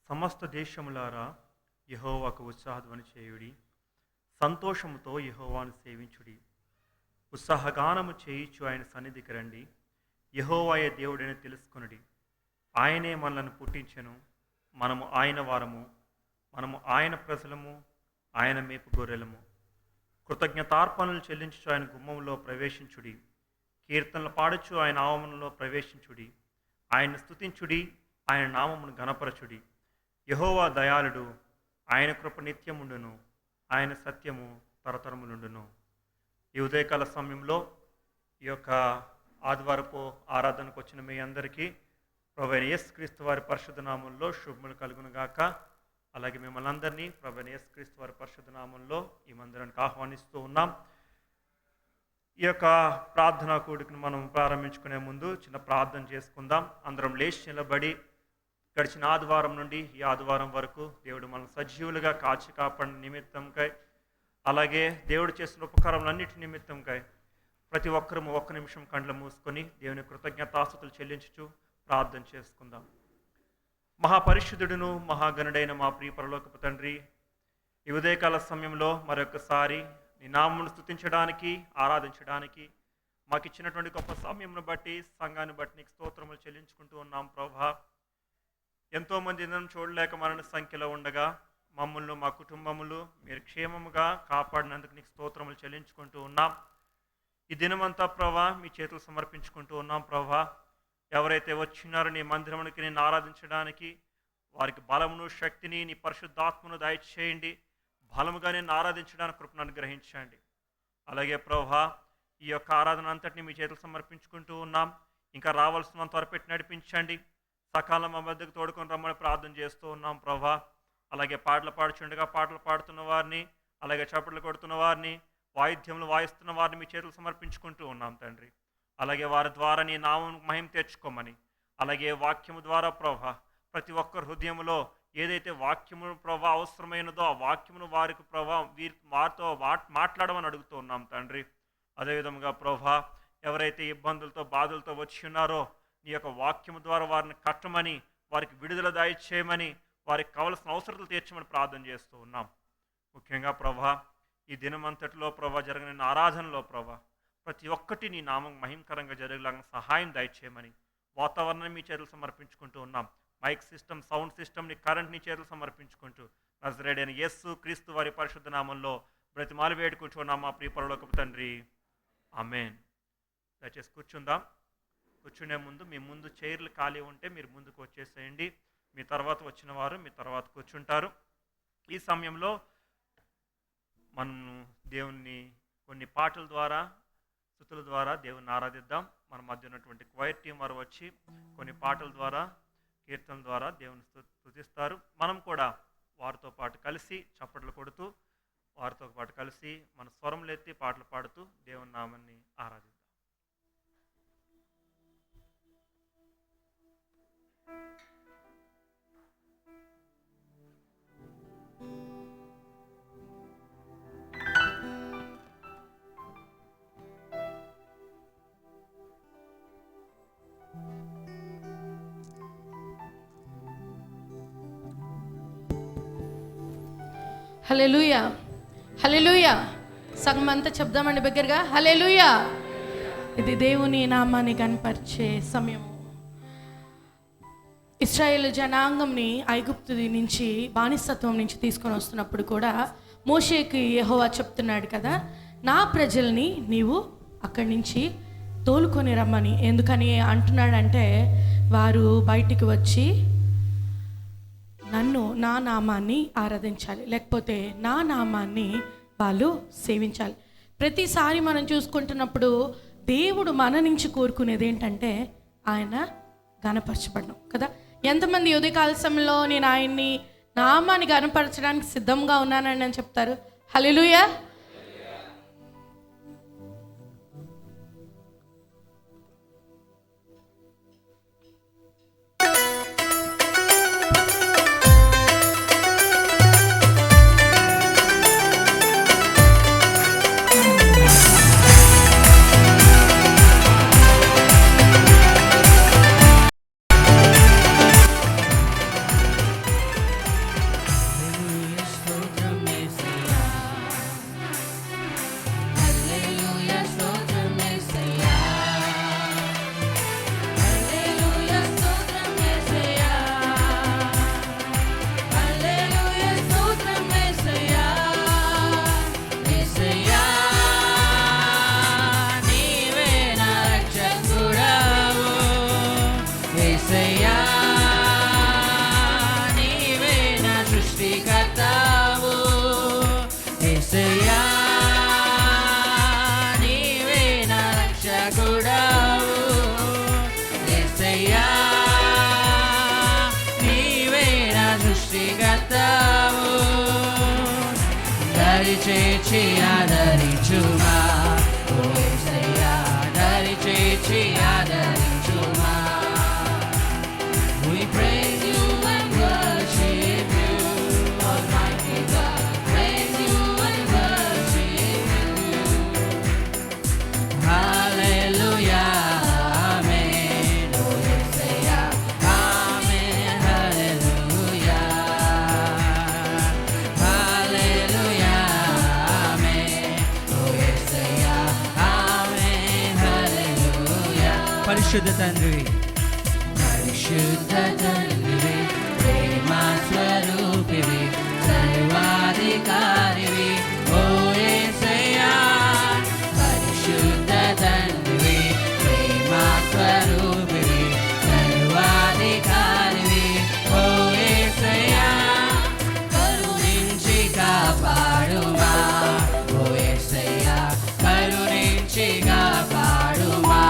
సమస్త దేశములారా యెహోవాకు ఉత్సాహధ్వని చేయుడి, సంతోషముతో యెహోవాను సేవించుడి. ఉత్సాహగానము చేయిచు ఆయన సన్నిధికి రండి. యెహోవాయే దేవుడని తెలుసుకొనుడి. ఆయనే మనలను పుట్టించెను, మనము ఆయన వారము, మనము ఆయన ప్రజలము, ఆయన మేపు గొర్రెలము. కృతజ్ఞతార్పణలు చెల్లించుచు ఆయన గుమ్మంలో ప్రవేశించుడి. కీర్తనలు పాడుచు ఆయన ఆవరణలో ప్రవేశించుడి. ఆయన్ని స్తుతించుడి, ఆయన నామమును ఘనపరచుడి. యెహోవా దయాళుడు, ఆయన కృప నిత్యముండును, ఆయన సత్యము తరతరములుండును. ఈ ఉదయకాల సమయంలో ఈ యొక్క ఆదివారపు ఆరాధనకు వచ్చిన మీ అందరికీ ప్రభువైన యేసుక్రీస్తు వారి పరిశుద్ధ నామంలో శుభములు కలుగును గాక. అలాగే మిమ్మల్ని అందరినీ ప్రభువైన యేసుక్రీస్తు వారి పరిశుద్ధ నామంలో ఈ మందిరానికి ఆహ్వానిస్తూ ఉన్నాం. ఈ యొక్క ప్రార్థనా కూడికను మనం ప్రారంభించుకునే ముందు చిన్న ప్రార్థన చేసుకుందాం. అందరం లేచి నిలబడి గడిచిన ఆదివారం నుండి ఈ ఆదివారం వరకు దేవుడు మనం సజీవులుగా కాచి కాపాడిన నిమిత్తంకై, అలాగే దేవుడు చేసిన ఉపకారములన్నిటి నిమిత్తంకై ప్రతి ఒక్కరూ ఒక్క నిమిషం కండ్లు మూసుకొని దేవుని కృతజ్ఞతాస్తుతులు చెల్లించుచు ప్రార్థన చేసుకుందాం. మహాపరిశుద్ధుడును మహాగణుడైన మా ప్రియ పరలోకపు తండ్రి, ఈ ఉదయకాల సమయంలో మరొకసారి నీ నామమును స్తుతించడానికి, ఆరాధించడానికి మాకు ఇచ్చినటువంటి గొప్ప సమయంను బట్టి, సంఘాన్ని బట్టి నీకు స్తోత్రములు చెల్లించుకుంటూ ఉన్నాం ప్రభా. ఎంతోమంది దినం చూడలేక మరణ సంఖ్యలో ఉండగా మమ్మల్ని, మా కుటుంబములు మీరు క్షేమముగా కాపాడినందుకు నీకు స్తోత్రములు చెల్లించుకుంటూ ఉన్నాం. ఈ దినమంతా ప్రభా మీ చేతులు సమర్పించుకుంటూ ఉన్నాం ప్రభా. ఎవరైతే వచ్చినారో నీ మందిరమునికి నేను ఆరాధించడానికి వారికి బలమును, శక్తిని, నీ పరిశుద్ధాత్మను దయచేయండి. బలముగా నేను ఆరాధించడానికి కృపను అనుగ్రహించండి. అలాగే ప్రభా ఈ యొక్క ఆరాధన అంతటిని మీ చేతులు సమర్పించుకుంటూ ఉన్నాం. ఇంకా రావాల్సినంత త్వరపెట్టి నడిపించండి. సకాలం మా మధ్యకు తోడుకొని రమ్మని ప్రార్థన చేస్తూ ఉన్నాం ప్రభా. అలాగే పాటలు పాడుచుండగా పాటలు పాడుతున్న వారిని, అలాగే చప్పట్లు కొడుతున్న వారిని, వాయిద్యములు వాయిస్తున్న వారిని మీ చేతులు సమర్పించుకుంటూ ఉన్నాం తండ్రి. అలాగే వారి ద్వారా నీ నామం మహిమ తెచ్చుకోమని, అలాగే వాక్యము ద్వారా ప్రభా ప్రతి ఒక్కరి హృదయంలో ఏదైతే వాక్యము ప్రభా అవసరమైనదో ఆ వాక్యమును వారికి ప్రభా వారితో మాట్లాడమని అడుగుతూ ఉన్నాం తండ్రి. అదేవిధంగా ప్రభా ఎవరైతే ఇబ్బందులతో, బాధలతో వచ్చి ఉన్నారో నీ యొక్క వాక్యము ద్వారా వారిని కట్టమని, వారికి విడుదల దయచేయమని, వారికి కావలసిన అవసరాలు తీర్చమని ప్రార్థన చేస్తూ ఉన్నాం. ముఖ్యంగా ప్రభా ఈ దినమంతటిలో ప్రభా జరిగిన ఆరాధనలో ప్రభా ప్రతి ఒక్కటి నీ నామం మహిమకరంగా జరిగేలాగా సహాయం దయచేయమని వాతావరణాన్ని మీ చేతులు సమర్పించుకుంటూ ఉన్నాం. మైక్ సిస్టమ్, సౌండ్ సిస్టమ్, నీ కరెంట్ నీ చేతులు సమర్పించుకుంటూ నజరేయుడైన యేసు క్రీస్తు వారి పరిశుద్ధ నామంలో బ్రతిమాలు వేడుకుంటున్నాం మా ప్రియ పరలోకపు తండ్రి, ఆమేన్. దయచేసి కూర్చుందాం. కూర్చునే ముందు మీ ముందు చైర్లు ఖాళీ ఉంటే మీరు ముందుకు వచ్చేసేయండి. మీ తర్వాత వచ్చిన వారు మీ తర్వాత కూర్చుంటారు. ఈ సమయంలో మనం దేవుణ్ణి కొన్ని పాటల ద్వారా, స్తుతుల ద్వారా దేవుణ్ణి ఆరాధిద్దాం. మన మధ్య ఉన్నటువంటి క్వైర్ టీం వారు వచ్చి కొన్ని పాటల ద్వారా, కీర్తనల ద్వారా దేవుని స్తుతిస్తారు. మనం కూడా వారితో పాటు కలిసి చప్పట్లు కొడుతూ, వారితో పాటు కలిసి మన స్వరములు ఎత్తి పాటలు పాడుతూ దేవుని నామాన్ని ఆరాధిద్దాం. హల్లెలూయా, హల్లెలూయా. సగం అంతా చెప్దామండి బిగ్గరగా, హల్లెలూయా. ఇది దేవుని నామాన్ని కనపరిచే సమయము. ఇశ్రాయేల్ జనాంగంని ఐగుప్తు నుంచి, బానిసత్వం నుంచి తీసుకొని వస్తున్నప్పుడు కూడా మోషేకి యెహోవా చెప్తున్నాడు కదా, నా ప్రజల్ని నీవు అక్కడి నుంచి తోలుకొని రమ్మని. ఎందుకని అంటున్నాడంటే వారు బయటికి వచ్చి నన్ను, నా నామాన్ని ఆరాధించాలి, లేకపోతే నా నామాన్ని వాళ్ళు సేవించాలి. ప్రతిసారి మనం చూసుకుంటున్నప్పుడు దేవుడు మన నుంచి కోరుకునేది ఏంటంటే ఆయన ఘనపరచబడడం కదా. ఎంతమంది ఉదయకాల సమయంలో నేను ఆయన్ని, నామాన్ని ఘనపరచడానికి సిద్ధంగా ఉన్నానని అని చెప్తారు? హల్లెలూయా. సృష్టికర్తావు యేసయ్యా నీవే నా రక్షకుడావు యేసయ్యా నీవే నా సృష్టికర్తావు దరిచేర్చి ఆదరించుమా ఓ యేసయ్యా దరిచేర్చి ఆదరించుమా We praise you and worship you, Almighty God. Praise you and worship you. Hallelujah, Amen. Oh, Yesaya, Amen. Hallelujah. Hallelujah, Amen. Oh, Yesaya, Amen. Hallelujah. పరిశుద్ధ తండ్రి పరిశుద్ధ తండ్రివి ప్రేమ స్వరూపివి సర్వాధికారివి ఓ యేసయ్యా పరిశుద్ధ తండ్రివి ప్రేమ స్వరూపివి సర్వాధికారివి ఓ యేసయ్యా కరుణించి కాపాడుమా ఓ యేసయ్యా కరుణించి కాపాడుమా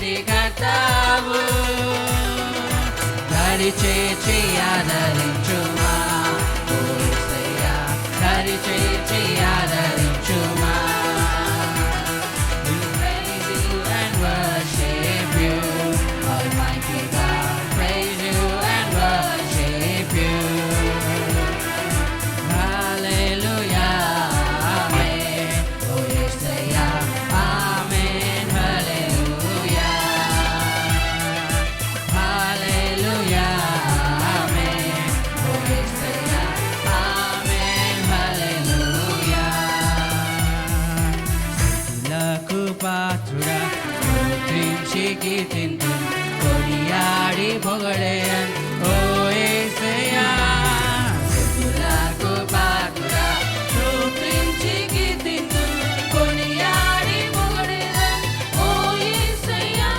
సృష్టికర్తావు దరిచేర్చి ఆదరించుమా ఓ యేసయ్యా దరిచేర్చి ఆదరించుమా We praise you and worship you, Almighty God. Praise you and worship you. Hallelujah, Amen. Oh Yesaya, Amen. Hallelujah. Hallelujah, Amen. Oh Yesaya, Amen. Hallelujah. స్తుతులకు పాత్రుడా స్తుతించి కీర్తింతు కొనియాడి పొగడేయన్ ఓ యేసయ్యా స్తుతులకు పాత్రుడా స్తుతించి కీర్తింతు కొనియాడి పొగడేయన్ ఓ యేసయ్యా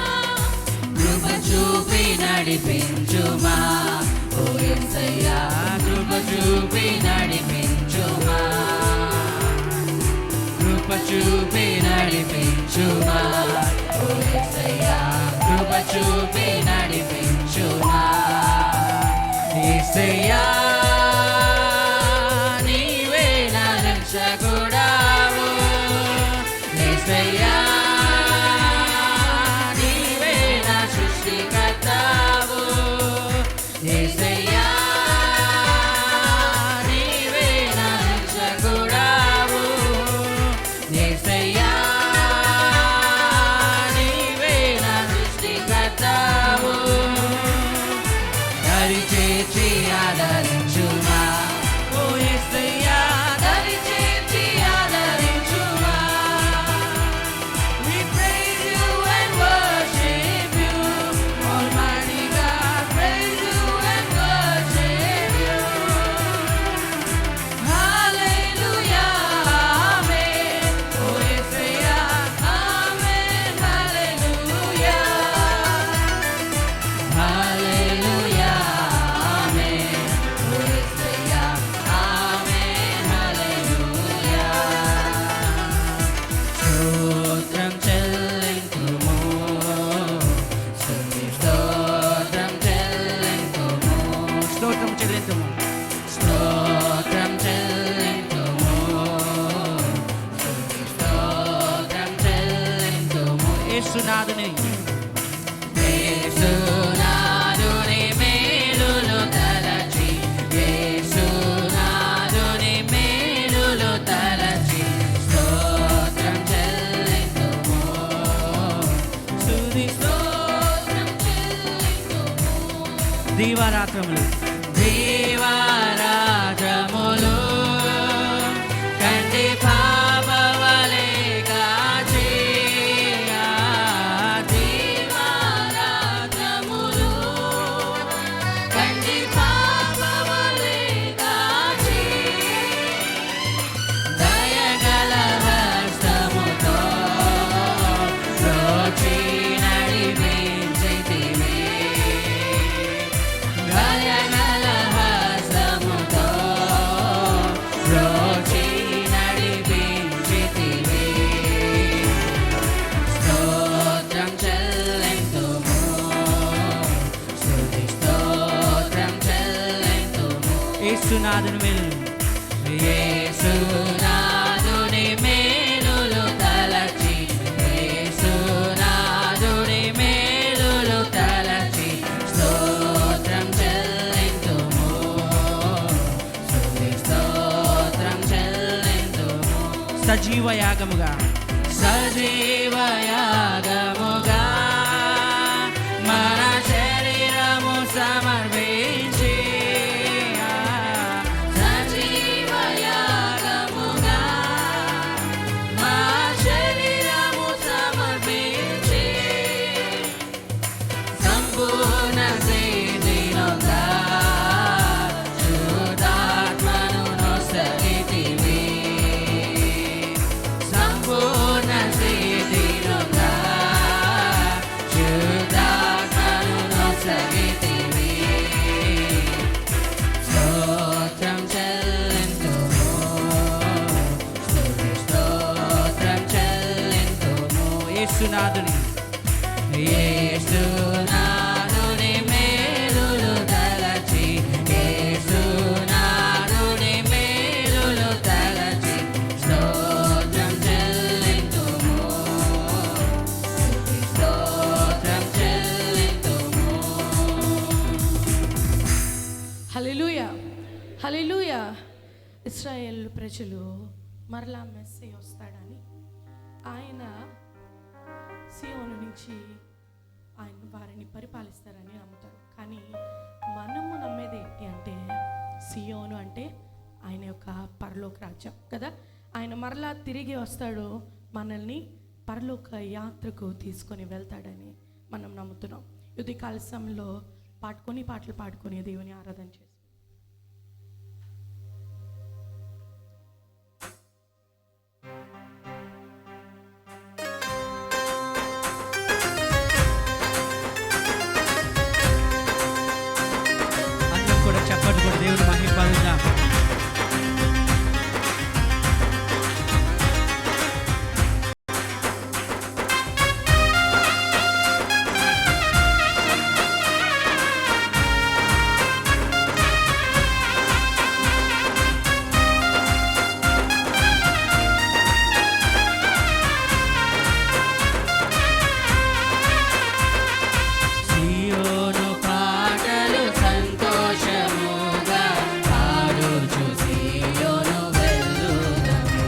కృప చూపి నడిపించుమా ఓ యేసయ్యా కృప చూపి నడిపించుమా కృప చూపి నడిపించుమా ఓ యేసయ్యా కృప చూపి నడిపించుమా యేసయ్యా నీవే నా రక్షకుడావు యేసయ్యా నీవే నా సృష్టికర్తావు యేసయ్యా నీవే నా రక్షకుడావు యేసయ్యా నీవే నా సృష్టికర్తావు దరిచేర్చి ఆదరించుమా ఓ యేసయ్యా దరిచేర్చి ఆదరించుమా We praise you and worship you, Almighty God. Praise you and worship you. Hallelujah, Amen. Oh Yesaya, Amen. Hallelujah. Hallelujah, Amen. Oh Yesaya, Amen. Hallelujah. స్తోత్రం చెల్లింతుము స్తోత్రం చెల్లింతుము స్తోత్రం చెల్లింతుము స్తోత్రం చెల్లింతుము స్తోత్రం చెల్లింతుము యేసునాథుని యేసునాథుని మేలులు తలచి యేసునాథుని మేలులు తలచి స్తోత్రం చెల్లింతుము స్తుతి స్తోత్రం చెల్లింతుము. దీవారాత్రములు దీవారాత్రములు కంటి పాపవలే కాచి దీవారాత్రములు కంటి పాపవలే కాచి దయగల హస్తముతో రోచి నడిపించితివి దయగల హస్తముతో రోచి నడిపించితివి స్తోత్రం చెల్లింతుము స్తుతి స్తోత్రం చెల్లింతుము యేసునాథుని మేలులు తలచి యేసునాథుని మేలులు తలచి స్తోత్రం చెల్లింతుము స్తుతి స్తోత్రం చెల్లింతుము సజీవయాగముగా మన శరీరము సమర్పించి సజీవయాగముగా మా శరీరము సమర్పించి సంపూర్ణ సిద్ధినొందా శుద్ధాత్మను నొసగితివి సంపూర్ణ సిద్ధినొందా శుద్ధాత్మను నొసగితివి స్తోత్రం చెల్లింతుము స్తుతి స్తోత్రం చెల్లింతుము యేసునాథుని మేలులు తలచి యేసునాథుని మేలులు తలచి స్తోత్రం చెల్లింతుము స్తుతి స్తోత్రం చెల్లింతుము హల్లెలూయా హల్లెలూయా. ఇశ్రాయేల్ ప్రజలు మరలా మెస్సీ వస్తాడని ఆయన సియోను నుంచి ఆయన వారిని పరిపాలిస్తారని నమ్ముతారు. కానీ మనము నమ్మేది ఏంటి అంటే సియోను అంటే ఆయన యొక్క పరలోక రాజ్యం కదా. ఆయన మరలా తిరిగి వస్తాడు, మనల్ని పరలోక యాత్రకు తీసుకొని వెళ్తాడని మనం నమ్ముతున్నాం. ఉదయకాల సమయంలో పాటలు పాడుకొని దేవుని ఆరాధన చేస్తాం. అందరం కూడా చప్పట్లు కూడా దేవుని మహిమపరుద్దాం. సియోను పాటలు సంతోషముగా పాడుచు సియోను వెళ్ళుదము.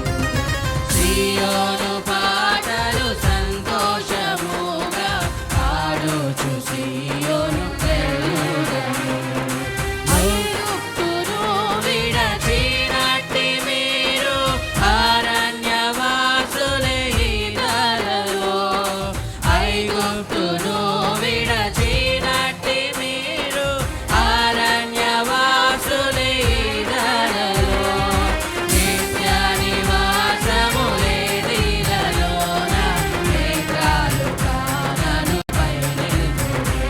సియోను పాటలు సంతోషముగా పాడుచు సియోను వెళ్ళుదము. ఐగుప్తును విడచినట్టి మీరు అరణ్యవాసులే ఇతరులు. ఐగుప్తును విడచినట్టి మీరు అరణ్యవాసులే ఇతరులు. నిత్య నివాసములే దీనలోన నేత్రాలు కానను పైనెలుగుడి.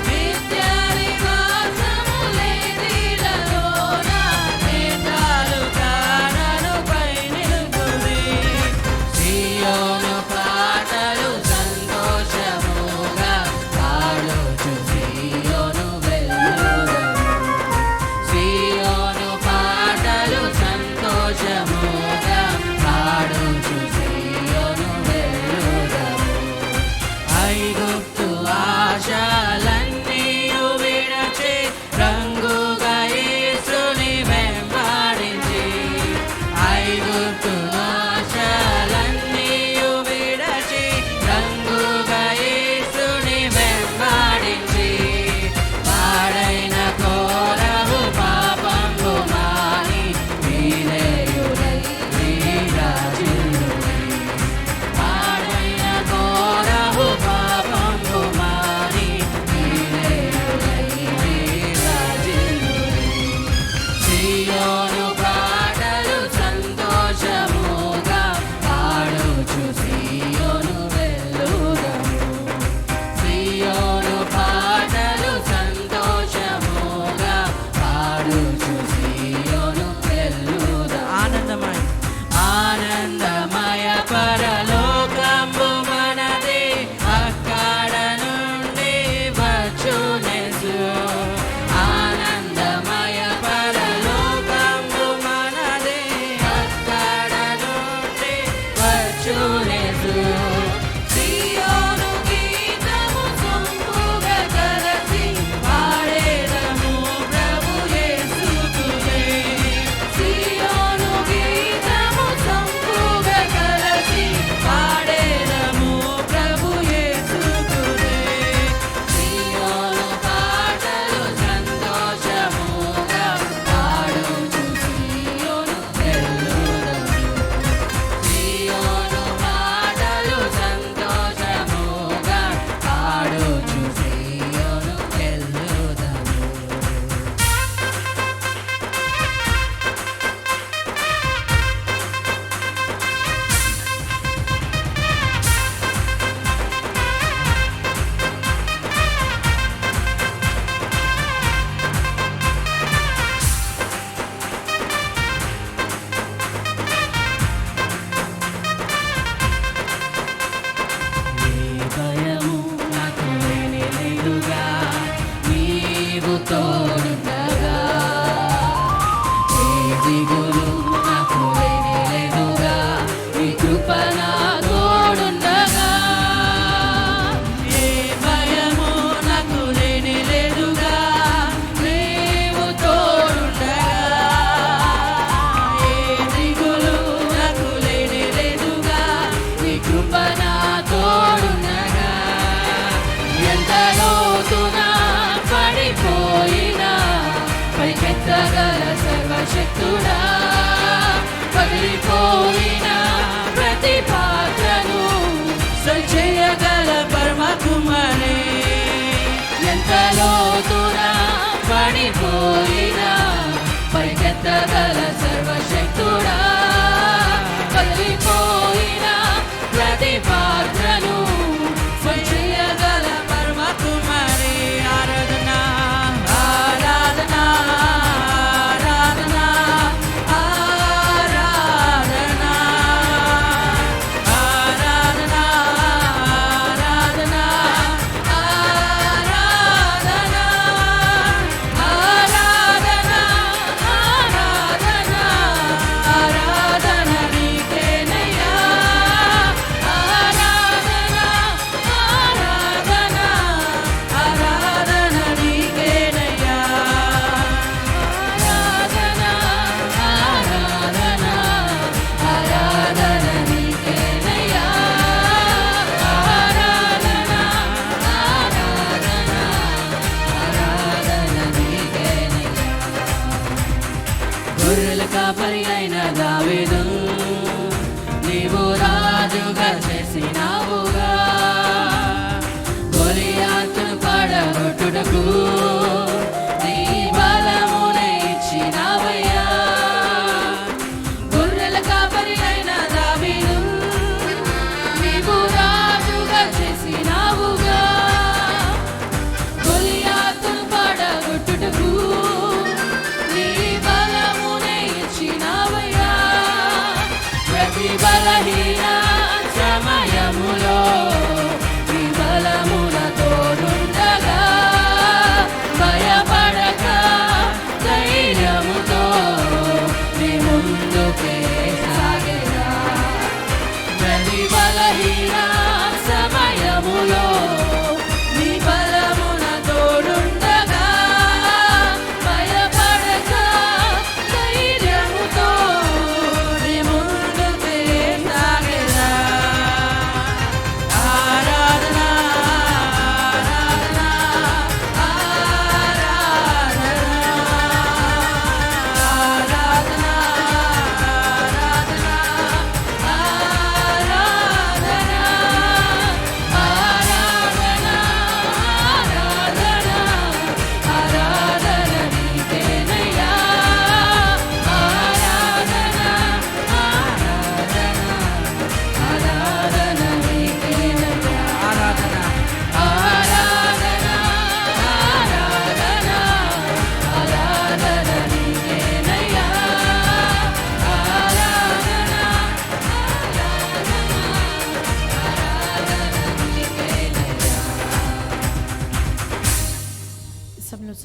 నిత్య నివాసములే దీనలోన నేత్రాలు కానను పైనెలుగుడి. సియోను పాటలు సంతోషముగా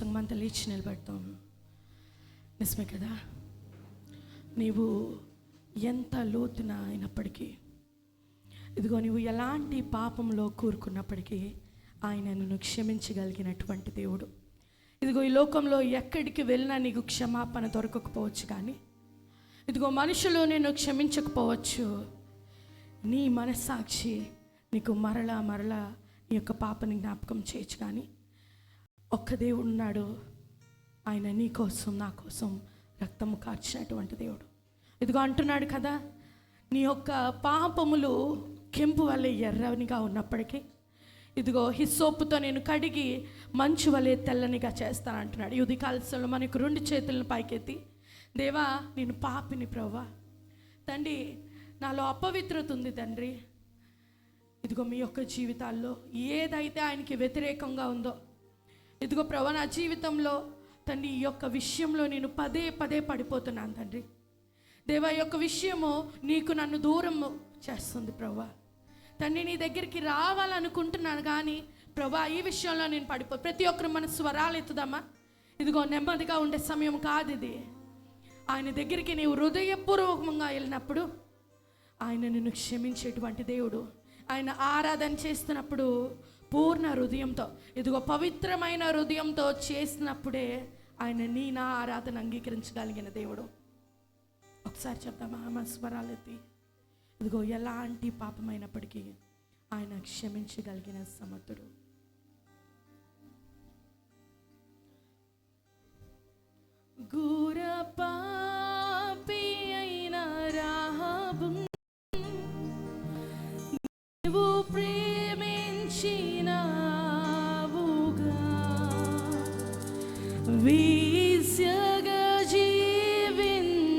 సంగమంతా లేచి నిలబెడతాం. నిజమే కదా, నీవు ఎంత లోతున అయినప్పటికీ, ఇదిగో నీవు ఎలాంటి పాపంలో కూరుకున్నప్పటికీ ఆయన నిన్ను క్షమించగలిగినటువంటి దేవుడు. ఇదిగో ఈ లోకంలో ఎక్కడికి వెళ్ళినా నీకు క్షమాపణ దొరకకపోవచ్చు, కానీ ఇదిగో మనుషులు నిన్ను క్షమించకపోవచ్చు. నీ మనస్సాక్షి నీకు మరలా నీ యొక్క పాపని జ్ఞాపకం చేయొచ్చు. కానీ ఒక్క దేవుడు ఉన్నాడు, ఆయన నీ కోసం నా కోసం రక్తము కార్చినటువంటి దేవుడు. ఇదిగో అంటున్నాడు కదా, నీ యొక్క పాపములు కెంపు వలె ఎర్రనిగా ఉన్నప్పటికీ ఇదిగో హిస్సోపుతో నేను కడిగి మంచు వలె తెల్లనిగా చేస్తాను అంటున్నాడు. ఈ ఉదయకాల మనకు 2 చేతులను పైకెత్తి, దేవా నేను పాపిని ప్రభువా, తండ్రి నాలో అపవిత్రత ఉంది తండ్రి. ఇదిగో మీ యొక్క జీవితాల్లో ఏదైతే ఆయనకి వ్యతిరేకంగా ఉందో, ఇదిగో ప్రభువా నా జీవితంలో తండ్రి ఈ యొక్క విషయంలో నేను పదే పడిపోతున్నాను తండ్రి. దేవా ఈ యొక్క విషయము నీకు నన్ను దూరం చేస్తుంది ప్రభువా. తండ్రి నీ దగ్గరికి రావాలనుకుంటున్నాను, కానీ ప్రభువా ఈ విషయంలో నేను ప్రతి ఒక్కరు మన స్వరాలు ఎత్తుదామా. ఇదిగో నెమ్మదిగా ఉండే సమయం కాదు ఇది. ఆయన దగ్గరికి నీవు హృదయపూర్వకంగా వెళ్ళినప్పుడు ఆయన నిన్ను క్షమించేటువంటి దేవుడు. ఆయన ఆరాధన చేస్తున్నప్పుడు పూర్ణ హృదయంతో, ఇదిగో పవిత్రమైన హృదయంతో చేసినప్పుడే ఆయన నా ఆరాధన అంగీకరించగలిగిన దేవుడు. ఒకసారి చెప్తామా మా స్వరాలు ఎత్తి, ఇదిగో ఎలాంటి పాపమైనప్పటికీ ఆయన క్షమించగలిగిన సమర్థుడు. ఘోర పాపి అయిన రాహాబు నీవు ప్రేమించినావుగా, వేశ్యగా జీవించినను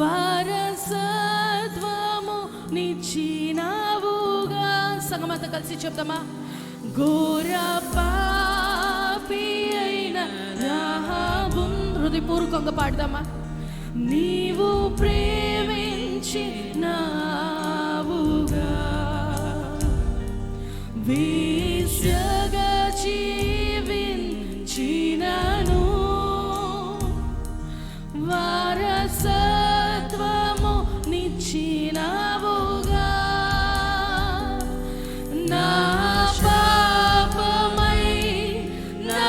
వారసత్వము నిచ్చినావుగా. సంగమంతా కలిసి చెప్తామా, ఘోర పాపి అయిన రాహాబు, హృదయపూర్వకంగా పాడదామా. నీవు ప్రేమించినావుగా, వేశ్యగా జీవించినను వారసత్వము నిచ్చినావుగా. నా పాపమై నా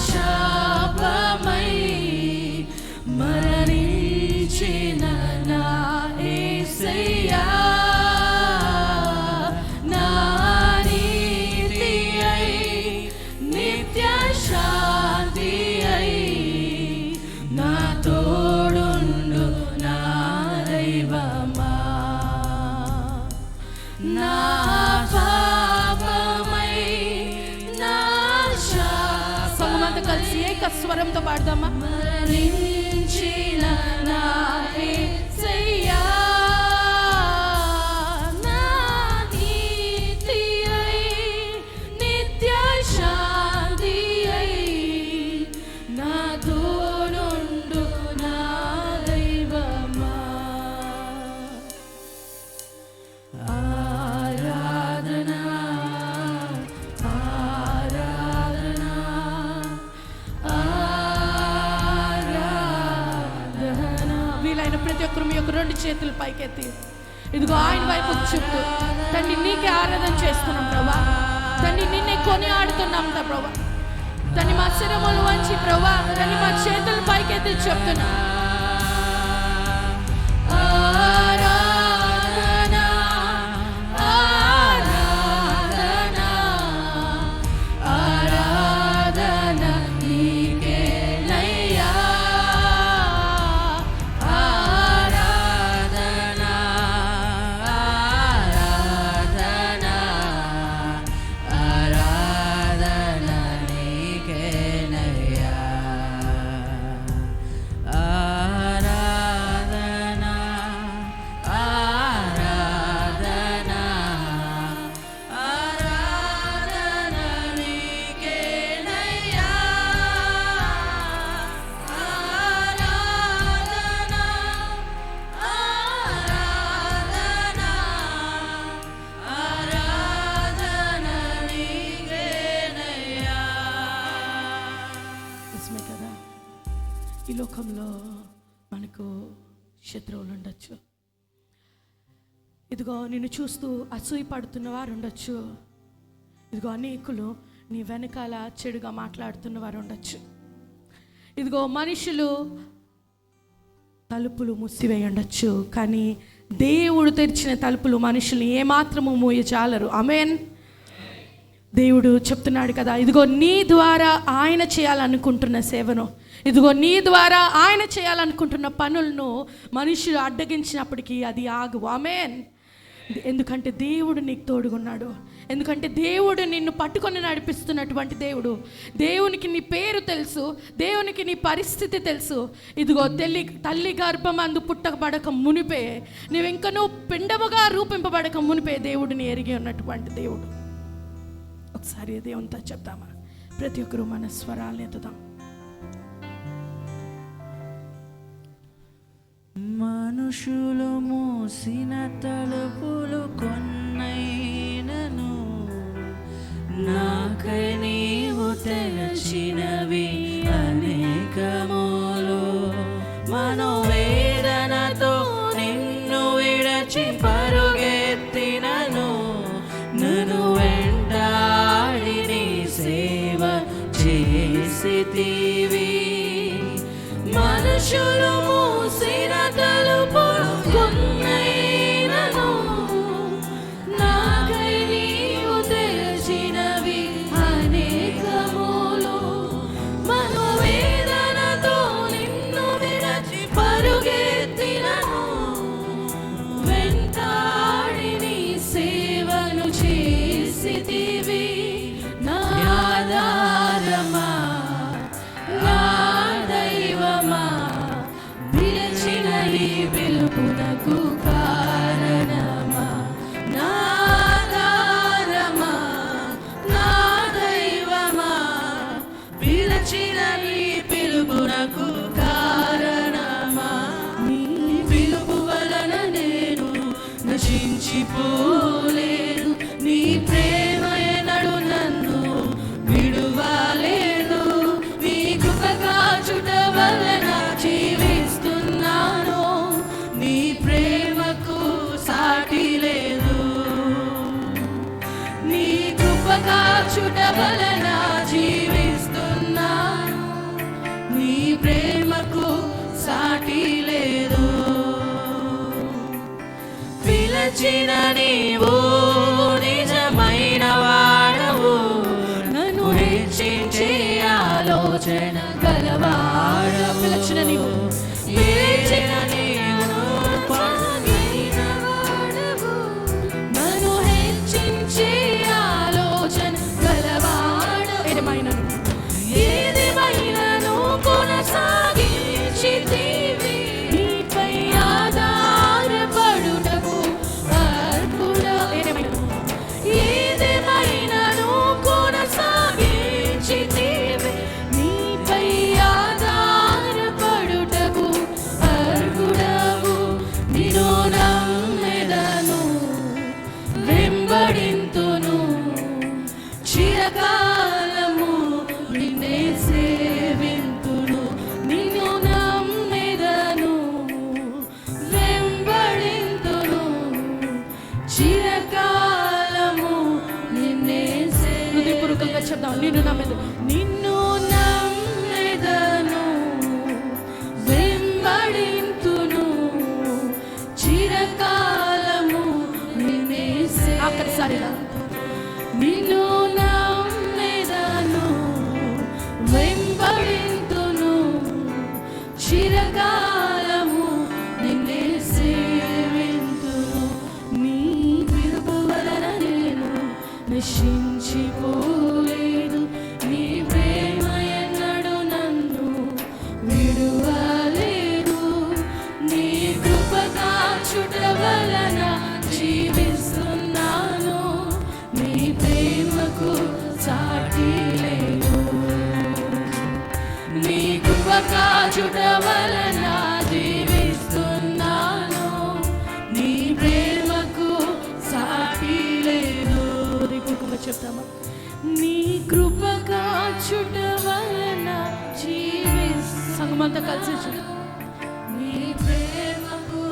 శాపమై మరణించిన నా యేసయ్యా, నా నీతి అయి నిత్య శాంతి అయి నా తోడుండు నా దైవమా. నా పాపమై నా శాపమంతా కలిసి ఏక స్వరంతో పాడదామా. మరణించిన నా యేసయ్యా, నా నీతి అయి నిత్య శాంతి అయి నా తోడుండు నా దైవమా. ఆరాధనా ఆరాధనా ఆరాధనా. వీలైన ప్రతి ఒక్కరు మీ యొక్క 2 చేతులు పైకెత్తి, ఇదిగో ఆయన వైపు చూపుతూ, తండ్రి నీకే ఆరాధన చేస్తున్నాం ప్రభా. తండ్రి నిన్నే కొని ఆడుతున్నాం ప్రభా. తండ్రి మా శిరములు వంచి ప్రభా, తండ్రి మా చేతులు పైకెత్తి చెప్తున్నా, ఆరాధనా ఆరాధనా ఆరాధనా నీకేనయ్యా. ఆరాధనా ఆరాధనా ఆరాధనా నీకేనయ్యా. లోకంలో మనకు శత్రువులు ఉండొచ్చు. ఇదిగో నిన్ను చూస్తూ అసూయ పడుతున్న వారు ఉండొచ్చు. ఇదిగో అనేకులు నీ వెనకాల చెడుగా మాట్లాడుతున్న వారు ఉండొచ్చు. ఇదిగో మనుషులు తలుపులు మూసివేయి ఉండొచ్చు, కానీ దేవుడు తెరిచిన తలుపులు మనుషులు ఏమాత్రము మూయజాలరు. ఆమేన్. దేవుడు చెప్తున్నాడు కదా, ఇదిగో నీ ద్వారా ఆయన చేయాలనుకుంటున్న సేవను, ఇదిగో నీ ద్వారా ఆయన చేయాలనుకుంటున్న పనులను మనుషులు అడ్డగించినప్పటికీ అది ఆగు. ఆమేన్. ఎందుకంటే దేవుడు నీకు తోడుగున్నాడు. ఎందుకంటే దేవుడు నిన్ను పట్టుకొని నడిపిస్తున్నటువంటి దేవుడు. దేవునికి నీ పేరు తెలుసు, దేవునికి నీ పరిస్థితి తెలుసు. ఇదిగో తల్లి గర్భమందు పుట్టబడక మునిపే, నువ్వు పిండముగా రూపింపబడక మునిపే దేవుడిని ఎరిగి ఉన్నటువంటి దేవుడు. ఒకసారి దేవునితో చెప్తామా? ప్రతి ఒక్కరూ మన స్వరాలను ఎత్తుదాం. మనుషులు మూసిన తలుపులు కొన్నైనను నాకై నీవు తెరచినవి అనేకములు. మనోవేదనతో నిన్ను విడచి పరుగెత్తినను నన్ను వెంటాడి నీ సేవ చేసితివి. మనుషులు మూసిన తలుపులు కొన్నైనను నాకై నీవు తెరచినవి అనేకములు. మనోవేదనతో నిన్ను విడచి పరుగెత్తినను వెంటాడి నీ సేవను చేసితివి. నా ఆధారమా, నా దైవమా, పిలిచిన ఈ పిలుపునకు కారణమా. నా ఆధారమా, నా దైవమా, పిలిచిన ఈ పిలుపునకు కారణమా. నీ పిలుపు వలన నేను నశించిపోలేదు, నీ ప్రేమ ఎన్నడు నన్ను విడువలేదు. నీ కృప కాచుట వలన జీవిస్తున్నాను, నీ ప్రేమకు సాటి లేదు. నీ కృప కాచుట వలన జీవిస్తున్నాను, నీ ప్రేమకు సాటి లేదు. పిలచిన నీవు నిజమైన వాడవు, నన్ను హెచ్చించే ఆలోచన గలవాడవు. పిలచిన నీవు, పిలిచిన నీవు పొందిన వాడవు, నన్ను హెచ్చించే ఆలోచన గలవాడవు. ఏదేమైనను కొనసాగించితివి, నీపై ఆధారపడుటకు అర్హుడా. ఏదేమైనను కొనసాగించితివి, నీపై ఆధారపడుటకు అర్హుడవు. నిన్ను నమ్మెదను, వెంబడింతును, చిరకాలము నిన్నే సేవింతును. నిన్ను నమ్మెదను, వెంబడింతును, చిరకాలము నిన్నే హృదయపూర్వకంగా చెప్దాం. నిన్ను నమ్మెదను, నిన్ను నమ్మెదను, వెంబడింతును, చిరకాలము నిన్నే ఆఖరిసారిగా నిన్ను నమ్మెదను, వెంబడింతును, చిరకాలము నిన్నే సేవింతును. నీ పిలుపు వలన నేను నశించిపోలేదు, నీ ప్రేమ ఎన్నడు నన్ను విడువలేదు. నీ కృప కాచుట వలన జీవిస్తున్నాను, నీ ప్రేమకు సాటి లేదు. నీ కృప కాచుట వలన జీవిస్తున్నాను, నీ ప్రేమకు సాటి లేదు. చెప్తామా? నీ కృప కాచుట వలన జీవిస్తున్నాను. సంఘమంతా కలిసి చూడు. నీ ప్రేమకు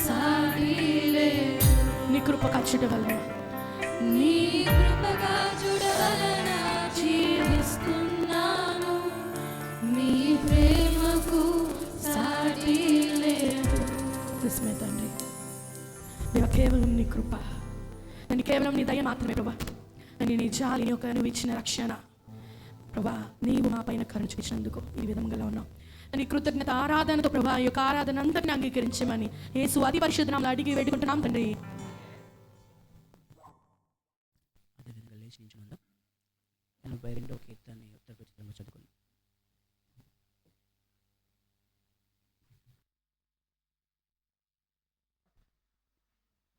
సాటి లేదు. నీ కృప ఖర్చుట వలన నీ కృపగా చూడవలన జీవిస్తున్నాను. నీ ప్రేమకు సాటి లేదు. నిజమే తండ్రి. దేవా, కేవలం నీ కృప, నేను కేవలం నీ దయ మాత్రమే ప్రభా. అని నీ జాలి నువ్వు ఇచ్చిన రక్షణ ప్రభా, నీవు మా పైన కరుణ చూపించినందుకు ఈ విధంగా ఉన్నావు. నీ కృతజ్ఞత ఆరాధనతో ప్రభా ఈ యొక్క ఆరాధన అంతటిని అంగీకరించమని యేసు అతి పరిశుద్ధ నామములో అడిగి వేడుకుంటున్నాం తండ్రి. అదేవిధంగా లేచి నిల్చుందాం. 82వ కీర్తనని ఉత్తర చిత్రంలో చదువుకుందాం.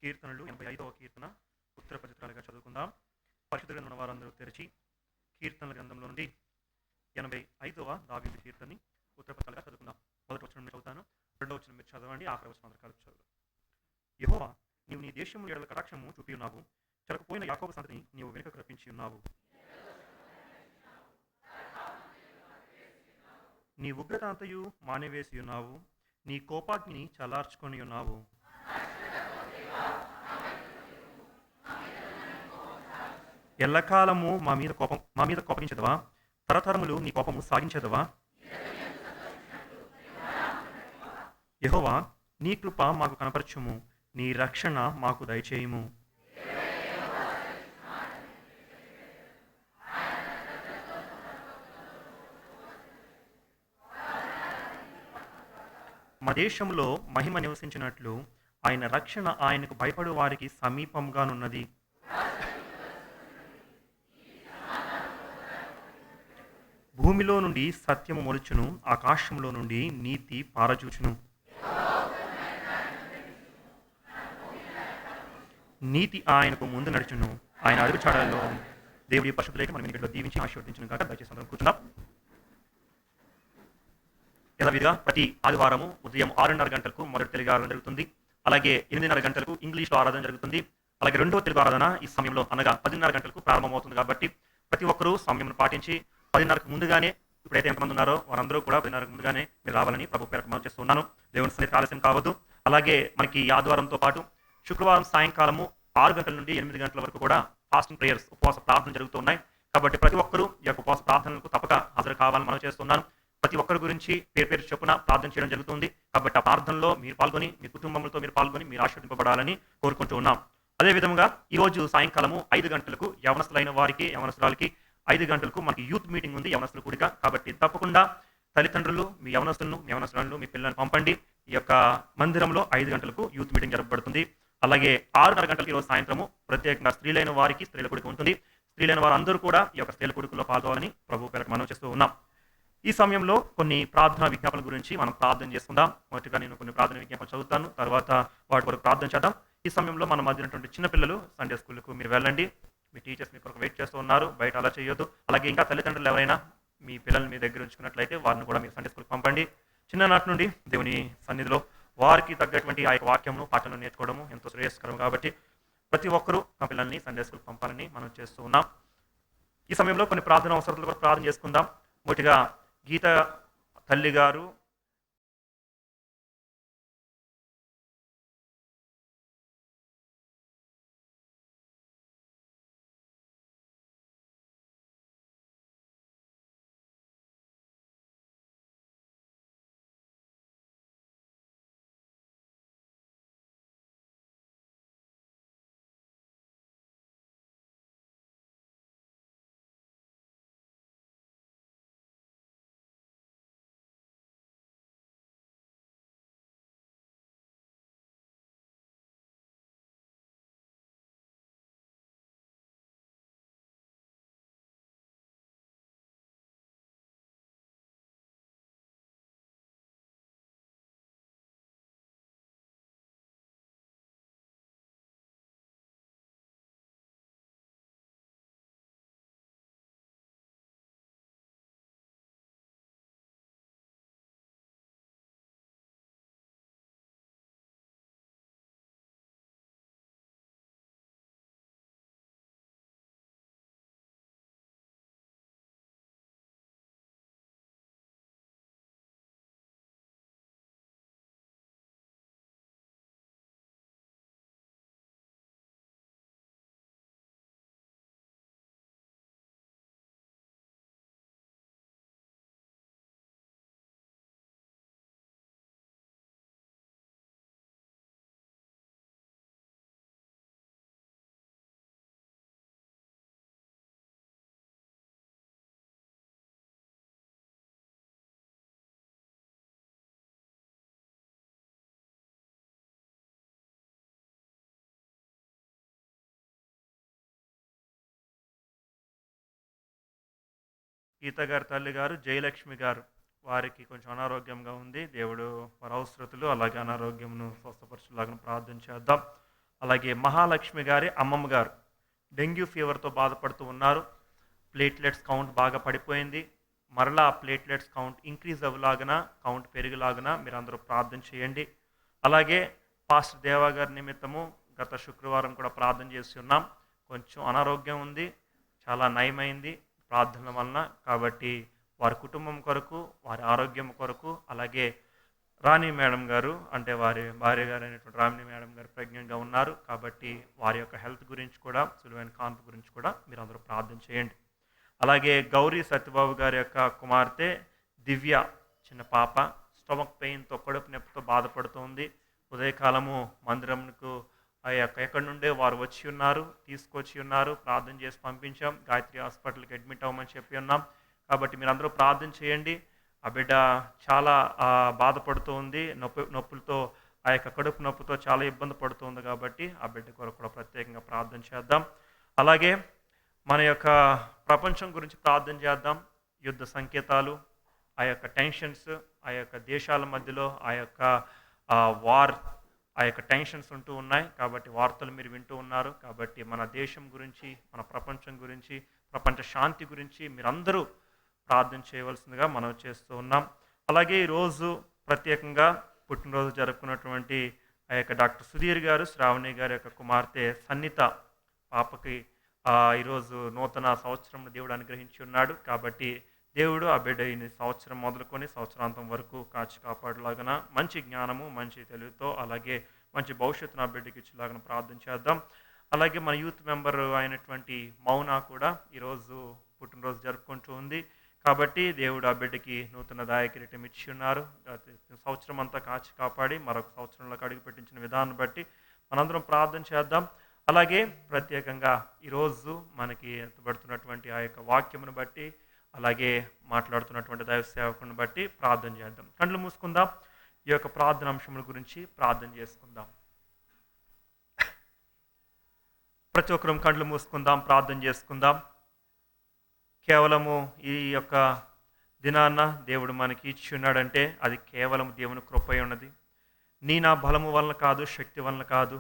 కీర్తనలు 85వ కీర్తన ఉత్తర పవిత్రాలుగా చదువుకుందాం. పరిశుద్ధ గ్రంథం వారందరూ తెరిచి కీర్తనల గ్రంథంలో నుండి 85వ దావీదు కీర్తనని ఉత్తర పవిత్రాలుగా చదువుకుందాం. మొదటి వచనం నేను చదువుతాను, రెండవ వచనం మీరు చదవండి, ఆఖరి వచనం అందరూ కలిపి చదువు. యెహోవా, నీవు నీ దేశము ఎడల కటాక్షము చూపి ఉన్నావు, చెరకపోయిన యాకోబు సంతతిని నీవు వెనుకకు రప్పించి ఉన్నావు. నీ ఉగ్రత అంతయు మానివేసి ఉన్నావు, నీ కోపాగ్నిని చల్లార్చుకొని ఉన్నావు. ఎల్లకాలము మా మీద కోపగించదవా? తరతరములు నీ కోపము సాగించదవా? యెహోవా, నీ కృప మాకు కనపరచుము, నీ రక్షణ మాకు దయచేయుము. మా దేశంలో మహిమ నివసించినట్లు ఆయన రక్షణ ఆయనకు భయపడు వారికి సమీపంగానున్నది. భూమిలో నుండి సత్యము మొలుచును, ఆకాశంలో నుండి నీతి పారజూచును. నీతి ఆయనకు ముందు నడుచును, ఆయన అడుగుచాడల్లో దేవుడి పరిశుద్ధులైతే మనం ఇంట్లో దీవించి ఆశీర్వదించును కాక. దయచేసి అందరం కూర్చుందాం. యథావిధిగా ప్రతి ఆదివారము ఉదయం 6:30 గంటలకు మొదటి తెలుగు ఆరాధన జరుగుతుంది. అలాగే 8:30 గంటలకు ఇంగ్లీష్లో ఆరాధన జరుగుతుంది. అలాగే రెండవ తెలుగు ఆరాధన ఈ సమయంలో అనగా 10:30 గంటలకు ప్రారంభమవుతుంది. కాబట్టి ప్రతి ఒక్కరూ సమయం పాటించి 10:30కు ముందుగానే, ఇప్పుడైతే ఎంతమంది ఉన్నారో వారందరూ కూడా 10:30కు ముందుగానే మీరు రావాలని ప్రభు పేరకు మనం చేస్తున్నాను. దేవుని సన్నిధికి ఆలస్యం కావద్దు. అలాగే మనకి ఈ ఆదివారంతో పాటు శుక్రవారం సాయంకాలము 6 గంటల నుండి 8 గంటల వరకు కూడా ఫాస్టింగ్ ప్రేయర్స్, ఉపవాస ప్రార్థనలు జరుగుతూ ఉన్నాయి. కాబట్టి ప్రతి ఒక్కరూ ఈ యొక్క ఉపవాస ప్రార్థనలకు తప్పక హాజరు కావాలని మనం చేస్తున్నాను. ప్రతి ఒక్కరి గురించి పేరు పేరు చొప్పున ప్రార్థన చేయడం జరుగుతుంది. కాబట్టి ఆ ప్రార్థనలో మీరు పాల్గొని, మీ కుటుంబంతో మీరు పాల్గొని మీరు ఆశీర్వదింపబడాలని కోరుకుంటూ ఉన్నాం. అదేవిధంగా ఈరోజు సాయంకాలము 5 గంటలకు యవనస్తులైన వారికి, యవనస్తురాలకి 5 గంటలకు మనకి యూత్ మీటింగ్ ఉంది, యవనస్తుల కూడిక. కాబట్టి తప్పకుండా తల్లిదండ్రులు మీ యవనస్తులను మీ పిల్లలను పంపండి. ఈ యొక్క మందిరంలో 5 గంటలకు యూత్ మీటింగ్ జరపబడుతుంది. అలాగే 6:30 గంటలకు ఈరోజు సాయంత్రము ప్రత్యేకంగా స్త్రీలైన వారికి స్త్రీల కూడిక ఉంటుంది. స్త్రీలైన వారు అందరూ కూడా ఈ యొక్క స్త్రీల కూడికలో పాల్గొనాలని ప్రభు పేరకు మనం చేస్తూ ఉన్నాం. ఈ సమయంలో కొన్ని ప్రార్థనా విజ్ఞాపనల గురించి మనం ప్రార్థన చేసుకుందాం. మొదటిగా నేను కొన్ని ప్రార్థన విజ్ఞాపనలు చదువుతాను, తర్వాత వాటి వరకు ప్రార్థన చేద్దాం. ఈ సమయంలో మన మధ్యనటువంటి చిన్నపిల్లలు సండే స్కూల్కు మీరు వెళ్ళండి. మీ టీచర్స్ మీ కొరకు వెయిట్ చేస్తూ ఉన్నారు, బయట అలా చేయొద్దు. అలాగే ఇంకా తల్లిదండ్రులు ఎవరైనా మీ పిల్లల్ని మీ దగ్గర ఉంచుకున్నట్లయితే వారిని కూడా మీరు సండే స్కూల్కి పంపండి. చిన్ననాటి నుండి దేవుని సన్నిధిలో వారికి తగ్గటువంటి ఆ యొక్క వాక్యమును, పాఠాలను నేర్చుకోవడము ఎంతో శ్రేయస్కరం. కాబట్టి ప్రతి ఒక్కరూ మా పిల్లల్ని సండే స్కూల్కి పంపాలని మనం చేస్తూ ఉన్నాం. ఈ సమయంలో కొన్ని ప్రార్థన అవసరాలు కూడా ప్రార్థన చేసుకుందాం. మొదటిగా గీత తల్లి గారు గీత గారి తల్లి గారు జయలక్ష్మి గారు, వారికి కొంచెం అనారోగ్యంగా ఉంది. దేవుడు వారి అవసరతలు అలాగే అనారోగ్యంను స్వస్థపరచులాగా ప్రార్థన చేద్దాం. అలాగే మహాలక్ష్మి గారి అమ్మమ్మ గారు డెంగ్యూ ఫీవర్తో బాధపడుతూ ఉన్నారు. ప్లేట్లెట్స్ కౌంట్ బాగా పడిపోయింది. మరలా ప్లేట్లెట్స్ కౌంట్ ఇంక్రీజ్ అవ్వలాగన, కౌంట్ పెరిగేలాగన మీరు అందరూ ప్రార్థన చేయండి. అలాగే పాస్టర్ దేవా గారి నిమిత్తము గత శుక్రవారం కూడా ప్రార్థన చేసి ఉన్నాం. కొంచెం అనారోగ్యం ఉంది, చాలా నయమైంది ప్రార్థనల వలన. కాబట్టి వారి కుటుంబం కొరకు, వారి ఆరోగ్యం కొరకు, అలాగే రాణి మేడం గారు అంటే వారి భార్య గారు అయినటువంటి రాణి మేడం గారు ప్రెగ్నెంట్గా ఉన్నారు. కాబట్టి వారి యొక్క హెల్త్ గురించి కూడా, సులువైన కాన్పు గురించి కూడా మీరు అందరూ ప్రార్థన చేయండి. అలాగే గౌరీ సత్యబాబు గారి యొక్క కుమార్తె దివ్య, చిన్న పాప, స్టమక్ పెయిన్తో, కడుపు నొప్పితో బాధపడుతుంది. ఉదయకాలము మందిరంకు ఆ యొక్క ఎక్కడి నుండే వారు వచ్చి ఉన్నారు, తీసుకొచ్చి ఉన్నారు, ప్రార్థన చేసి పంపించాం. గాయత్రి హాస్పిటల్కి అడ్మిట్ అవ్వమని చెప్పి ఉన్నాం. కాబట్టి మీరు అందరూ ప్రార్థన చేయండి. ఆ బిడ్డ చాలా బాధపడుతూ ఉంది, నొప్పులతో, ఆ యొక్క కడుపు నొప్పితో చాలా ఇబ్బంది పడుతుంది. కాబట్టి ఆ బిడ్డ కొరకు కూడా ప్రత్యేకంగా ప్రార్థన చేద్దాం. అలాగే మన యొక్క ప్రపంచం గురించి ప్రార్థన చేద్దాం. యుద్ధ సంకేతాలు, ఆ యొక్క టెన్షన్స్, ఆ యొక్క దేశాల మధ్యలో ఆ యొక్క వార్, ఆ యొక్క టెన్షన్స్ ఉంటూ ఉన్నాయి. కాబట్టి వార్తలు మీరు వింటూ ఉన్నారు. కాబట్టి మన దేశం గురించి, మన ప్రపంచం గురించి, ప్రపంచ శాంతి గురించి మీరందరూ ప్రార్థన చేయవలసిందిగా మనం చేస్తూ ఉన్నాం. అలాగే ఈరోజు ప్రత్యేకంగా పుట్టినరోజు జరుపుకున్నటువంటి ఆ యొక్క డాక్టర్ సుధీర్ గారు, శ్రావణి గారి యొక్క కుమార్తె సన్నిత పాపకి ఈరోజు నూతన సంవత్సరం దేవుడు అనుగ్రహించి ఉన్నాడు. కాబట్టి దేవుడు ఆ బిడ్డ ఈ సంవత్సరం మొదలుకొని సంవత్సరాంతం వరకు కాచి కాపాడులాగన, మంచి జ్ఞానము, మంచి తెలివితో, అలాగే మంచి భవిష్యత్తును ఆ బిడ్డకి ఇచ్చేలాగా ప్రార్థన చేద్దాం. అలాగే మన యూత్ మెంబర్ అయినటువంటి మౌన కూడా ఈరోజు పుట్టినరోజు జరుపుకుంటూ ఉంది. కాబట్టి దేవుడు ఆ బిడ్డకి నూతన దాయకిరీటం ఇచ్చి ఉన్నారు. సంవత్సరం అంతా కాచి కాపాడి మరొక సంవత్సరంలోకి అడుగు పెట్టించిన విధానం బట్టి మనందరం ప్రార్థన చేద్దాం. అలాగే ప్రత్యేకంగా ఈరోజు మనకి ఎత్తబడుతున్నటువంటి ఆ యొక్క వాక్యమును బట్టి, అలాగే మాట్లాడుతున్నటువంటి దైవ సేవకుని బట్టి ప్రార్థన చేద్దాం. కళ్ళు మూసుకుందాం. ఈ యొక్క ప్రార్థన అంశముల గురించి ప్రార్థన చేసుకుందాం. ప్రతి ఒక్కరం కళ్ళు మూసుకుందాం, ప్రార్థన చేసుకుందాం. కేవలము ఈ యొక్క దినాన్న దేవుడు మనకి ఇచ్చి ఉన్నాడంటే అది కేవలం దేవుని కృపై ఉన్నది. నా బలము వలన కాదు, శక్తి వలన కాదు,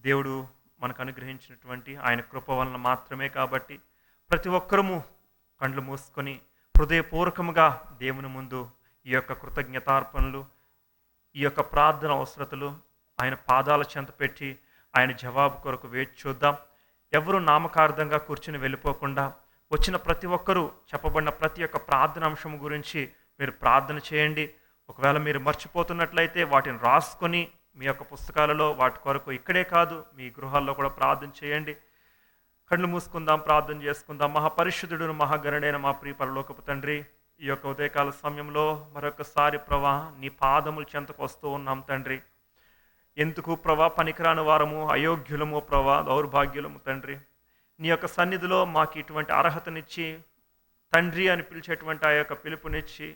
దేవుడు మనకు అనుగ్రహించినటువంటి ఆయన కృప వలన మాత్రమే. కాబట్టి ప్రతి ఒక్కరము కళ్ళు మూసుకొని హృదయపూర్వకముగా దేవుని ముందు ఈ యొక్క కృతజ్ఞతార్పణలు, ఈ యొక్క ప్రార్థన అవసరతలు ఆయన పాదాల చెంత పెట్టి ఆయన జవాబు కొరకు వేచి చూద్దాం. ఎవరు నామకార్థంగా కూర్చుని వెళ్ళిపోకుండా వచ్చిన ప్రతి ఒక్కరూ చెప్పబడిన ప్రతి ఒక్క ప్రార్థన అంశం గురించి మీరు ప్రార్థన చేయండి. ఒకవేళ మీరు మర్చిపోతున్నట్లయితే వాటిని రాసుకొని మీ యొక్క పుస్తకాలలో వాటి కొరకు ఇక్కడే కాదు మీ గృహాల్లో కూడా ప్రార్థన చేయండి. కళ్ళు మూసుకుందాం, ప్రార్థన చేసుకుందాం. మహాపరిశుద్ధుడు, మహాగణుడైన మా ప్రియ పరలోకపు తండ్రి, ఈ యొక్క ఉదయకాల సమయంలో మరొకసారి ప్రభా నీ పాదముల చెంతకు వస్తూ ఉన్నాం తండ్రి. ఎందుకు ప్రభా పనికిరాని వారము, అయోగ్యులము ప్రభా, దౌర్భాగ్యులము తండ్రి. నీ యొక్క సన్నిధిలో మాకు ఇటువంటి అర్హతనిచ్చి తండ్రి అని పిలిచేటువంటి ఆ యొక్క పిలుపునిచ్చి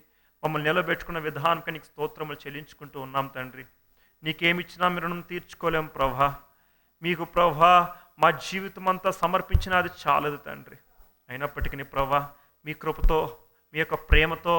మమ్మల్ని నిలబెట్టుకున్న విధానానికి నీకు స్తోత్రములు చెల్లించుకుంటూ ఉన్నాం తండ్రి. నీకేమిచ్చినా మీరు రుణం తీర్చుకోలేము ప్రభా. మీకు ప్రభా మా జీవితం అంతా సమర్పించిన అది చాలదు తండ్రి. అయినప్పటికీ ప్రభా మీ కృపతో, మీ యొక్క ప్రేమతో,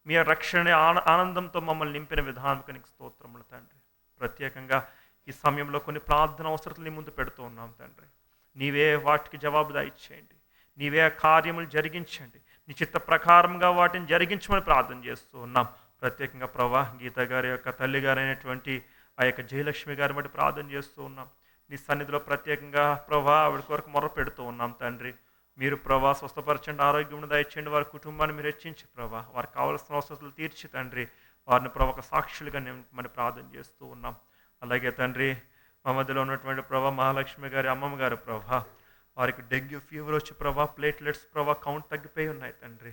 మీ రక్షణ ఆనందంతో మమ్మల్ని నింపిన విధానానికి నీకు స్తోత్రములు తండ్రి. ప్రత్యేకంగా ఈ సమయంలో కొన్ని ప్రార్థన అవసరతలు నీ ముందు పెడుతూ ఉన్నాం తండ్రి. నీవే వాటికి జవాబు దయచేయండి, నీవే కార్యములు జరిగించండి, నీ చిత్త ప్రకారంగా వాటిని జరిగించమని ప్రార్థన చేస్తూ ఉన్నాం. ప్రత్యేకంగా ప్రభా గీత గారి యొక్క తల్లి గారైనటువంటి ఆ యొక్క జయలక్ష్మి గారి బట్టి ప్రార్థన చేస్తూ ఉన్నాం. నీ సన్నిధిలో ప్రత్యేకంగా ప్రభా ఆవిడ కొరకు మొర పెడుతూ ఉన్నాం తండ్రి. మీరు ప్రభా స్వస్థపరచండి, ఆరోగ్యం దయచేయండి, వారి కుటుంబాన్ని మీరు హెచ్చించి ప్రభా వారికి కావలసిన అవసరాలు తీర్చి తండ్రి వారిని ప్రభా ఒక సాక్షులుగా మనం ప్రార్థన చేస్తూ ఉన్నాం. అలాగే తండ్రి మా మధ్యలో ఉన్నటువంటి ప్రభా మహాలక్ష్మి గారి అమ్మమ్మ గారు ప్రభా వారికి డెంగ్యూ ఫీవర్ వచ్చి ప్రభా ప్లేట్లెట్స్ ప్రభా కౌంట్ తగ్గిపోయి ఉన్నాయి తండ్రి.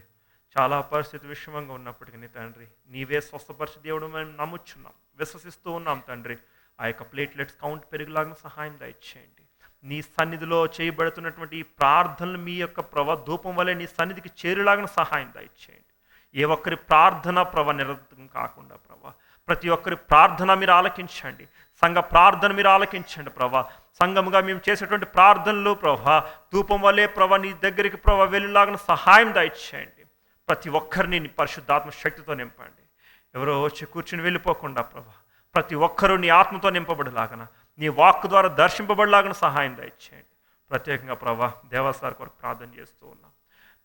చాలా పరిస్థితి విషమంగా ఉన్నప్పటికీ తండ్రి నీవే స్వస్థపరిచి దేవుడు మేము నమ్ముచున్నాం, విశ్వసిస్తూ ఉన్నాం తండ్రి. ఆ యొక్క ప్లేట్లెట్స్ కౌంట్ పెరుగులాగా సహాయం దయచేయండి. నీ సన్నిధిలో చేయబడుతున్నటువంటి ఈ ప్రార్థనలు మీ యొక్క ప్రభా ధూపం వల్లే నీ సన్నిధికి చేరులాగా సహాయం దయచేయండి. ఏ ఒక్కరి ప్రార్థన ప్రభా నిరర్థకం కాకుండా ప్రభా ప్రతి ఒక్కరి ప్రార్థన మీరు ఆలకించండి, సంఘ ప్రార్థన మీరు ఆలకించండి ప్రభా. సంఘముగా మేము చేసేటువంటి ప్రార్థనలు ప్రభా ధూపం వల్లే ప్రభా నీ దగ్గరికి ప్రభా వెళ్ళేలాగా సహాయం దయచేయండి. ప్రతి ఒక్కరిని నీ పరిశుద్ధాత్మ శక్తితో నింపండి. ఎవరో వచ్చి కూర్చుని వెళ్ళిపోకుండా ప్రభా, ప్రతి ఒక్కరూ నీ ఆత్మతో నింపబడలాగన, నీ వాక్కు ద్వారా దర్శింపబడలాగన సహాయం దయచేయండి. ప్రత్యేకంగా ప్రభా దేవసారి కొరకు ప్రార్థన చేస్తూ ఉన్నాం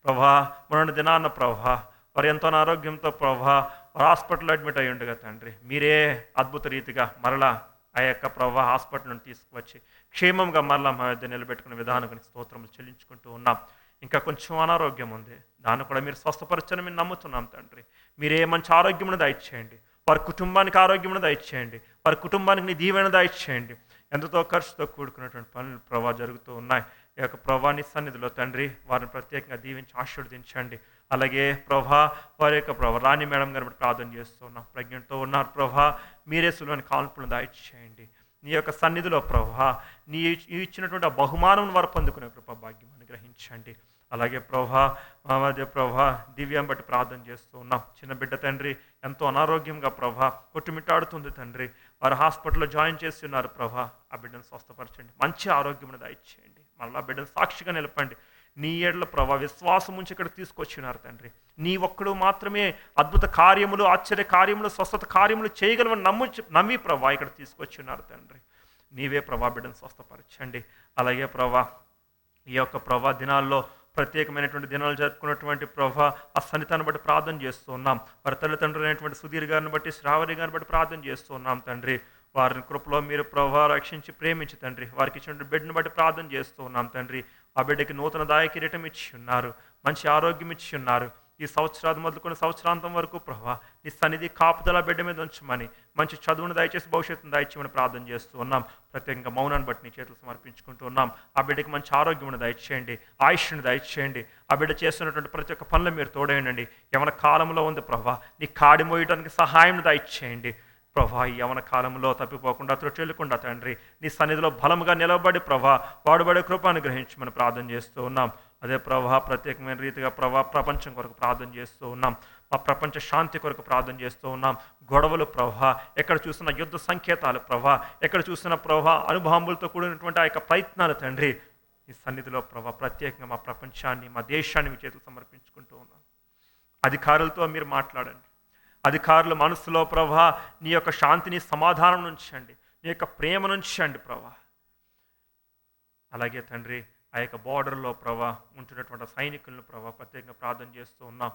ప్రభా. మొన్న దినాన్న ప్రభా వారు ఎంతో అనారోగ్యంతో ప్రభా వారు హాస్పిటల్లో అడ్మిట్ అయ్యి ఉండగా తండ్రి, మీరే అద్భుత రీతిగా మరలా ఆ యొక్క ప్రభా హాస్పిటల్ నుండి తీసుకువచ్చి క్షేమంగా మరలా మా మధ్య నిలబెట్టుకునే విధానం స్తోత్రములు చెల్లించుకుంటూ ఉన్నాం. ఇంకా కొంచెం అనారోగ్యం ఉంది, దాన్ని కూడా మీరు స్వస్థపరచని మేము నమ్ముతున్నాం తండ్రి. మీరే మంచి ఆరోగ్యమును దయచేయండి, వారి కుటుంబానికి ఆరోగ్యమును దయచేయండి, వారి కుటుంబానికి నీ దీవెన దయచేయండి. ఎంతతో ఖర్చుతో కూడుకున్నటువంటి పనులు ప్రభా జరుగుతూ ఉన్నాయి. ఈ యొక్క ప్రభాని సన్నిధిలో తండ్రి వారిని ప్రత్యేకంగా దీవించి ఆశీర్వదించండి. అలాగే ప్రభా వారి యొక్క ప్రభా రాణి మేడం గారు ప్రార్థన చేస్తున్నాం, ప్రెగ్నెంట్తో ఉన్నారు ప్రభా, మీరే సులువైన కాల్పులను దయచేయండి. నీ యొక్క సన్నిధిలో ప్రభా నీ ఇచ్చినటువంటి ఆ బహుమానం వారు పొందుకునే కృపా భాగ్యం అనుగ్రహించండి. అలాగే ప్రభా మా మధ్య ప్రభా దివ్యం బట్టి ప్రార్థన చేస్తూ ఉన్నాం. చిన్న బిడ్డ తండ్రి ఎంతో అనారోగ్యంగా ప్రభా కొట్టుమిట్టాడుతుంది తండ్రి, వారు హాస్పిటల్లో జాయిన్ చేసి ఉన్నారు ప్రభా. ఆ బిడ్డను స్వస్థపరచండి, మంచి ఆరోగ్యమును దయచేయండి. మళ్ళీ ఆ బిడ్డను సాక్షిగా నిలపండి. నీ ఏళ్ల ప్రభా విశ్వాసం ఉంచి ఇక్కడ తీసుకొచ్చినారు తండ్రి. నీ ఒక్కడు మాత్రమే అద్భుత కార్యములు, ఆశ్చర్య కార్యములు, స్వస్థత కార్యములు చేయగలవని నమ్మి ప్రభా ఇక్కడ తీసుకొచ్చినారు తండ్రి. నీవే ప్రభా బిడ్డను స్వస్థపరచండి. అలాగే ప్రభా ఈ యొక్క ప్రభా దినాల్లో ప్రత్యేకమైనటువంటి దినాలు జరుపుకున్నటువంటి ప్రభా ఆ సన్నిధాన్ని బట్టి ప్రార్థన చేస్తూ ఉన్నాం. వారి తల్లిదండ్రులు అయినటువంటి సుధీర్ గారిని బట్టి, శ్రావణి గారిని బట్టి ప్రార్థన చేస్తూ ఉన్నాం తండ్రి. వారిని కృపలో మీరు ప్రభా రక్షించి ప్రేమించి తండ్రి వారికి ఇచ్చినటువంటి బిడ్డను బట్టి ప్రార్థన చేస్తూ ఉన్నాం తండ్రి. ఆ బిడ్డకి నూతన దాయ కిరీటం ఇచ్చి ఉన్నారు, మంచి ఆరోగ్యం ఇచ్చి ఉన్నారు. ఈ సంవత్సరాలు మొదలుకొని సంవత్సరాంతం వరకు ప్రభా నీ సన్నిధి కాపుదల బిడ్డ మీద ఉంచమని, మంచి చదువును దయచేసి భవిష్యత్తును దయచేయమని ప్రార్థన చేస్తూ ఉన్నాం. ప్రత్యేకంగా మౌనాన్ని బట్టి నీ చేతులు సమర్పించుకుంటూ ఉన్నాం. ఆ బిడ్డకి మంచి ఆరోగ్యమును దయచేయండి, ఆయుష్ను దయచేయండి. ఆ బిడ్డ చేస్తున్నటువంటి ప్రతి ఒక్క పనులు మీరు తోడేయండి. యవన కాలంలో ఉంది ప్రభా, నీ కాడి మోయడానికి సహాయం దయచేయండి ప్రభా. ఈ యవన కాలంలో తప్పిపోకుండా త్రుచెల్లకుండా తండ్రి నీ సన్నిధిలో బలముగా నిలబడి ప్రభా వాడుబడే కృప అనుగ్రహించమని ప్రార్థన చేస్తూ ఉన్నాం. అదే ప్రభా ప్రత్యేకమైన రీతిగా ప్రభా ప్రపంచం కొరకు ప్రార్థన చేస్తూ ఉన్నాం. మా ప్రపంచ శాంతి కొరకు ప్రార్థన చేస్తూ ఉన్నాం. గొడవలు ప్రభా, ఎక్కడ చూసిన యుద్ధ సంకేతాలు ప్రభా, ఎక్కడ చూసిన ప్రభా అణుబాంబులతో కూడినటువంటి ఆ యొక్క ప్రయత్నాలు తండ్రి ఈ సన్నిధిలో ప్రభా ప్రత్యేకంగా మా ప్రపంచాన్ని, మా దేశాన్ని మీ చేతులు సమర్పించుకుంటూ ఉన్నాం. అధికారులతో మీరు మాట్లాడండి. అధికారుల మనసులో ప్రభా నీ యొక్క శాంతిని, సమాధానం ఉంచండి, నీ యొక్క ప్రేమ ఉంచండి ప్రభా. అలాగే తండ్రి ఆ యొక్క బార్డర్లో ప్రభా ఉంటున్నటువంటి సైనికులను ప్రభా ప్రత్యేకంగా ప్రార్థన చేస్తూ ఉన్నాం.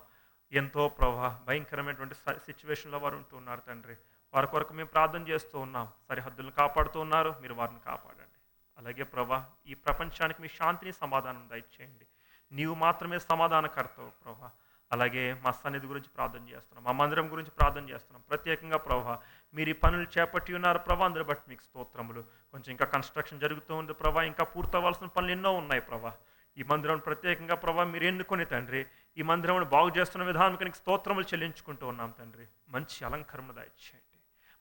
ఎంతో ప్రభా భయంకరమైనటువంటి సిచ్యువేషన్లో వారు ఉంటూ ఉన్నారు తండ్రి. వారి కొరకు మేము ప్రార్థన చేస్తూ ఉన్నాం. సరిహద్దులను కాపాడుతూ ఉన్నారు, మీరు వారిని కాపాడండి. అలాగే ప్రభా ఈ ప్రపంచానికి మీ శాంతిని, సమాధానం దయచేయండి. నీవు మాత్రమే సమాధానకర్తవు ప్రభా. అలాగే మా సన్నిధి గురించి ప్రార్థన చేస్తున్నాం, మా మందిరం గురించి ప్రార్థన చేస్తున్నాం. ప్రత్యేకంగా ప్రభా మీరు ఈ పనులు చేపట్టి ఉన్నారు ప్రభా, అందరి బట్టి మీకు స్తోత్రములు. కొంచెం ఇంకా కన్స్ట్రక్షన్ జరుగుతూ ఉంది ప్రభా, ఇంకా పూర్తవలసిన పనులు ఎన్నో ఉన్నాయి ప్రభా. ఈ మందిరం ప్రత్యేకంగా ప్రభా మీరు ఎన్నుకొని తండ్రి ఈ మందిరం బాగు చేస్తున్న విధానానికి నీకు స్తోత్రములు చెల్లించుకుంటూ ఉన్నాం తండ్రి. మంచి అలంకరణ దయచేయండి,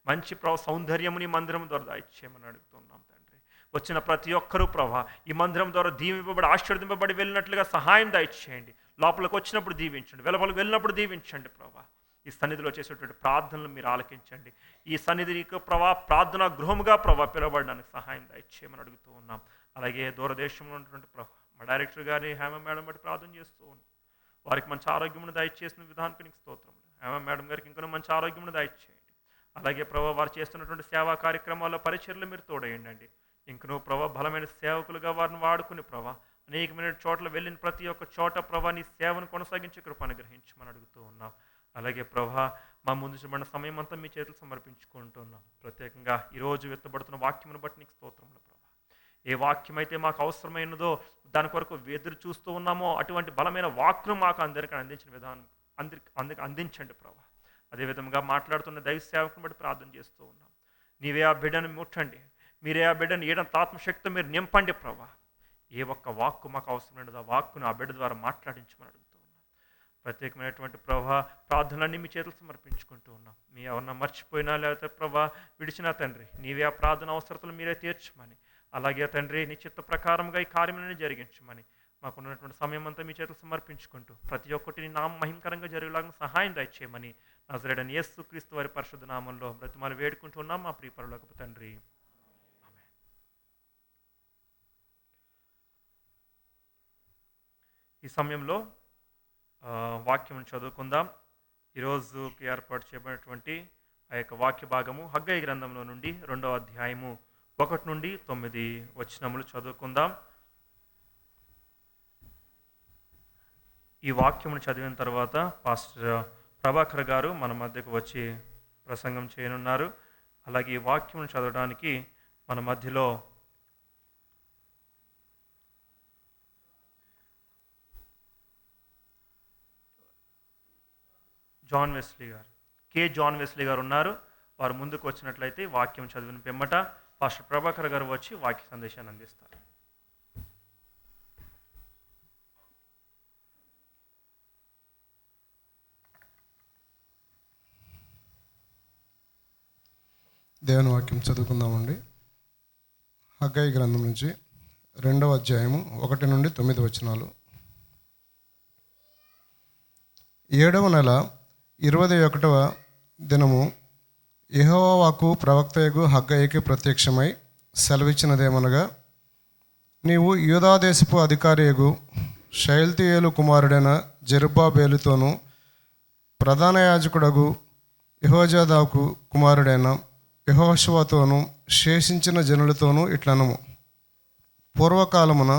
మంచి సౌందర్యముని మందిరం ద్వారా దయచేయమని అడుగుతున్నాం తండ్రి. వచ్చిన ప్రతి ఒక్కరూ ప్రభా ఈ మందిరం ద్వారా దీవింపబడి ఆశీర్వదింపబడి వెళ్ళినట్లుగా సహాయం దయచేయండి. లోపలికి వచ్చినప్పుడు దీవించండి, వెలుపలికి వెళ్ళినప్పుడు దీవించండి ప్రభా. ఈ సన్నిధిలో చేసేటువంటి ప్రార్థనలు మీరు ఆలకించండి. ఈ సన్నిధికి ప్రభా ప్రార్థనా గృహముగా ప్రభా పిలవబడడానికి సహాయం దయచేయమని అడుగుతూ ఉన్నాం. అలాగే దూరదేశంలో ఉన్నటువంటి ప్రభా మా డైరెక్టర్ గారిని హేమ మేడం బట్టి ప్రార్థన చేస్తూ ఉన్నాం. వారికి మంచి ఆరోగ్యమును దయచేసిన విధానానికి నీకు స్తోత్రములు. హేమ మేడం గారికి ఇంకా మంచి ఆరోగ్యమును దయచేయండి. అలాగే ప్రభా వారు చేస్తున్నటువంటి సేవా కార్యక్రమాల్లో పరిచర్లు మీరు తోడేయండి. ఇంకనూ ప్రభా బలమైన సేవకులుగా వారిని వాడుకుని ప్రభా అనేకమైన చోట్ల వెళ్ళిన ప్రతి ఒక్క చోట ప్రభా నీ సేవను కొనసాగించే కృప అనుగ్రహించమని అడుగుతూ ఉన్నాం. అలాగే ప్రభా మా ముందు చూపడిన సమయం అంతా మీ చేతులు సమర్పించుకుంటున్నాం. ప్రత్యేకంగా ఈరోజు వెత్తబడుతున్న వాక్యమును బట్టి నీకు స్తోత్రములు ప్రభా. ఏ వాక్యం అయితే మాకు అవసరమైనదో దాని కొరకు ఎదురు చూస్తూ ఉన్నామో అటువంటి బలమైన వాక్ను మాకు అందరికీ అందించిన విధానం అందరికి అందించండి ప్రభా. అదేవిధంగా మాట్లాడుతున్న దైవ సేవకుని బట్టి ప్రార్థన చేస్తూ ఉన్నాం. నీవే ఆ బిడ్డను ముట్టండి, మీరే ఆ బిడ్డను ఏడంత ఆత్మశక్తితో మీరు నింపండి ప్రభా. ఏ ఒక్క వాక్కు మాకు అవసరమైనదో ఆ వాక్కును ఆ బిడ్డ ద్వారా మాట్లాడించమని అడుగుతూ ఉన్నాం. ప్రత్యేకమైనటువంటి ప్రభా ప్రార్థనలన్నీ మీ చేతులు సమర్పించుకుంటూ ఉన్నాం. మీ ఎవరన్నా మర్చిపోయినా లేకపోతే ప్రభా విడిచినా తండ్రి నీవే ఆ ప్రార్థన అవసరతలు మీరే తీర్చమని, అలాగే తండ్రి నీ చిత్త ప్రకారంగా ఈ కార్యములను జరిగించమని మాకున్నటువంటి సమయం అంతా మీ చేతులు సమర్పించుకుంటూ ప్రతి ఒక్కటిని నామ మహిమకరంగా జరిగేలాగా సహాయం దయచేయమని నజరేయుడైన యేసుక్రీస్తు వారి పరిశుద్ధ నామంలో బ్రతిమాలు వేడుకుంటున్నాం మా ప్రియ పరలోకపు తండ్రి. ఈ సమయంలో వాక్యం చదువుకుందాం. ఈరోజుకి ఏర్పాటు చేయబడినటువంటి ఆ యొక్క వాక్య భాగము హగ్గయి గ్రంథంలో నుండి 2వ అధ్యాయము 1 నుండి 9 వచనములు చదువుకుందాం. ఈ వాక్యమును చదివిన తర్వాత పాస్టర్ ప్రభాకర్ గారు మన మధ్యకు వచ్చి ప్రసంగం చేయనున్నారు. అలాగే ఈ వాక్యమును చదవడానికి మన మధ్యలో జాన్ వెస్లీ గారు ఉన్నారు. వారు ముందుకు వచ్చినట్లయితే వాక్యం చదివిన పిమ్మట పాస్టర్ ప్రభాకర్ గారు వచ్చి వాక్య సందేశాన్ని అందిస్తారు. దేవుని వాక్యం చదువుకుందామండి. హగ్గయి గ్రంథం నుంచి 2వ అధ్యాయము 1 నుండి 9 వచనాలు. 7వ నెల 21వ దినము యెహోవా వాక్కు ప్రవక్తయగు హగ్గయికి ప్రత్యక్షమై సెలవిచ్చినదేమనగా, నీవు యూదా దేశపు అధికారియగు షయల్తీయేలు కుమారుడైన జెరుబ్బాబేలుతోనూ ప్రధాన యాజకుడగు యెహోజాదాకు కుమారుడైన యెహోషువతోనూ శేషించిన జనులతోనూ ఇట్లనము, పూర్వకాలమున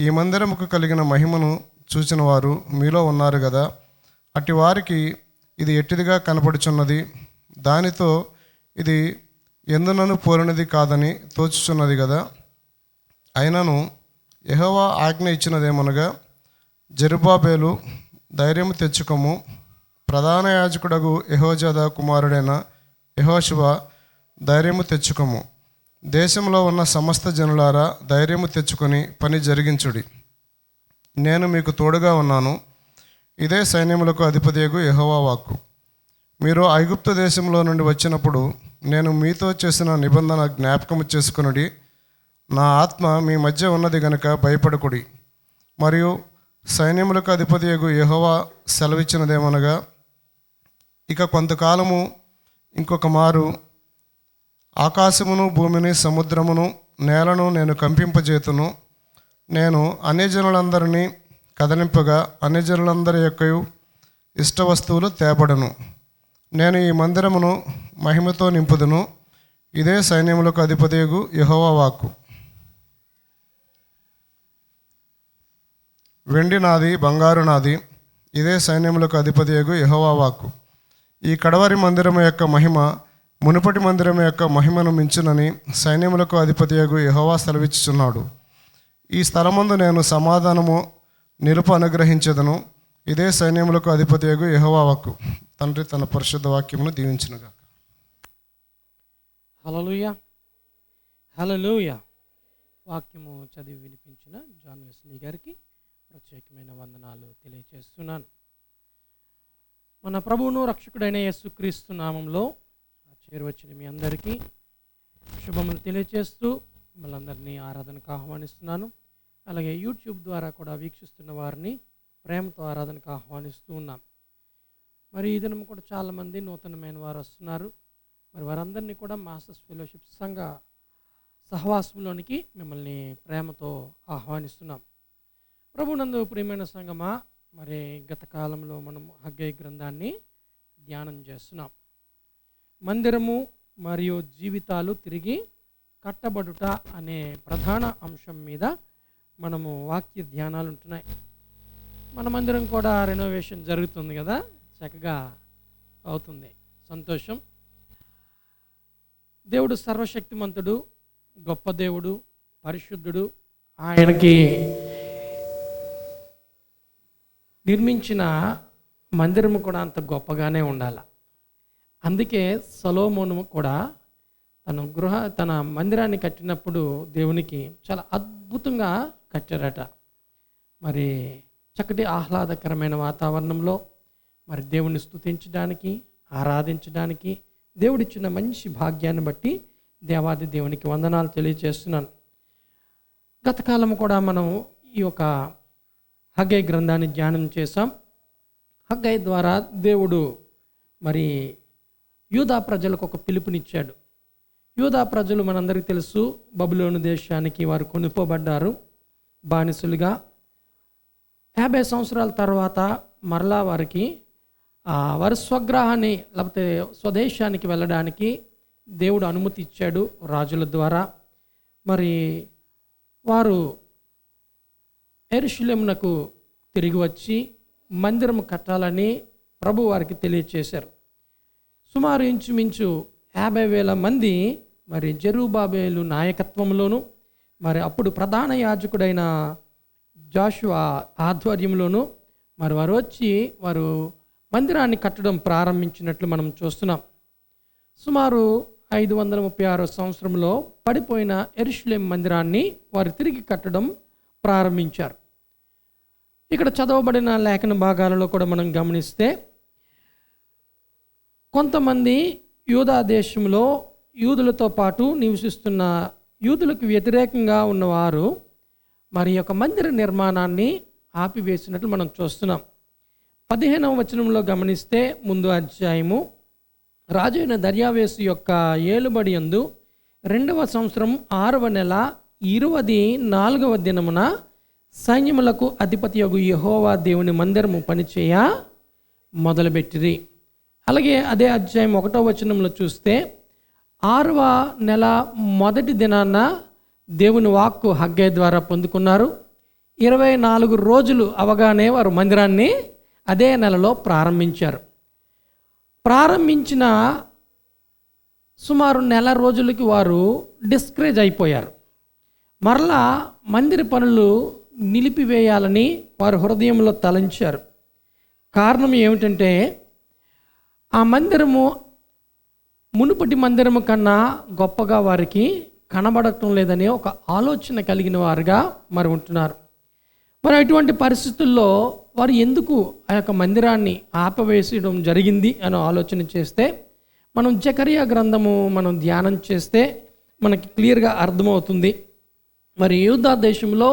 ఈ మందిరముకు కలిగిన మహిమను చూచిన వారు మీలో ఉన్నారు కదా. అట్టి వారికి ఇది ఎట్టిదిగా కనపడుచున్నది, దానితో ఇది ఎందునను పోలినది కాదని తోచుచున్నది కదా. అయినను యెహోవా ఆజ్ఞ ఇచ్చినదేమనగా, జెరుబ్బాబేలు ధైర్యము తెచ్చుకొము, ప్రధాన యాజకుడగు యెహోజాదా కుమారుడైన యెహోషువ ధైర్యము తెచ్చుకొము, దేశంలో ఉన్న సమస్త జనులారా ధైర్యము తెచ్చుకొని పని జరిగించుడి, నేను మీకు తోడుగా ఉన్నాను. ఇదే సైన్యములకు అధిపతియగు యెహోవా వాక్కు. మీరు ఐగుప్తు దేశంలో నుండి వచ్చినప్పుడు నేను మీతో చేసిన నిబంధన జ్ఞాపకము చేసుకొనుడి. నా ఆత్మ మీ మధ్య ఉన్నది గనుక భయపడకుడి. మరియు సైన్యములకు అధిపతియగు యెహోవా సెలవిచ్చినదేమనగా, ఇక కొంతకాలము ఇంకొక మారు ఆకాశమును భూమిని సముద్రమును నేలను నేను కంపింపజేతును. నేను అన్యజనులందరినీ కదలింపగా అన్యజనులందరి యొక్క ఇష్ట వస్తువులు తేబడను. నేను ఈ మందిరమును మహిమతో నింపుదును. ఇదే సైన్యములకు అధిపతియగు యెహోవా వాక్కు. వెండి నాది, బంగారు నాది, ఇదే సైన్యములకు అధిపతియగు యెహోవా వాక్కు. ఈ కడవరి మందిరము యొక్క మహిమ మునుపటి మందిరం యొక్క మహిమను మించునని సైన్యములకు అధిపతియగు యెహోవా సెలవిచ్చుచున్నాడు. ఈ స్థలమందు నేను సమాధానము నిలుపు అనుగ్రహించదను. ఇదే సైన్యములకు అధిపతియగు యెహోవా వాక్కు. తండ్రి తన పరిశుద్ధ వాక్యమును దీవించునుగా. హల్లెలూయా, హల్లెలూయా. వాక్యము చదివి వినిపించిన జాన్ వెస్లీ గారికి ప్రత్యేకమైన వందనాలు తెలియజేస్తున్నాను. మన ప్రభువును రక్షకుడైన యేసుక్రీస్తు నామంలో చేరువచ్చిన మీ అందరికీ శుభములు తెలియజేస్తూ మిమ్మల్ని అందరినీ ఆరాధనకు ఆహ్వానిస్తున్నాను. అలాగే యూట్యూబ్ ద్వారా కూడా వీక్షిస్తున్న వారిని ప్రేమతో ఆరాధనకు ఆహ్వానిస్తూ ఉన్నాం. మరి ఈ దినం కూడా చాలామంది నూతనమైన వారు వస్తున్నారు. మరి వారందరినీ కూడా మాస్టర్స్ ఫెలోషిప్ సంఘ సహవాసంలోనికి మిమ్మల్ని ప్రేమతో ఆహ్వానిస్తున్నాం. ప్రభునందు ప్రియమైన సంఘమా, మరి గత కాలంలో మనం హగ్గయి గ్రంథాన్ని ధ్యానం చేస్తున్నాం. మందిరము మరియు జీవితాలు తిరిగి కట్టబడుట అనే ప్రధాన అంశం మీద మనము వాక్య ధ్యానాలు ఉంటున్నాయి. మన మందిరం కూడా రెనోవేషన్ జరుగుతుంది కదా, చక్కగా అవుతుంది, సంతోషం. దేవుడు సర్వశక్తిమంతుడు, గొప్ప దేవుడు, పరిశుద్ధుడు. ఆయనకి నిర్మించిన మందిరము కూడా అంత గొప్పగానే ఉండాలి. అందుకే సొలొమోను కూడా తన మందిరాన్ని కట్టినప్పుడు దేవునికి చాలా అద్భుతంగా కట్టారట. మరి చక్కటి ఆహ్లాదకరమైన వాతావరణంలో మరి దేవుణ్ణి స్తుతించడానికి, ఆరాధించడానికి దేవుడిచ్చిన మంచి భాగ్యాన్ని బట్టి దేవాది దేవునికి వందనాలు తెలియజేస్తున్నాను. గత కాలం కూడా మనం ఈ యొక్క హగ్గయి గ్రంథాన్ని ధ్యానం చేశాం. హగ్గయి ద్వారా దేవుడు మరి యూదా ప్రజలకు ఒక పిలుపునిచ్చాడు. యూదా ప్రజలు మనందరికీ తెలుసు, బబులోను దేశానికి వారు కొనుక్కోబడ్డారు బానిసలుగా. 50 సంవత్సరాల తర్వాత మరలా వారికి వారి స్వగ్రహాన్ని లేకపోతే స్వదేశానికి వెళ్ళడానికి దేవుడు అనుమతి ఇచ్చాడు రాజుల ద్వారా. మరి వారు యెరూషలేమునకు తిరిగి వచ్చి మందిరం కట్టాలని ప్రభు వారికి తెలియచేశారు. సుమారు ఇంచుమించు 50,000 మంది మరి జెరుబ్బాబెలు నాయకత్వంలోను, మరి అప్పుడు ప్రధాన యాజకుడైన జాషువా ఆధ్వర్యంలోను మరి వారు వచ్చి వారు మందిరాన్ని కట్టడం ప్రారంభించినట్లు మనం చూస్తున్నాం. సుమారు 536 సంవత్సరంలో పడిపోయిన యెరూషలేము మందిరాన్ని వారు తిరిగి కట్టడం ప్రారంభించారు. ఇక్కడ చదవబడిన లేఖన భాగాలలో కూడా మనం గమనిస్తే కొంతమంది యూదా దేశంలో యూదులతో పాటు నివసిస్తున్న యూదులకు వ్యతిరేకంగా ఉన్నవారు మరి యొక్క మందిర నిర్మాణాన్ని ఆపివేసినట్లు మనం చూస్తున్నాం. 15వ వచనంలో గమనిస్తే ముందు అధ్యాయము, రాజైన దర్యావేసు యొక్క ఏలుబడి యందు 2వ సంవత్సరం 6వ నెల 24వ దినమున సైన్యములకు అధిపతియగు యెహోవా దేవుని మందిరము పనిచేయ మొదలుపెట్టిరి. అలాగే అదే అధ్యాయం 1వ వచనంలో చూస్తే 6వ నెల మొదటి దినాన దేవుని వాక్కు హగ్గై ద్వారా పొందుకున్నారు. 24 రోజులు అవగానే వారు మందిరాన్ని అదే నెలలో ప్రారంభించారు. ప్రారంభించిన సుమారు నెల రోజులకి వారు డిస్కరేజ్ అయిపోయారు. మరలా మందిర పనులు నిలిపివేయాలని వారు హృదయంలో తలంచారు. కారణం ఏమిటంటే ఆ మందిరము మునుపటి మందిరము కన్నా గొప్పగా వారికి కనబడటం లేదనే ఒక ఆలోచన కలిగిన వారుగా మరి ఉంటున్నారు. మరి అటువంటి పరిస్థితుల్లో వారు ఎందుకు ఆ యొక్క మందిరాన్ని ఆపవేసడం జరిగింది అని ఆలోచన చేస్తే మనం జకరియా గ్రంథము మనం ధ్యానం చేస్తే మనకి క్లియర్గా అర్థమవుతుంది. మరి యూదా దేశంలో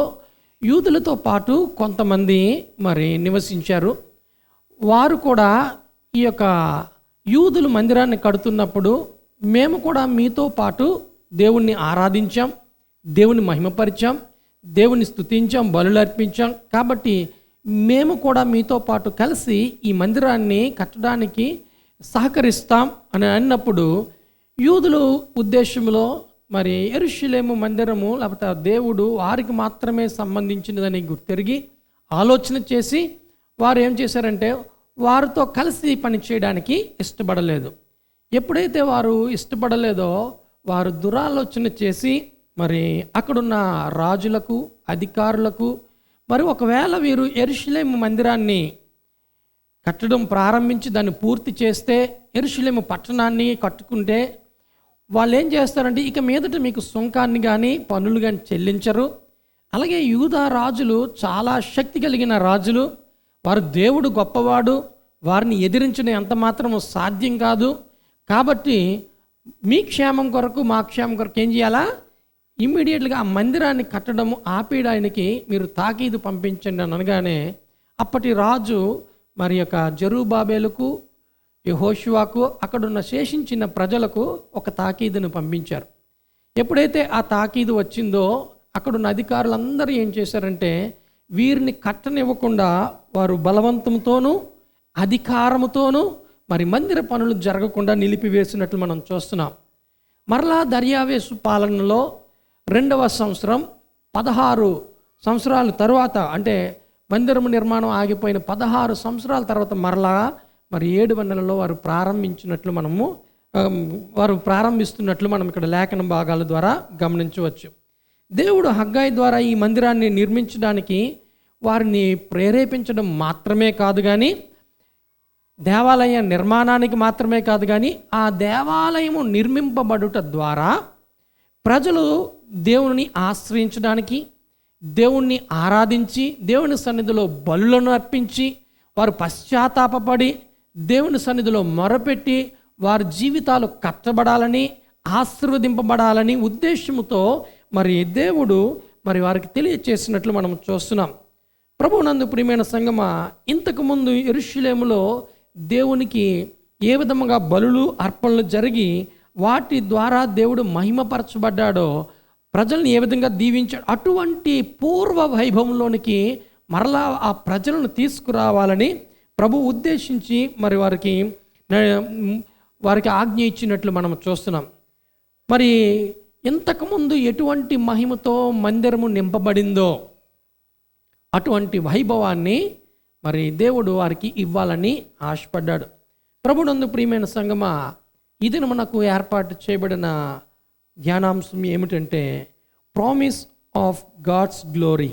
యూదులతో పాటు కొంతమంది మరి నివసించారు. వారు కూడా ఈ యొక్క యూదులు మందిరాన్ని కడుతున్నప్పుడు మేము కూడా మీతో పాటు దేవుణ్ణి ఆరాధించాం, దేవుని మహిమపరిచాం, దేవుని స్తుతించాం, బలులు అర్పించాం, కాబట్టి మేము కూడా మీతో పాటు కలిసి ఈ మందిరాన్ని కట్టడానికి సహకరిస్తాం అని అన్నప్పుడు యూదులు ఉద్దేశంలో మరి యెరూషలేము మందిరము లేకపోతే దేవుడు వారికి మాత్రమే సంబంధించినదని గుర్తెరిగి ఆలోచన చేసి వారు ఏం చేశారంటే వారితో కలిసి పని చేయడానికి ఇష్టపడలేదు. ఎప్పుడైతే వారు ఇష్టపడలేదో వారు దురాలోచన చేసి మరి అక్కడున్న రాజులకు అధికారులకు మరి ఒకవేళ వీరు యెరూషలేము మందిరాన్ని కట్టడం ప్రారంభించి దాన్ని పూర్తి చేస్తే యెరూషలేము పట్టణాన్ని కట్టుకుంటే వాళ్ళు ఏం చేస్తారంటే ఇక మీదట మీకు సుంకాన్ని కానీ పన్నులు కానీ చెల్లించరు. అలాగే యూదా రాజులు చాలా శక్తి కలిగిన రాజులు, వారు దేవుడు గొప్పవాడు, వారిని ఎదిరించడం ఎంత మాత్రము సాధ్యం కాదు. కాబట్టి మీ క్షేమం కొరకు మా క్షేమం కొరకు ఏం చేయాలా, ఇమ్మీడియట్గా ఆ మందిరాన్ని కట్టడం ఆపేయడానికి మీరు తాకీదు పంపించండి అని అనగానే అప్పటి రాజు మరి యొక్క జెరుబ్బాబెలుకు యెహోషువకు అక్కడున్న శేషించిన ప్రజలకు ఒక తాకీదును పంపించారు. ఎప్పుడైతే ఆ తాకీదు వచ్చిందో అక్కడున్న అధికారులందరూ ఏం చేశారంటే వీరిని కట్టనివ్వకుండా వారు బలవంతంతోనూ అధికారముతోనూ మరి మందిర పనులు జరగకుండా నిలిపివేసినట్లు మనం చూస్తున్నాం. మరలా దర్యావేసు పాలనలో 2వ సంవత్సరం 16 సంవత్సరాల తరువాత, అంటే మందిరము నిర్మాణం ఆగిపోయిన 16 సంవత్సరాల తర్వాత మరలా మరి 7వ నెలలో వారు ప్రారంభిస్తున్నట్లు మనం ఇక్కడ లేఖన భాగాల ద్వారా గమనించవచ్చు. దేవుడు హగ్గై ద్వారా ఈ మందిరాన్ని నిర్మించడానికి వారిని ప్రేరేపించడం మాత్రమే కాదు కానీ, దేవాలయ నిర్మాణానికి మాత్రమే కాదు కానీ, ఆ దేవాలయము నిర్మింపబడుట ద్వారా ప్రజలు దేవుని ఆశ్రయించడానికి, దేవుణ్ణి ఆరాధించి, దేవుని సన్నిధిలో బలులను అర్పించి, వారు పశ్చాత్తాపపడి దేవుని సన్నిధిలో మొరపెట్టి వారి జీవితాలు కట్టబడాలని, ఆశీర్వదింపబడాలని ఉద్దేశంతో మరి దేవుడు మరి వారికి తెలియచేసినట్లు మనం చూస్తున్నాం. ప్రభువునందు ప్రియమైన సంగమా, ఇంతకుముందు యెరూషలేములో దేవునికి ఏ విధముగా బలులు అర్పణలు జరిగి వాటి ద్వారా దేవుడు మహిమపరచబడ్డాడో, ప్రజల్ని ఏ విధంగా దీవించాడు, అటువంటి పూర్వ వైభవంలోనికి మరలా ఆ ప్రజలను తీసుకురావాలని ప్రభు ఉద్దేశించి మరి వారికి ఆజ్ఞ ఇచ్చినట్లు మనం చూస్తున్నాం. మరి ఇంతకుముందు ఎటువంటి మహిమతో మందిరము నింపబడిందో అటువంటి వైభవాన్ని మరి దేవుడు వారికి ఇవ్వాలని ఆశపడ్డాడు. ప్రభునందు ప్రియమైన సంగమా, ఇది మనకు ఏర్పాటు చేయబడిన ధ్యానాంశం ఏమిటంటే ప్రామిస్ ఆఫ్ గాడ్స్ గ్లోరీ.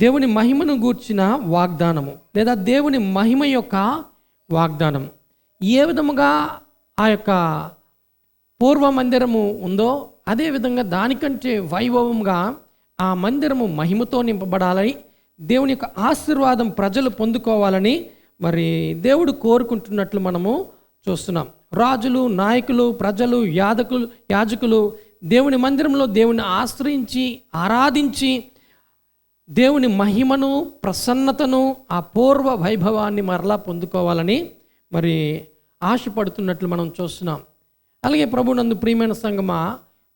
దేవుని మహిమను గూర్చిన వాగ్దానము లేదా దేవుని మహిమ యొక్క వాగ్దానం. ఏ విధముగా ఆ యొక్క పూర్వ మందిరము ఉందో అదేవిధంగా దానికంటే వైభవంగా ఆ మందిరము మహిమతో నింపబడాలని, దేవుని యొక్క ఆశీర్వాదం ప్రజలు పొందుకోవాలని మరి దేవుడు కోరుకుంటున్నట్లు మనము చూస్తున్నాం. రాజులు, నాయకులు, ప్రజలు, యాజకులు దేవుని మందిరంలో దేవుని ఆశ్రయించి ఆరాధించి దేవుని మహిమను, ప్రసన్నతను, ఆ పూర్వ వైభవాన్ని మరలా పొందుకోవాలని మరి ఆశపడుతున్నట్లు మనం చూస్తున్నాం. అలాగే ప్రభునందు ప్రియమైన సంగమా,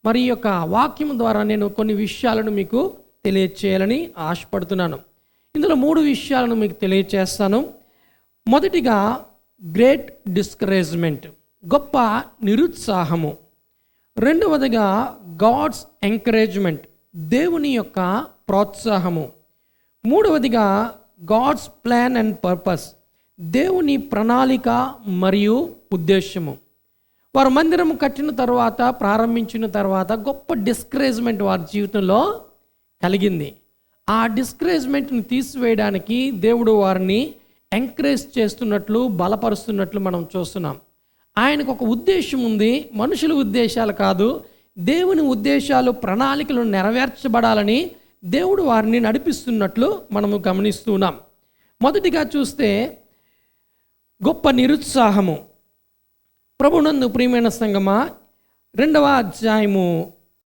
మరి ఈ యొక్క వాక్యం ద్వారా నేను కొన్ని విషయాలను మీకు తెలియచేయాలని ఆశపడుతున్నాను. ఇందులో 3 విషయాలను మీకు తెలియచేస్తాను. మొదటిగా గ్రేట్ డిస్కరేజ్మెంట్, గొప్ప నిరుత్సాహము. రెండవదిగా గాడ్స్ ఎంకరేజ్మెంట్, దేవుని యొక్క ప్రోత్సాహము. మూడవదిగా గాడ్స్ ప్లాన్ అండ్ పర్పస్, దేవుని ప్రణాళిక మరియు ఉద్దేశము. వారు మందిరం కట్టిన తర్వాత, ప్రారంభించిన తర్వాత గొప్ప డిస్కరేజ్మెంట్ వారి జీవితంలో కలిగింది. ఆ డిస్కరేజ్మెంట్ని తీసివేయడానికి దేవుడు వారిని ఎంకరేజ్ చేస్తున్నట్లు, బలపరుస్తున్నట్లు మనం చూస్తున్నాం. ఆయనకు ఒక ఉద్దేశం ఉంది, మనుషుల ఉద్దేశాలు కాదు. దేవుని ఉద్దేశాలు, ప్రణాళికలు నెరవేర్చబడాలని దేవుడు వారిని నడిపిస్తున్నట్లు మనము గమనిస్తున్నాం. మొదటిగా చూస్తే గొప్ప నిరుత్సాహము. ప్రభునందు ప్రియమైన సంగమా, 2వ అధ్యాయము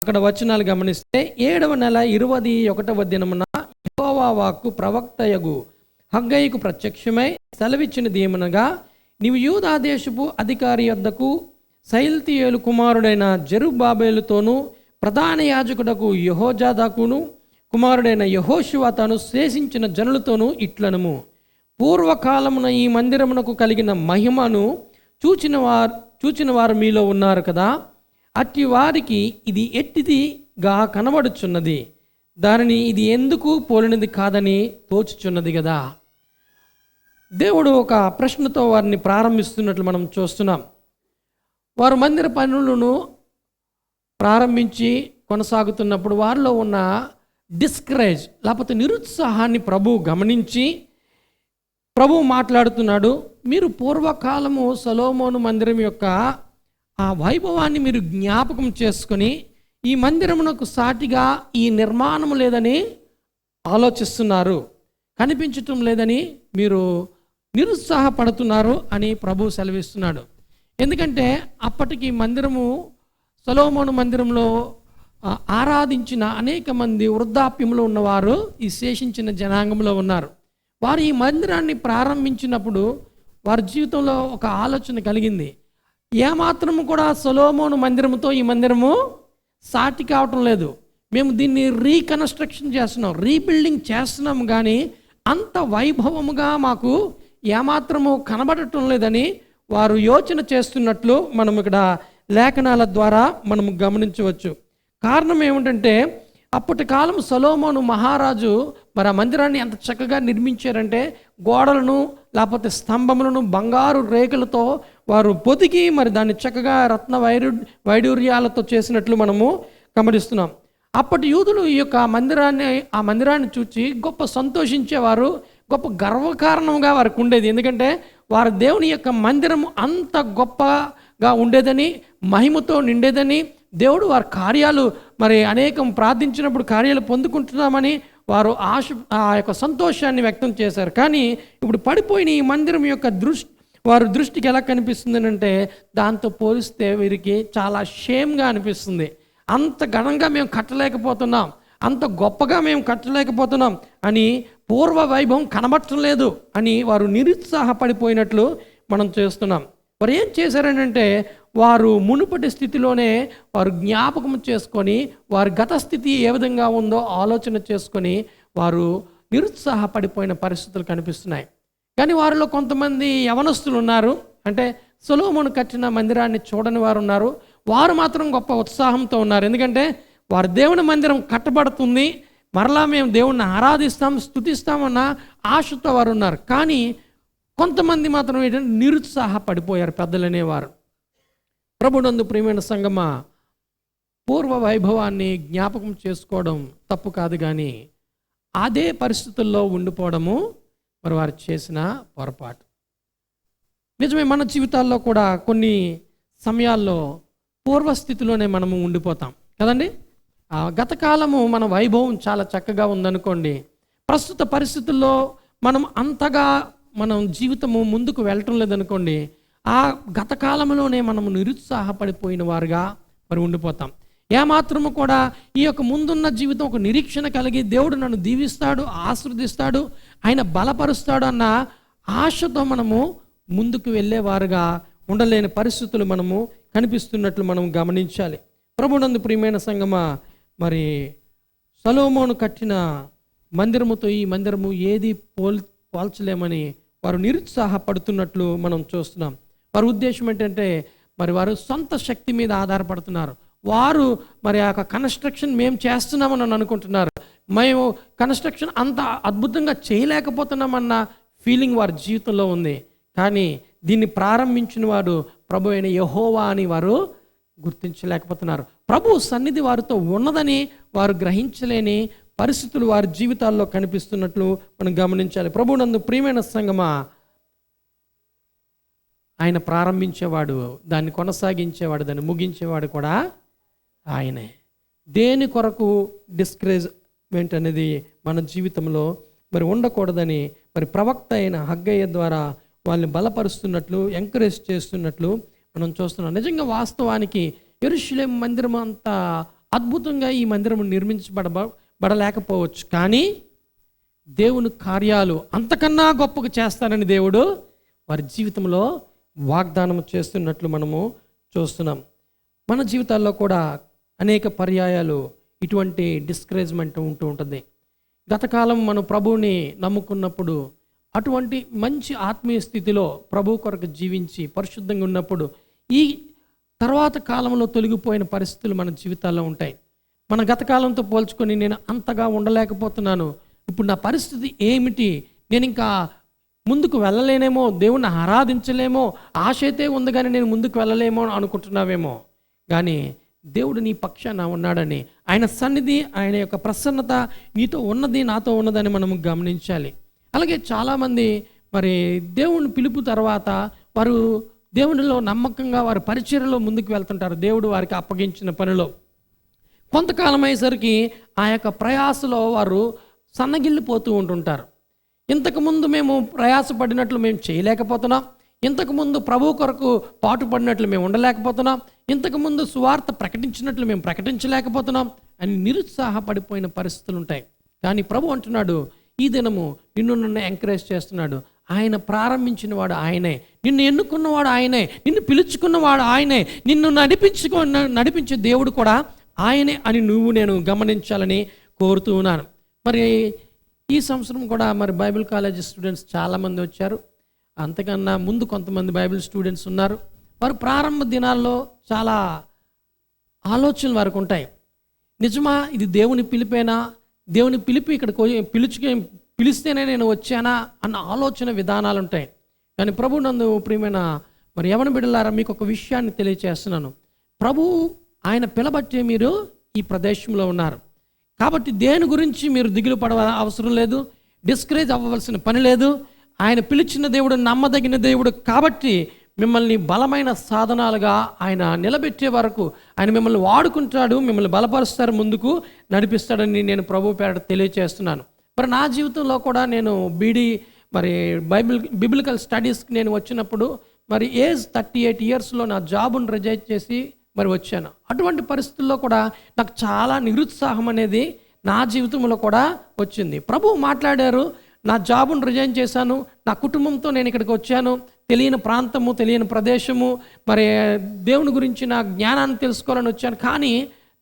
అక్కడ వచనాలు గమనిస్తే 7వ నెల 21వ దినమున యెహోవా వాక్కు ప్రవక్తయగు హగ్గయికు ప్రత్యక్షమై సెలవిచ్చినది ఏమనగా, నీవు యూదా దేశపు అధికారి యొద్దకు సైల్తీయేలు కుమారుడైన జెరుబ్బాబేలుతోనూ ప్రధాన యాజకుడకు యెహోజాదాకును కుమారుడైన యెహోషువ తాను శేషించిన జనులతోనూ ఇట్లనము, పూర్వకాలమున ఈ మందిరమునకు కలిగిన మహిమను చూచిన వారు మీలో ఉన్నారు కదా, అట్టి వారికి ఇది ఎట్టిదిగా కనబడుచున్నది, దానిని ఇది ఎందుకు పోలినది కాదని తోచుచున్నది కదా. దేవుడు ఒక ప్రశ్నతో వారిని ప్రారంభిస్తున్నట్లు మనం చూస్తున్నాం. వారు మందిర పనులను ప్రారంభించి కొనసాగుతున్నప్పుడు వారిలో ఉన్న డిస్కరేజ్ లేకపోతే నిరుత్సాహాన్ని ప్రభువు గమనించి ప్రభువు మాట్లాడుతున్నాడు. మీరు పూర్వకాలము సొలొమోను మందిరం యొక్క ఆ వైభవాన్ని మీరు జ్ఞాపకం చేసుకొని ఈ మందిరమునకు సాటిగా ఈ నిర్మాణం లేదని ఆలోచిస్తున్నారు, కనిపించటం లేదని మీరు నిరుత్సాహపడుతున్నారు అని ప్రభువు సెలవిస్తున్నాడు. ఎందుకంటే అప్పటికి మందిరము, సొలొమోను మందిరంలో ఆరాధించిన అనేక మంది వృద్ధాప్యంలో ఉన్నవారు ఈ శేషించిన జనాంగంలో ఉన్నారు. వారు ఈ మందిరాన్ని ప్రారంభించినప్పుడు వారి జీవితంలో ఒక ఆలోచన కలిగింది. ఏమాత్రము కూడా సొలొమోను మందిరముతో ఈ మందిరము సాటి కావటం లేదు, మేము దీన్ని రీకన్స్ట్రక్షన్ చేస్తున్నాం, రీబిల్డింగ్ చేస్తున్నాం, కానీ అంత వైభవముగా మాకు ఏమాత్రము కనబడటం లేదని వారు యోచన చేస్తున్నట్లు మనం ఇక్కడ లేఖనాల ద్వారా మనం గమనించవచ్చు. కారణం ఏమిటంటే అప్పటి కాలం సొలొమోను మహారాజు మరి ఆ మందిరాన్ని ఎంత చక్కగా నిర్మించారంటే గోడలను లేకపోతే స్తంభములను బంగారు రేకులతో వారు పొదిగి మరి దాన్ని చక్కగా రత్న వైడూర్యాలతో చేసినట్లు మనము గమనిస్తున్నాం. అప్పటి యూదులు ఈ యొక్క మందిరాన్ని చూచి గొప్ప సంతోషించేవారు, గొప్ప గర్వకారణంగా వారికి ఉండేది. ఎందుకంటే వారు దేవుని యొక్క మందిరం అంత గొప్పగా ఉండేదని, మహిమతో నిండేదని, దేవుడు వారి కార్యాలు మరి అనేకం ప్రార్థించినప్పుడు కార్యాలు పొందుకుంటున్నామని వారు ఆ యొక్క సంతోషాన్ని వ్యక్తం చేశారు. కానీ ఇప్పుడు పడిపోయిన ఈ మందిరం యొక్క వారి దృష్టికి ఎలా కనిపిస్తుంది అంటే దాంతో పోలిస్తే వీరికి చాలా షేమ్గా అనిపిస్తుంది. అంత ఘనంగా మేము కట్టలేకపోతున్నాం, అంత గొప్పగా మేము కట్టలేకపోతున్నాం అని, పూర్వ వైభవం కనబడటం లేదు అని వారు నిరుత్సాహపడిపోయినట్లు మనం చేస్తున్నాం. వారు ఏం చేశారనంటే వారు మునుపటి స్థితిలోనే వారు జ్ఞాపకం చేసుకొని వారి గత స్థితి ఏ విధంగా ఉందో ఆలోచన చేసుకొని వారు నిరుత్సాహపడిపోయిన పరిస్థితులు కనిపిస్తున్నాయి. కానీ వారిలో కొంతమంది యవనస్తులు ఉన్నారు, అంటే సొలొమోను కట్టిన మందిరాన్ని చూడని వారు ఉన్నారు. వారు మాత్రం గొప్ప ఉత్సాహంతో ఉన్నారు. ఎందుకంటే వారి దేవుని మందిరం కట్టబడుతుంది, మరలా మేము దేవుణ్ణి ఆరాధిస్తాం, స్తుతిస్తామన్న ఆశతో వారు ఉన్నారు. కానీ కొంతమంది మాత్రం ఏంటంటే నిరుత్సాహపడిపోయారు పెద్దలనేవారు. ప్రభునందు ప్రియమైన సంగమా, పూర్వ వైభవాన్ని జ్ఞాపకం చేసుకోవడం తప్పు కాదు, కానీ అదే పరిస్థితుల్లో ఉండిపోవడము మరి వారు చేసిన పొరపాటు. నిజమే, మన జీవితాల్లో కూడా కొన్ని సమయాల్లో పూర్వస్థితిలోనే మనము ఉండిపోతాం కదండి. గత కాలము మన వైభవం చాలా చక్కగా ఉందనుకోండి, ప్రస్తుత పరిస్థితుల్లో మనం జీవితము ముందుకు వెళ్ళటం లేదనుకోండి, ఆ గత కాలంలోనే మనము నిరుత్సాహపడిపోయిన వారుగా మరి ఉండిపోతాం. ఏమాత్రము కూడా ఈ యొక్క ముందున్న జీవితం ఒక నిరీక్షణ కలిగి దేవుడు నన్ను దీవిస్తాడు, ఆశీర్వదిస్తాడు, ఆయన బలపరుస్తాడు అన్న ఆశతో మనము ముందుకు వెళ్ళేవారుగా ఉండలేని పరిస్థితులు మనము కనిపిస్తున్నట్లు మనం గమనించాలి. ప్రభునందు ప్రియమైన సంగమా, మరి సొలొమోను కట్టిన మందిరముతో ఈ మందిరము ఏది పోల్చలేమని వారు నిరుత్సాహపడుతున్నట్లు మనం చూస్తున్నాం. వారి ఉద్దేశం ఏంటంటే మరి వారు సొంత శక్తి మీద ఆధారపడుతున్నారు. వారు మరి ఆ యొక్క కన్స్ట్రక్షన్ మేము చేస్తున్నామని అనుకుంటున్నారు. మేము కన్స్ట్రక్షన్ అంత అద్భుతంగా చేయలేకపోతున్నామన్న ఫీలింగ్ వారి జీవితంలో ఉంది. కానీ దీన్ని ప్రారంభించిన వాడు ప్రభు అయిన యెహోవా అని వారు గుర్తించలేకపోతున్నారు. ప్రభు సన్నిధి వారితో ఉన్నదని వారు గ్రహించలేని పరిస్థితులు వారి జీవితాల్లో కనిపిస్తున్నట్లు మనం గమనించాలి. ప్రభునందు ప్రియమైన సంగమా, ఆయన ప్రారంభించేవాడు, దాన్ని కొనసాగించేవాడు, దాన్ని ముగించేవాడు కూడా ఆయనే. దేని కొరకు డిస్కరేజ్మెంట్ అనేది మన జీవితంలో మరి ఉండకూడదని మరి ప్రవక్త అయిన హగ్గయ్య ద్వారా వాళ్ళని బలపరుస్తున్నట్లు, ఎంకరేజ్ చేస్తున్నట్లు మనం చూస్తున్నాం. నిజంగా వాస్తవానికి యెరూషలేము మందిరం అంత అద్భుతంగా ఈ మందిరం నిర్మించబడలేకపోవచ్చు, కానీ దేవుని కార్యాలు అంతకన్నా గొప్పగా చేస్తానని దేవుడు వారి జీవితంలో వాగ్దానం చేస్తున్నట్లు మనము చూస్తున్నాం. మన జీవితాల్లో కూడా అనేక పర్యాయాలు ఇటువంటి డిస్కరేజ్మెంట్ ఉంటూ ఉంటుంది. గతకాలం మనం ప్రభువుని నమ్ముకున్నప్పుడు, అటువంటి మంచి ఆత్మీయ స్థితిలో ప్రభు కొరకు జీవించి పరిశుద్ధంగా ఉన్నప్పుడు ఈ తర్వాత కాలంలో తొలగిపోయిన పరిస్థితులు మన జీవితాల్లో ఉంటాయి. మన గతకాలంతో పోల్చుకొని నేను అంతగా ఉండలేకపోతున్నాను, ఇప్పుడు నా పరిస్థితి ఏమిటి, నేను ఇంకా ముందుకు వెళ్ళలేనేమో, దేవుణ్ణి ఆరాధించలేమో, ఆశ అయితే ఉంది కానీ నేను ముందుకు వెళ్ళలేమో అనుకుంటున్నావేమో. కానీ దేవుడు నీ పక్షాన ఉన్నాడని, ఆయన సన్నిధి, ఆయన యొక్క ప్రసన్నత నీతో ఉన్నది, నాతో ఉన్నదని మనం గమనించాలి. అలాగే చాలామంది మరి దేవుని పిలుపు తర్వాత వారు దేవునిలో నమ్మకంగా వారి పరిచర్యలో ముందుకు వెళ్తుంటారు. దేవుడు వారికి అప్పగించిన పనిలో కొంతకాలం అయ్యేసరికి ఆ యొక్క ప్రయాసలో వారు సన్నగిల్లిపోతూ ఉంటుంటారు. ఇంతకుముందు మేము ప్రయాసపడినట్లు మేము చేయలేకపోతున్నాం, ఇంతకుముందు ప్రభు కొరకు పాటుపడినట్లు మేము ఉండలేకపోతున్నాం, ఇంతకుముందు సువార్త ప్రకటించినట్లు మేము ప్రకటించలేకపోతున్నాం అని నిరుత్సాహపడిపోయిన పరిస్థితులు ఉంటాయి. కానీ ప్రభు అంటున్నాడు, ఈ దినము నన్ను ఎంకరేజ్ చేస్తున్నాడు. ఆయన ప్రారంభించిన వాడు ఆయనే, నిన్ను ఎన్నుకున్నవాడు ఆయనే, నిన్ను పిలుచుకున్నవాడు ఆయనే, నిన్ను నడిపించే దేవుడు కూడా ఆయనే అని నేను గమనించాలని కోరుతూ ఉన్నాను. మరి ఈ సంవత్సరం కూడా మరి బైబిల్ కాలేజ్ స్టూడెంట్స్ చాలామంది వచ్చారు. అంతకన్నా ముందు కొంతమంది బైబిల్ స్టూడెంట్స్ ఉన్నారు. వారు ప్రారంభ దినాల్లో చాలా ఆలోచనలు వారికి ఉంటాయి. నిజమా ఇది దేవుని పిలిపేనా, దేవుని పిలిపి ఇక్కడికి పిలిస్తేనే నేను వచ్చానా అన్న ఆలోచన విధానాలు ఉంటాయి. కానీ ప్రభు నందు ప్రియమైన మరి యవన బిడ్డలారా, మీకు ఒక విషయాన్ని తెలియచేస్తున్నాను. ప్రభు ఆయన పిలబట్టే మీరు ఈ ప్రదేశంలో ఉన్నారు కాబట్టి దేని గురించి మీరు దిగులు అవసరం లేదు, డిస్కరేజ్ అవ్వవలసిన పని లేదు. ఆయన పిలిచిన దేవుడు నమ్మదగిన దేవుడు కాబట్టి మిమ్మల్ని బలమైన సాధనాలుగా ఆయన నిలబెట్టే వరకు ఆయన మిమ్మల్ని వాడుకుంటాడు, మిమ్మల్ని బలపరుస్తారు, ముందుకు నడిపిస్తాడని నేను ప్రభు పేరట తెలియచేస్తున్నాను. మరి నా జీవితంలో కూడా నేను మరి బిబ్లికల్ స్టడీస్కి నేను వచ్చినప్పుడు మరి ఏజ్ 38 ఇయర్స్లో నా జాబును రిజైన్ చేసి మరి వచ్చాను. అటువంటి పరిస్థితుల్లో కూడా నాకు చాలా నిరుత్సాహం అనేది నా జీవితంలో కూడా వచ్చింది. ప్రభువు మాట్లాడారు, నా జాబును రిజైన్ చేశాను, నా కుటుంబంతో నేను ఇక్కడికి వచ్చాను, తెలియని ప్రాంతము, తెలియని ప్రదేశము, మరి దేవుని గురించి నా జ్ఞానాన్ని తెలుసుకోవాలని వచ్చాను. కానీ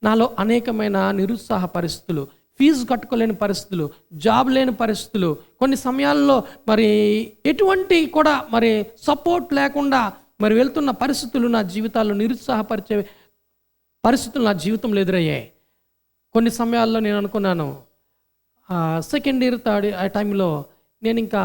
నాలో అనేకమైన నిరుత్సాహ పరిస్థితులు, ఫీజు కట్టుకోలేని పరిస్థితులు, జాబ్ లేని పరిస్థితులు, కొన్ని సమయాల్లో మరి ఎటువంటి కూడా మరి సపోర్ట్ లేకుండా మరి వెళ్తున్న పరిస్థితులు నా జీవితాల్లో నిరుత్సాహపరిచే పరిస్థితులు నా జీవితంలో ఎదురయ్యాయి. కొన్ని సమయాల్లో నేను అనుకున్నాను, సెకండ్ ఇయర్ థర్డ్ ఆ టైంలో నేను ఇంకా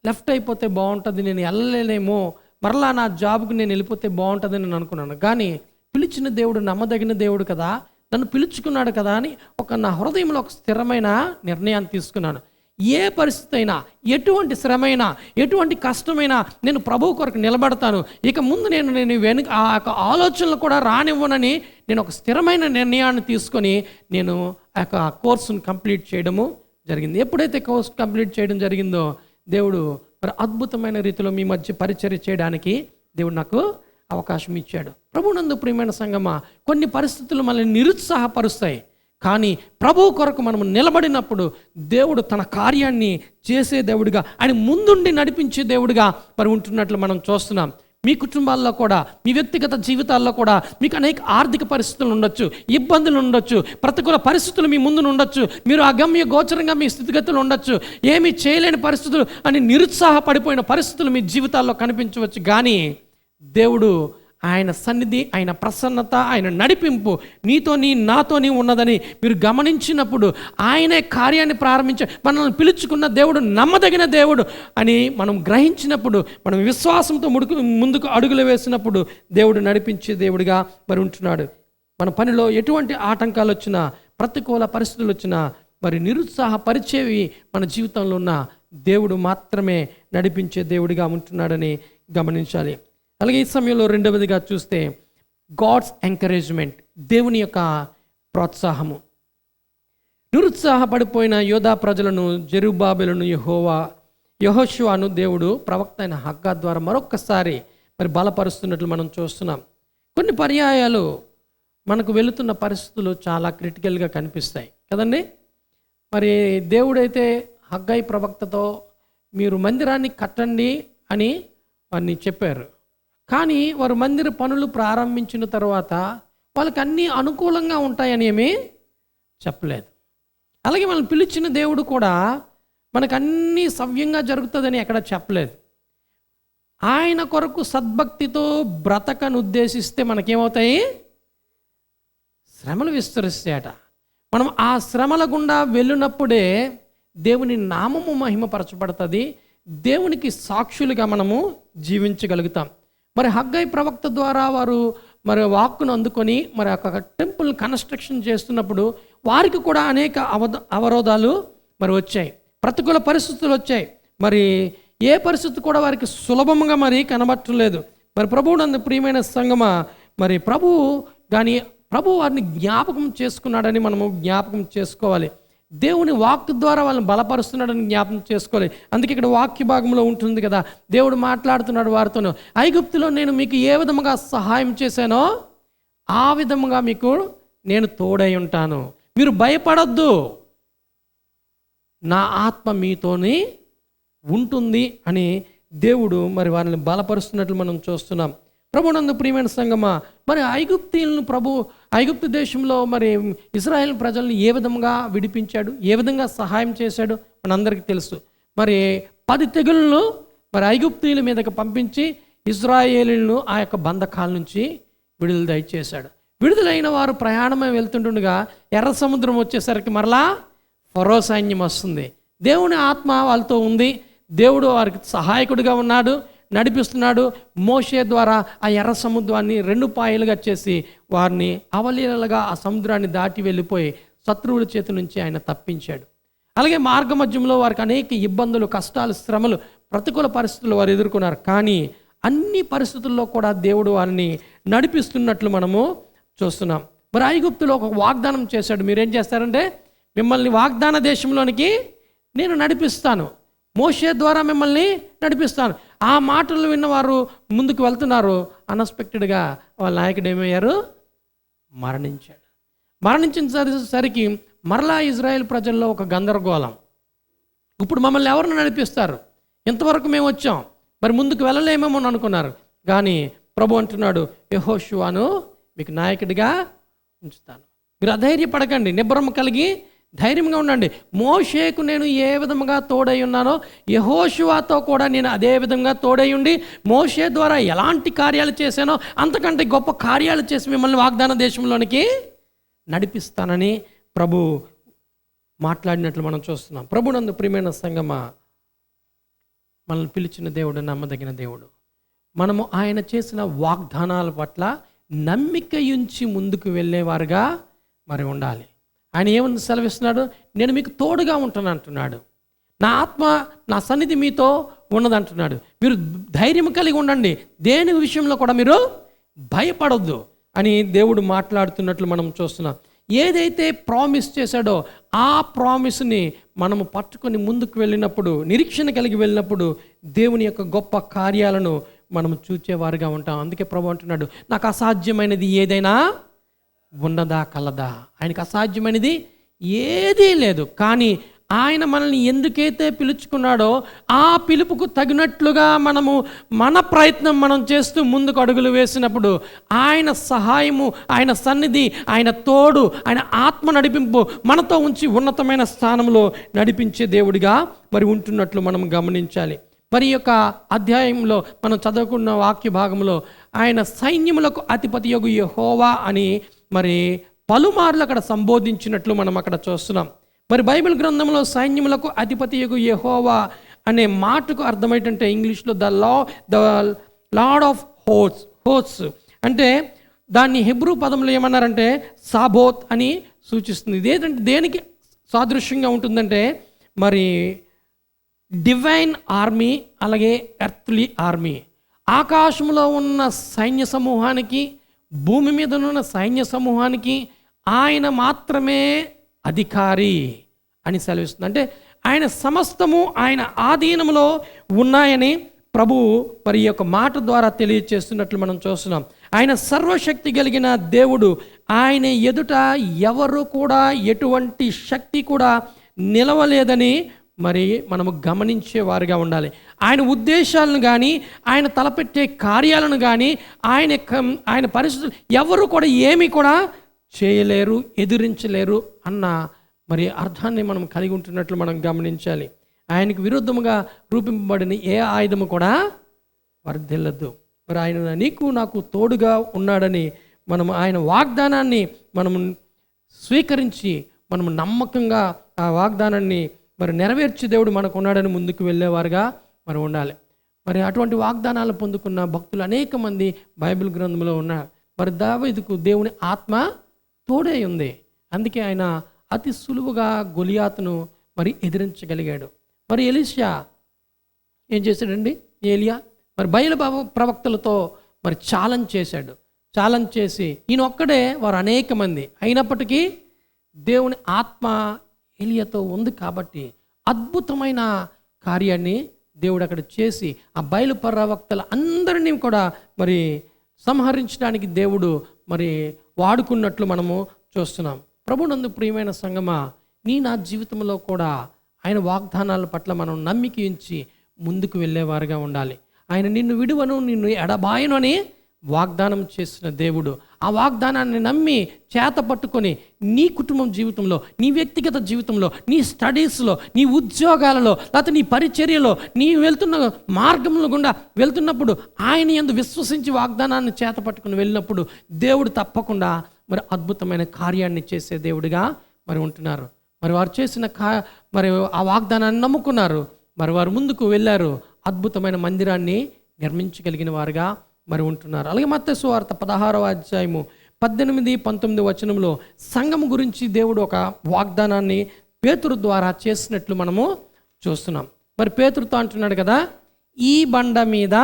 లెఫ్ట్ అయిపోతే బాగుంటుంది, నేను వెళ్ళలేనేమో, మరలా నా జాబ్కి నేను వెళ్ళిపోతే బాగుంటుందని నేను అనుకున్నాను. కానీ పిలిచిన దేవుడు నమ్మదగిన దేవుడు కదా, నన్ను పిలుచుకున్నాడు కదా అని నా హృదయంలో ఒక స్థిరమైన నిర్ణయాన్ని తీసుకున్నాను. ఏ పరిస్థితి అయినా, ఎటువంటి శ్రమైనా, ఎటువంటి కష్టమైనా నేను ప్రభువు కొరకు నిలబడతాను. ఇక ముందు నేను వెనుక ఆ యొక్క ఆలోచనలు కూడా రానివ్వనని నేను ఒక స్థిరమైన నిర్ణయాన్ని తీసుకొని నేను ఆ యొక్క కోర్సును కంప్లీట్ చేయడము జరిగింది. ఎప్పుడైతే కోర్స్ కంప్లీట్ చేయడం జరిగిందో దేవుడు మరి అద్భుతమైన రీతిలో మీ మధ్య పరిచర్య చేయడానికి దేవుడు నాకు అవకాశం ఇచ్చాడు. ప్రభునందు ప్రియమైన సంగమా, కొన్ని పరిస్థితులు మనల్ని నిరుత్సాహపరుస్తాయి. కానీ ప్రభువు కొరకు మనం నిలబడినప్పుడు దేవుడు తన కార్యాన్ని చేసే దేవుడిగా, ఆయన ముందుండి నడిపించే దేవుడిగా మరి ఉంటున్నట్లు మనం చూస్తున్నాం. మీ కుటుంబాల్లో కూడా, మీ వ్యక్తిగత జీవితాల్లో కూడా మీకు అనేక ఆర్థిక పరిస్థితులు ఉండొచ్చు, ఇబ్బందులు ఉండొచ్చు, ప్రతికూల పరిస్థితులు మీ ముందు ఉండొచ్చు, మీరు అగమ్య గోచరంగా మీ స్థితిగతులు ఉండొచ్చు, ఏమీ చేయలేని పరిస్థితులు అని నిరుత్సాహపడిపోయిన పరిస్థితులు మీ జీవితాల్లో కనిపించవచ్చు. కానీ దేవుడు, ఆయన సన్నిధి, ఆయన ప్రసన్నత, ఆయన నడిపింపు నీతోని నాతోని ఉన్నదని మీరు గమనించినప్పుడు, ఆయనే కార్యాన్ని ప్రారంభించే మనల్ని పిలుచుకున్న దేవుడు నమ్మదగిన దేవుడు అని మనం గ్రహించినప్పుడు, మనం విశ్వాసంతో ముందుకు అడుగులు వేసినప్పుడు దేవుడు నడిపించే దేవుడిగా మరి ఉంటున్నాడు. మన పనిలో ఎటువంటి ఆటంకాలు వచ్చినా, ప్రతికూల పరిస్థితులు వచ్చినా, మరి నిరుత్సాహపరిచేవి మన జీవితంలో ఉన్న దేవుడు మాత్రమే నడిపించే దేవుడిగా ఉంటున్నాడని గమనించాలి. అలాగే ఈ సమయంలో రెండవదిగా చూస్తే గాడ్స్ ఎంకరేజ్మెంట్, దేవుని యొక్క ప్రోత్సాహము. నిరుత్సాహపడిపోయిన యోధా ప్రజలను, జెరుబ్బాబెలును, యెహోషువను దేవుడు ప్రవక్త అయిన హగ్గా ద్వారా మరొక్కసారి మరి బలపరుస్తున్నట్లు మనం చూస్తున్నాం. కొన్ని పర్యాయాలు మనకు వెళుతున్న పరిస్థితులు చాలా క్రిటికల్గా కనిపిస్తాయి కదండి. మరి దేవుడైతే హగ్గై ప్రవక్తతో మీరు మందిరాన్ని కట్టండి అని వారిని చెప్పారు. కానీ వారు మందిర పనులు ప్రారంభించిన తర్వాత వాళ్ళకి అన్నీ అనుకూలంగా ఉంటాయని ఏమీ చెప్పలేదు. అలాగే మనం పిలిచిన దేవుడు కూడా మనకు అన్నీ సవ్యంగా జరుగుతుందని ఎక్కడ చెప్పలేదు. ఆయన కొరకు సద్భక్తితో బ్రతకను ఉద్దేశిస్తే మనకేమవుతాయి? శ్రమలు విస్తరిస్తాయట. మనం ఆ శ్రమల గుండా వెళ్ళినప్పుడే దేవుని నామము మహిమపరచబడుతుంది, దేవునికి సాక్షులుగా మనము జీవించగలుగుతాం. మరి హగ్గై ప్రవక్త ద్వారా వారు మరి వాక్కును అందుకొని మరి ఒక టెంపుల్ కన్స్ట్రక్షన్ చేస్తున్నప్పుడు వారికి కూడా అనేక అవరోధాలు మరి వచ్చాయి, ప్రతికూల పరిస్థితులు వచ్చాయి. మరి ఏ పరిస్థితి కూడా వారికి సులభంగా మరి కనబట్టలేదు. మరి ప్రభువునందు ప్రియమైన సంగమా, మరి ప్రభు వారిని జ్ఞాపకం చేసుకున్నాడని మనము జ్ఞాపకం చేసుకోవాలి. దేవుని వాక్ ద్వారా వాళ్ళని బలపరుస్తున్నాడని జ్ఞాపకం చేసుకోవాలి. అందుకే ఇక్కడ వాక్య భాగంలో ఉంటుంది కదా, దేవుడు మాట్లాడుతున్నాడు వారితోనూ, ఐగుప్తులో నేను మీకు ఏ విధముగా సహాయం చేశానో ఆ విధముగా మీకు నేను తోడై ఉంటాను, మీరు భయపడొద్దు, నా ఆత్మ మీతోని ఉంటుంది అని దేవుడు మరి వారిని బలపరుస్తున్నట్లు మనం చూస్తున్నాం. ప్రభునందు ప్రియమైన సంగమా, మరి ఐగుప్తు దేశంలో మరి ఇశ్రాయేల్ ప్రజల్ని ఏ విధంగా విడిపించాడు, ఏ విధంగా సహాయం చేశాడు మనందరికీ తెలుసు. మరి 10 తెగులను మరి ఐగుప్తీయుల మీదకి పంపించి ఇశ్రాయేలీలను ఆ యొక్క బంధకాల నుంచి విడుదల దయచేశాడు. విడుదలైన వారు ప్రయాణమై వెళ్తుండగా ఎర్ర సముద్రం వచ్చేసరికి మరలా ఫరో సైన్యం వస్తుంది. దేవుని ఆత్మ వాళ్ళతో ఉంది, దేవుడు వారికి సహాయకుడిగా ఉన్నాడు, నడిపిస్తున్నాడు. మోషే ద్వారా ఆ ఎర్ర సముద్రాన్ని 2 పాయలుగా చేసి వారిని అవలీలగా ఆ సముద్రాన్ని దాటి వెళ్ళిపోయి శత్రువుల చేతి నుంచి ఆయన తప్పించాడు. అలాగే మార్గ మధ్యంలో వారికి అనేక ఇబ్బందులు, కష్టాలు, శ్రమలు, ప్రతికూల పరిస్థితులు వారు ఎదుర్కొన్నారు. కానీ అన్ని పరిస్థితుల్లో కూడా దేవుడు వారిని నడిపిస్తున్నట్లు మనము చూస్తున్నాం. మరి ఐగుప్తులో ఒక వాగ్దానం చేశాడు, మీరేం చేస్తారంటే మిమ్మల్ని వాగ్దాన దేశంలోనికి నేను నడిపిస్తాను, మోషే ద్వారా మిమ్మల్ని నడిపిస్తాను. ఆ మాటలు విన్నవారు ముందుకు వెళ్తున్నారు. అన్ఎక్స్పెక్టెడ్గా వాళ్ళ నాయకుడు ఏమయ్యారు? మరణించాడు. మరణించేసరికి మరలా ఇజ్రాయెల్ ప్రజల్లో ఒక గందరగోళం. ఇప్పుడు మమ్మల్ని ఎవరిని నడిపిస్తారు? ఇంతవరకు మేము వచ్చాం, మరి ముందుకు వెళ్ళలేమేమో అని అనుకున్నారు. కానీ ప్రభు అంటున్నాడు, యెహోషువను మీకు నాయకుడిగా ఉంచుతాను. మీరు అధైర్యపడకండి, నిబ్బరం కలిగి ధైర్యంగా ఉండండి. మోషేకు నేను ఏ విధంగా తోడై ఉన్నానో యెహోషువతో కూడా నేను అదే విధంగా తోడై ఉండి మోషే ద్వారా ఎలాంటి కార్యాలు చేశానో అంతకంటే గొప్ప కార్యాలు చేసి మిమ్మల్ని వాగ్దాన దేశంలోనికి నడిపిస్తానని ప్రభు మాట్లాడినట్లు మనం చూస్తున్నాం. ప్రభునందు ప్రియమైన సంగమా, మనల్ని పిలిచిన దేవుడు నమ్మదగిన దేవుడు. మనము ఆయన చేసిన వాగ్దానాల పట్ల నమ్మిక ఉంచి ముందుకు వెళ్ళేవారుగా మరి ఉండాలి. ఆయన ఏమని సెలవిస్తున్నాడు? నేను మీకు తోడుగా ఉంటాను అంటున్నాడు. నా ఆత్మ, నా సన్నిధి మీతో ఉన్నదంటున్నాడు. మీరు ధైర్యం కలిగి ఉండండి, దేని విషయంలో కూడా మీరు భయపడొద్దు అని దేవుడు మాట్లాడుతున్నట్లు మనం చూస్తున్నాం. ఏదైతే ప్రామిస్ చేశాడో ఆ ప్రామిస్ని మనము పట్టుకొని ముందుకు వెళ్ళినప్పుడు, నిరీక్షణ కలిగి వెళ్ళినప్పుడు దేవుని యొక్క గొప్ప కార్యాలను మనము చూచేవారుగా ఉంటాం. అందుకే ప్రభు అంటున్నాడు, నాకు అసాధ్యమైనది ఏదైనా ఉన్నదా కలదా? ఆయనకు అసాధ్యమైనది ఏదీ లేదు. కానీ ఆయన మనల్ని ఎందుకైతే పిలుచుకున్నాడో ఆ పిలుపుకు తగినట్లుగా మనము మన ప్రయత్నం మనం చేస్తూ ముందుకు అడుగులు వేసినప్పుడు ఆయన సహాయము, ఆయన సన్నిధి, ఆయన తోడు, ఆయన ఆత్మ నడిపింపు మనతో ఉంచి ఉన్నతమైన స్థానంలో నడిపించే దేవుడిగా మరి ఉంటున్నట్లు మనం గమనించాలి. మరి యొక్క అధ్యాయంలో మనం చదువుకున్న వాక్య భాగంలో ఆయన సైన్యములకు అధిపతియగు యెహోవా అని మరి పలుమార్లు అక్కడ సంబోధించినట్లు మనం అక్కడ చూస్తున్నాం. మరి బైబిల్ గ్రంథంలో సైన్యములకు అధిపతియగు యెహోవా అనే మాటకు అర్థమేంటంటే ఇంగ్లీష్లో ద లార్డ్ ఆఫ్ హోస్ట్స్ అంటే దాన్ని హెబ్రూ పదంలో ఏమన్నారంటే సాబోత్ అని సూచిస్తుంది. ఇదేంటంటే దేనికి సాదృశ్యంగా ఉంటుందంటే మరి డివైన్ ఆర్మీ, అలాగే ఎర్త్లీ ఆర్మీ. ఆకాశంలో ఉన్న సైన్య సమూహానికి, భూమి మీద ఉన్న సైన్య సమూహానికి ఆయన మాత్రమే అధికారి అని సెలవిస్తుంది. అంటే ఆయన సమస్తము ఆయన ఆధీనంలో ఉన్నాయని ప్రభువు మరి ఈ యొక్క మాట ద్వారా తెలియచేస్తున్నట్లు మనం చూస్తున్నాం. ఆయన సర్వశక్తి కలిగిన దేవుడు. ఆయన ఎదుట ఎవరు కూడా ఎటువంటి శక్తి కూడా నిలవలేదని మరి మనము గమనించేవారుగా ఉండాలి. ఆయన ఉద్దేశాలను కానీ, ఆయన తలపెట్టే కార్యాలను కానీ, ఆయన పరిస్థితులు ఎవరు కూడా ఏమీ కూడా చేయలేరు, ఎదిరించలేరు అన్న మరి అర్థాన్ని మనం కలిగి ఉంటున్నట్లు మనం గమనించాలి. ఆయనకు విరుద్ధముగా రూపింపబడిన ఏ ఆయుధము కూడా వర్ధిల్లదు. మరి ఆయన నీకు నాకు తోడుగా ఉన్నాడని మనం ఆయన వాగ్దానాన్ని మనము స్వీకరించి మనము నమ్మకంగా ఆ వాగ్దానాన్ని మరి నెరవేర్చి దేవుడు మనకు ఉన్నాడని ముందుకు వెళ్ళేవారుగా మరి ఉండాలి. మరి అటువంటి వాగ్దానాలు పొందుకున్న భక్తులు అనేక మంది బైబిల్ గ్రంథంలో ఉన్నారు. మరి దావీదుకు దేవుని ఆత్మ తోడే ఉంది. అందుకే ఆయన అతి సులువుగా గొలియాతును మరి ఎదిరించగలిగాడు. మరి ఎలీషా ఏం చేశాడండి? ఏలియా మరి బయలు ప్రవక్తలతో మరి ఛాలెంజ్ చేశాడు. ఛాలెంజ్ చేసి ఈయన ఒక్కడే వారు అనేక మంది అయినప్పటికీ దేవుని ఆత్మ ఏలియాతో ఉంది కాబట్టి అద్భుతమైన కార్యాన్ని దేవుడు అక్కడ చేసి ఆ బయలు ప్రవక్తల అందరినీ కూడా మరి సంహరించడానికి దేవుడు మరి వాడుకున్నట్లు మనము చూస్తున్నాం. ప్రభునందు ప్రియమైన సంగమా, నా జీవితంలో కూడా ఆయన వాగ్దానాల పట్ల మనం నమ్మిక ఉంచి ముందుకు వెళ్ళేవారుగా ఉండాలి. ఆయన నిన్ను విడువను, నిన్ను ఎడబాయను అని వాగ్దానం చేసిన దేవుడు. ఆ వాగ్దానాన్ని నమ్మి చేత పట్టుకొని నీ కుటుంబం జీవితంలో, నీ వ్యక్తిగత జీవితంలో, నీ స్టడీస్లో, నీ ఉద్యోగాలలో, లేకపోతే నీ పరిచర్యలో, నీ వెళ్తున్న మార్గంలో గుండా వెళ్తున్నప్పుడు ఆయన యందు విశ్వసించి వాగ్దానాన్ని చేత పట్టుకుని వెళ్ళినప్పుడు దేవుడు తప్పకుండా మరి అద్భుతమైన కార్యాన్ని చేసే దేవుడిగా మరి ఉంటున్నారు. మరి వారు చేసిన మరి ఆ వాగ్దానాన్ని నమ్ముకున్నారు. మరి వారు ముందుకు వెళ్ళారు, అద్భుతమైన మందిరాన్ని నిర్మించగలిగిన వారుగా మరి ఉంటున్నారు. అలాగే మత్తయి సువార్త 16వ అధ్యాయము 18-19 వచనంలో సంఘము గురించి దేవుడు ఒక వాగ్దానాన్ని పేతురు ద్వారా చేసినట్లు మనము చూస్తున్నాం. మరి పేతురుతో అంటున్నాడు కదా, ఈ బండ మీద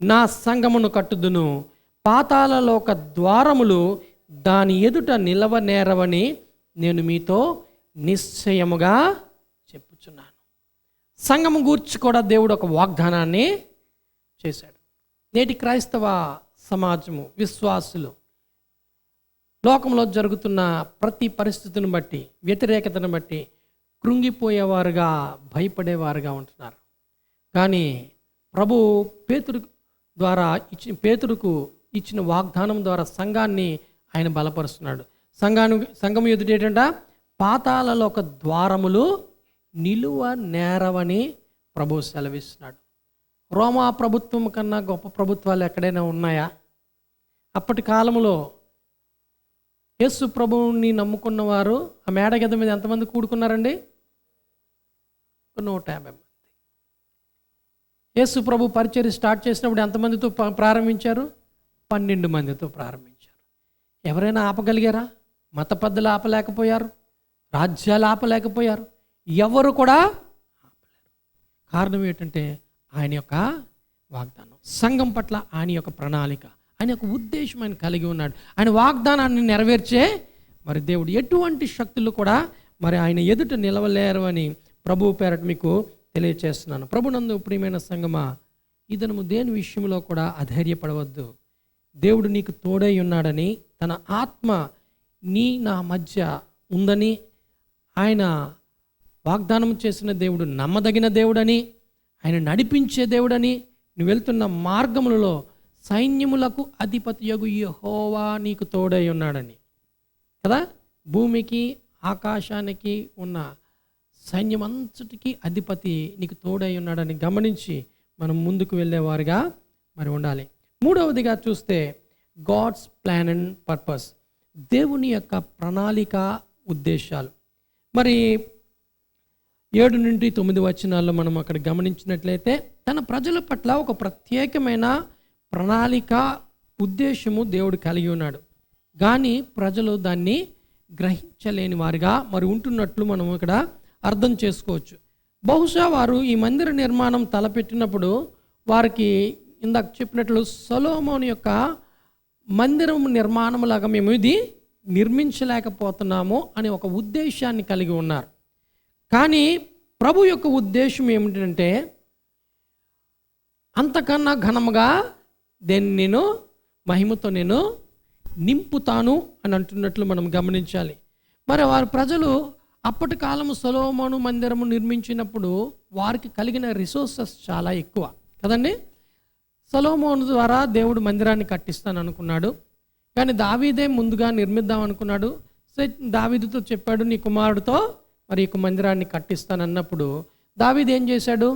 నా సంఘమును కట్టుదును, పాతాళలోక ద్వారములు దాని ఎదుట నిలవనేరవని నేను మీతో నిశ్చయముగా చెప్పుచున్నాను. సంఘము గూర్చి కూడా దేవుడు ఒక వాగ్దానాన్ని చేశాడు. నేటి క్రైస్తవ సమాజము, విశ్వాసులు లోకంలో జరుగుతున్న ప్రతి పరిస్థితిని బట్టి, వ్యతిరేకతను బట్టి కృంగిపోయేవారుగా, భయపడేవారుగా ఉంటున్నారు. కానీ ప్రభు పేతురు ద్వారా పేతురుకు ఇచ్చిన వాగ్దానం ద్వారా సంఘాన్ని ఆయన బలపరుస్తున్నాడు. సంఘం ఎదుట ఏంటంట, పాతాళలోక ద్వారములు నిలువ నేరవని ప్రభు సెలవిస్తున్నాడు. రోమా ప్రభుత్వం కన్నా గొప్ప ప్రభుత్వాలు ఎక్కడైనా ఉన్నాయా? అప్పటి కాలంలో యేసు ప్రభువుని నమ్ముకున్న వారు ఆ మేడగద మీద ఎంతమంది కూడుకున్నారండి? 150 మంది. యేసు ప్రభు పరిచర్య స్టార్ట్ చేసినప్పుడు ఎంతమందితో ప్రారంభించారు? 12 మందితో ప్రారంభించారు. ఎవరైనా ఆపగలిగారా? మత పెద్దలు ఆపలేకపోయారు, రాజ్యాలు ఆపలేకపోయారు, ఎవరు కూడా ఆపలేరు. కారణం ఏంటంటే ఆయన యొక్క వాగ్దానం, సంఘం పట్ల ఆయన యొక్క ప్రణాళిక, ఆయన యొక్క ఉద్దేశం ఆయన కలిగి ఉన్నాడు. ఆయన వాగ్దానాన్ని నెరవేర్చే మరి దేవుడు ఎటువంటి శక్తులు కూడా మరి ఆయన ఎదుట నిలవలేరు అని ప్రభువు పేరట మీకు తెలియచేస్తున్నాను. ప్రభునందు ప్రియమైన సంగమా, ఈ దినము దేని విషయంలో కూడా అధైర్యపడవద్దు. దేవుడు నీకు తోడై ఉన్నాడని, తన ఆత్మ నా మధ్య ఉందని, ఆయన వాగ్దానం చేసిన దేవుడు నమ్మదగిన దేవుడని, ఆయన నడిపించే దేవుడని, నువ్వు వెళ్తున్న మార్గములలో సైన్యములకు అధిపతియగు యెహోవా నీకు తోడై ఉన్నాడని కదా. భూమికి ఆకాశానికి ఉన్న సైన్యమంతటికి అధిపతి నీకు తోడై ఉన్నాడని గమనించి మనం ముందుకు వెళ్ళేవారుగా మరి ఉండాలి. మూడవదిగా చూస్తే గాడ్స్ ప్లాన్ అండ్ పర్పస్, దేవుని యొక్క ప్రణాళిక ఉద్దేశాలు. మరి 7 నుండి 9 వచనాల్లో మనం అక్కడ గమనించినట్లయితే తన ప్రజల పట్ల ఒక ప్రత్యేకమైన ప్రణాళిక ఉద్దేశము దేవుడు కలిగి ఉన్నాడు. కానీ ప్రజలు దాన్ని గ్రహించలేని వారిగా మరి ఉంటున్నట్లు మనం ఇక్కడ అర్థం చేసుకోవచ్చు. బహుశా వారు ఈ మందిర నిర్మాణం తలపెట్టినప్పుడు వారికి ఇందాక చెప్పినట్లు సొలొమోను యొక్క మందిరం నిర్మాణం లాగా మేము ఇది నిర్మించలేకపోతున్నాము అనే ఒక ఉద్దేశాన్ని కలిగి ఉన్నారు. కానీ ప్రభు యొక్క ఉద్దేశం ఏమిటంటే అంతకన్నా ఘనముగా దేన్ని నేను మహిమతో నేను నింపుతాను అని అంటున్నట్లు మనం గమనించాలి. మరి వారి ప్రజలు అప్పటి కాలము సొలొమోను మందిరము నిర్మించినప్పుడు వారికి కలిగిన రిసోర్సెస్ చాలా ఎక్కువ కదండి. సొలొమోను ద్వారా దేవుడు మందిరాన్ని కట్టిస్తాను అనుకున్నాడు, కానీ దావీదే ముందుగా నిర్మిద్దాం అనుకున్నాడు. సో దావీదుతో చెప్పాడు, నీ కుమారుడితో మరి ఈ మందిరాన్ని కట్టిస్తానన్నప్పుడు దావీదు ఏం చేశాడు?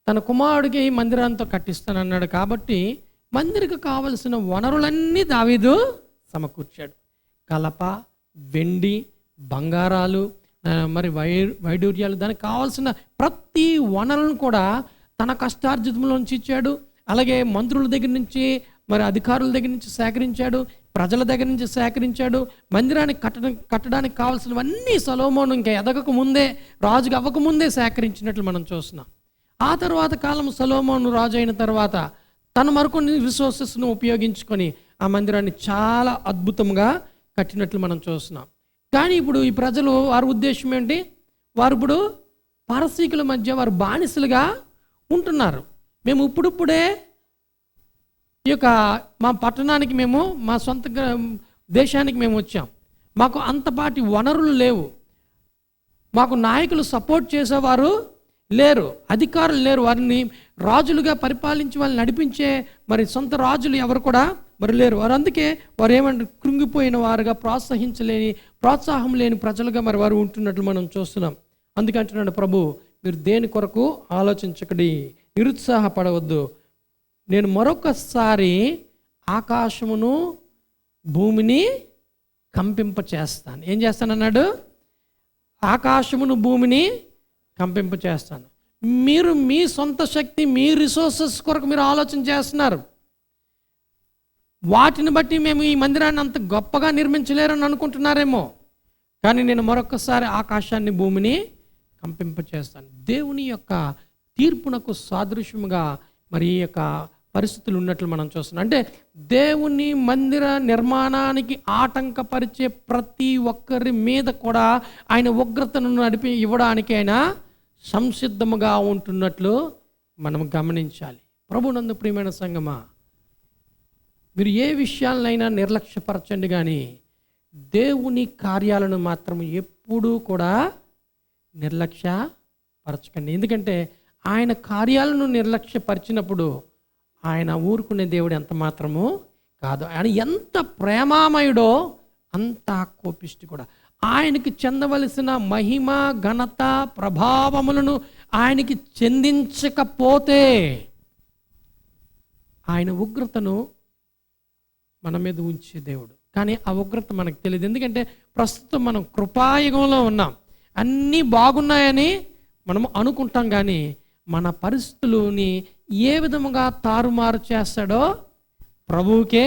తన కుమారుడికి ఈ మందిరాంతో కట్టిస్తానన్నాడు కాబట్టి మందిరికి కావలసిన వనరులన్నీ దావీదు సమకూర్చాడు. కలప, వెండి, బంగారాలు, మరి వైడూర్యాలు, దానికి కావాల్సిన ప్రతి వనరులను కూడా తన కష్టార్జితంలోంచి ఇచ్చాడు. అలాగే మంత్రుల దగ్గర నుంచి మరి అధికారుల దగ్గర నుంచి సేకరించాడు, ప్రజల దగ్గర నుంచి సేకరించాడు. మందిరాన్ని కట్టడానికి కావాల్సినవన్నీ సొలొమోను ఇంకా ఎదగక ముందే, రాజుగా అవ్వకముందే సేకరించినట్లు మనం చూస్తున్నాం. ఆ తర్వాత కాలం సొలొమోను రాజు అయిన తర్వాత తన మరికొన్ని రిసోర్సెస్ను ఉపయోగించుకొని ఆ మందిరాన్ని చాలా అద్భుతంగా కట్టినట్లు మనం చూస్తున్నాం. కానీ ఇప్పుడు ఈ ప్రజలు వారి ఉద్దేశం ఏంటి? వారు ఇప్పుడు పారసీకుల మధ్య వారు బానిసలుగా ఉంటున్నారు. మేము ఇప్పుడిప్పుడే ఈ యొక్క మా పట్టణానికి మేము మా సొంత దేశానికి మేము వచ్చాం, మాకు అంతపాటి వనరులు లేవు, మాకు నాయకులు సపోర్ట్ చేసేవారు లేరు, అధికారులు లేరు, వారిని రాజులుగా పరిపాలించి వాళ్ళని నడిపించే మరి సొంత రాజులు ఎవరు కూడా మరి లేరు. వారు అందుకే వారు ఏమంటారు, కృంగిపోయిన వారుగా, ప్రోత్సాహం లేని ప్రజలుగా మరి వారు ఉంటున్నట్లు మనం చూస్తున్నాం. అందుకంటున్నాడు ప్రభు, మీరు దేని కొరకు ఆలోచించకడి, నిరుత్సాహపడవద్దు, నేను మరొకసారి ఆకాశమును భూమిని కంపింప చేస్తాను. ఏం చేస్తానన్నాడు? ఆకాశమును భూమిని కంపింప చేస్తాను. మీరు మీ సొంత శక్తి, మీ రిసోర్సెస్ కొరకు మీరు ఆలోచన చేస్తున్నారు. వాటిని బట్టి మేము ఈ మందిరాన్ని అంత గొప్పగా నిర్మించలేరని అనుకుంటున్నారేమో, కానీ నేను మరొకసారి ఆకాశాన్ని భూమిని కంపింప చేస్తాను. దేవుని యొక్క తీర్పునకు సాదృశ్యముగా మరి ఈ యొక్క పరిస్థితులు ఉన్నట్లు మనం చూస్తున్నాం. అంటే దేవుని మందిర నిర్మాణానికి ఆటంకపరిచే ప్రతి ఒక్కరి మీద కూడా ఆయన ఉగ్రతను ఇవ్వడానికి ఆయన సంసిద్ధముగా ఉంటున్నట్లు మనం గమనించాలి. ప్రభునందు ప్రియమైన సంగమా, మీరు ఏ విషయాలనైనా నిర్లక్ష్యపరచండి, కానీ దేవుని కార్యాలను మాత్రం ఎప్పుడూ కూడా నిర్లక్ష్యపరచకండి. ఎందుకంటే ఆయన కార్యాలను నిర్లక్ష్యపరిచినప్పుడు ఆయన ఊరుకునే దేవుడు ఎంత మాత్రము కాదు. ఆయన ఎంత ప్రేమామయుడో అంత కోపిష్టి కూడా. ఆయనకి చెందవలసిన మహిమ, ఘనత, ప్రభావములను ఆయనకి చెందించకపోతే ఆయన ఉగ్రతను మన మీద ఉంచే దేవుడు. కానీ ఆ ఉగ్రత మనకు తెలియదు. ఎందుకంటే ప్రస్తుతం మనం కృపాయుగంలో ఉన్నాం. అన్నీ బాగున్నాయని మనం అనుకుంటాం, కానీ మన పరిస్థితులని ఏ విధముగా తారుమారు చేస్తాడో ప్రభువుకే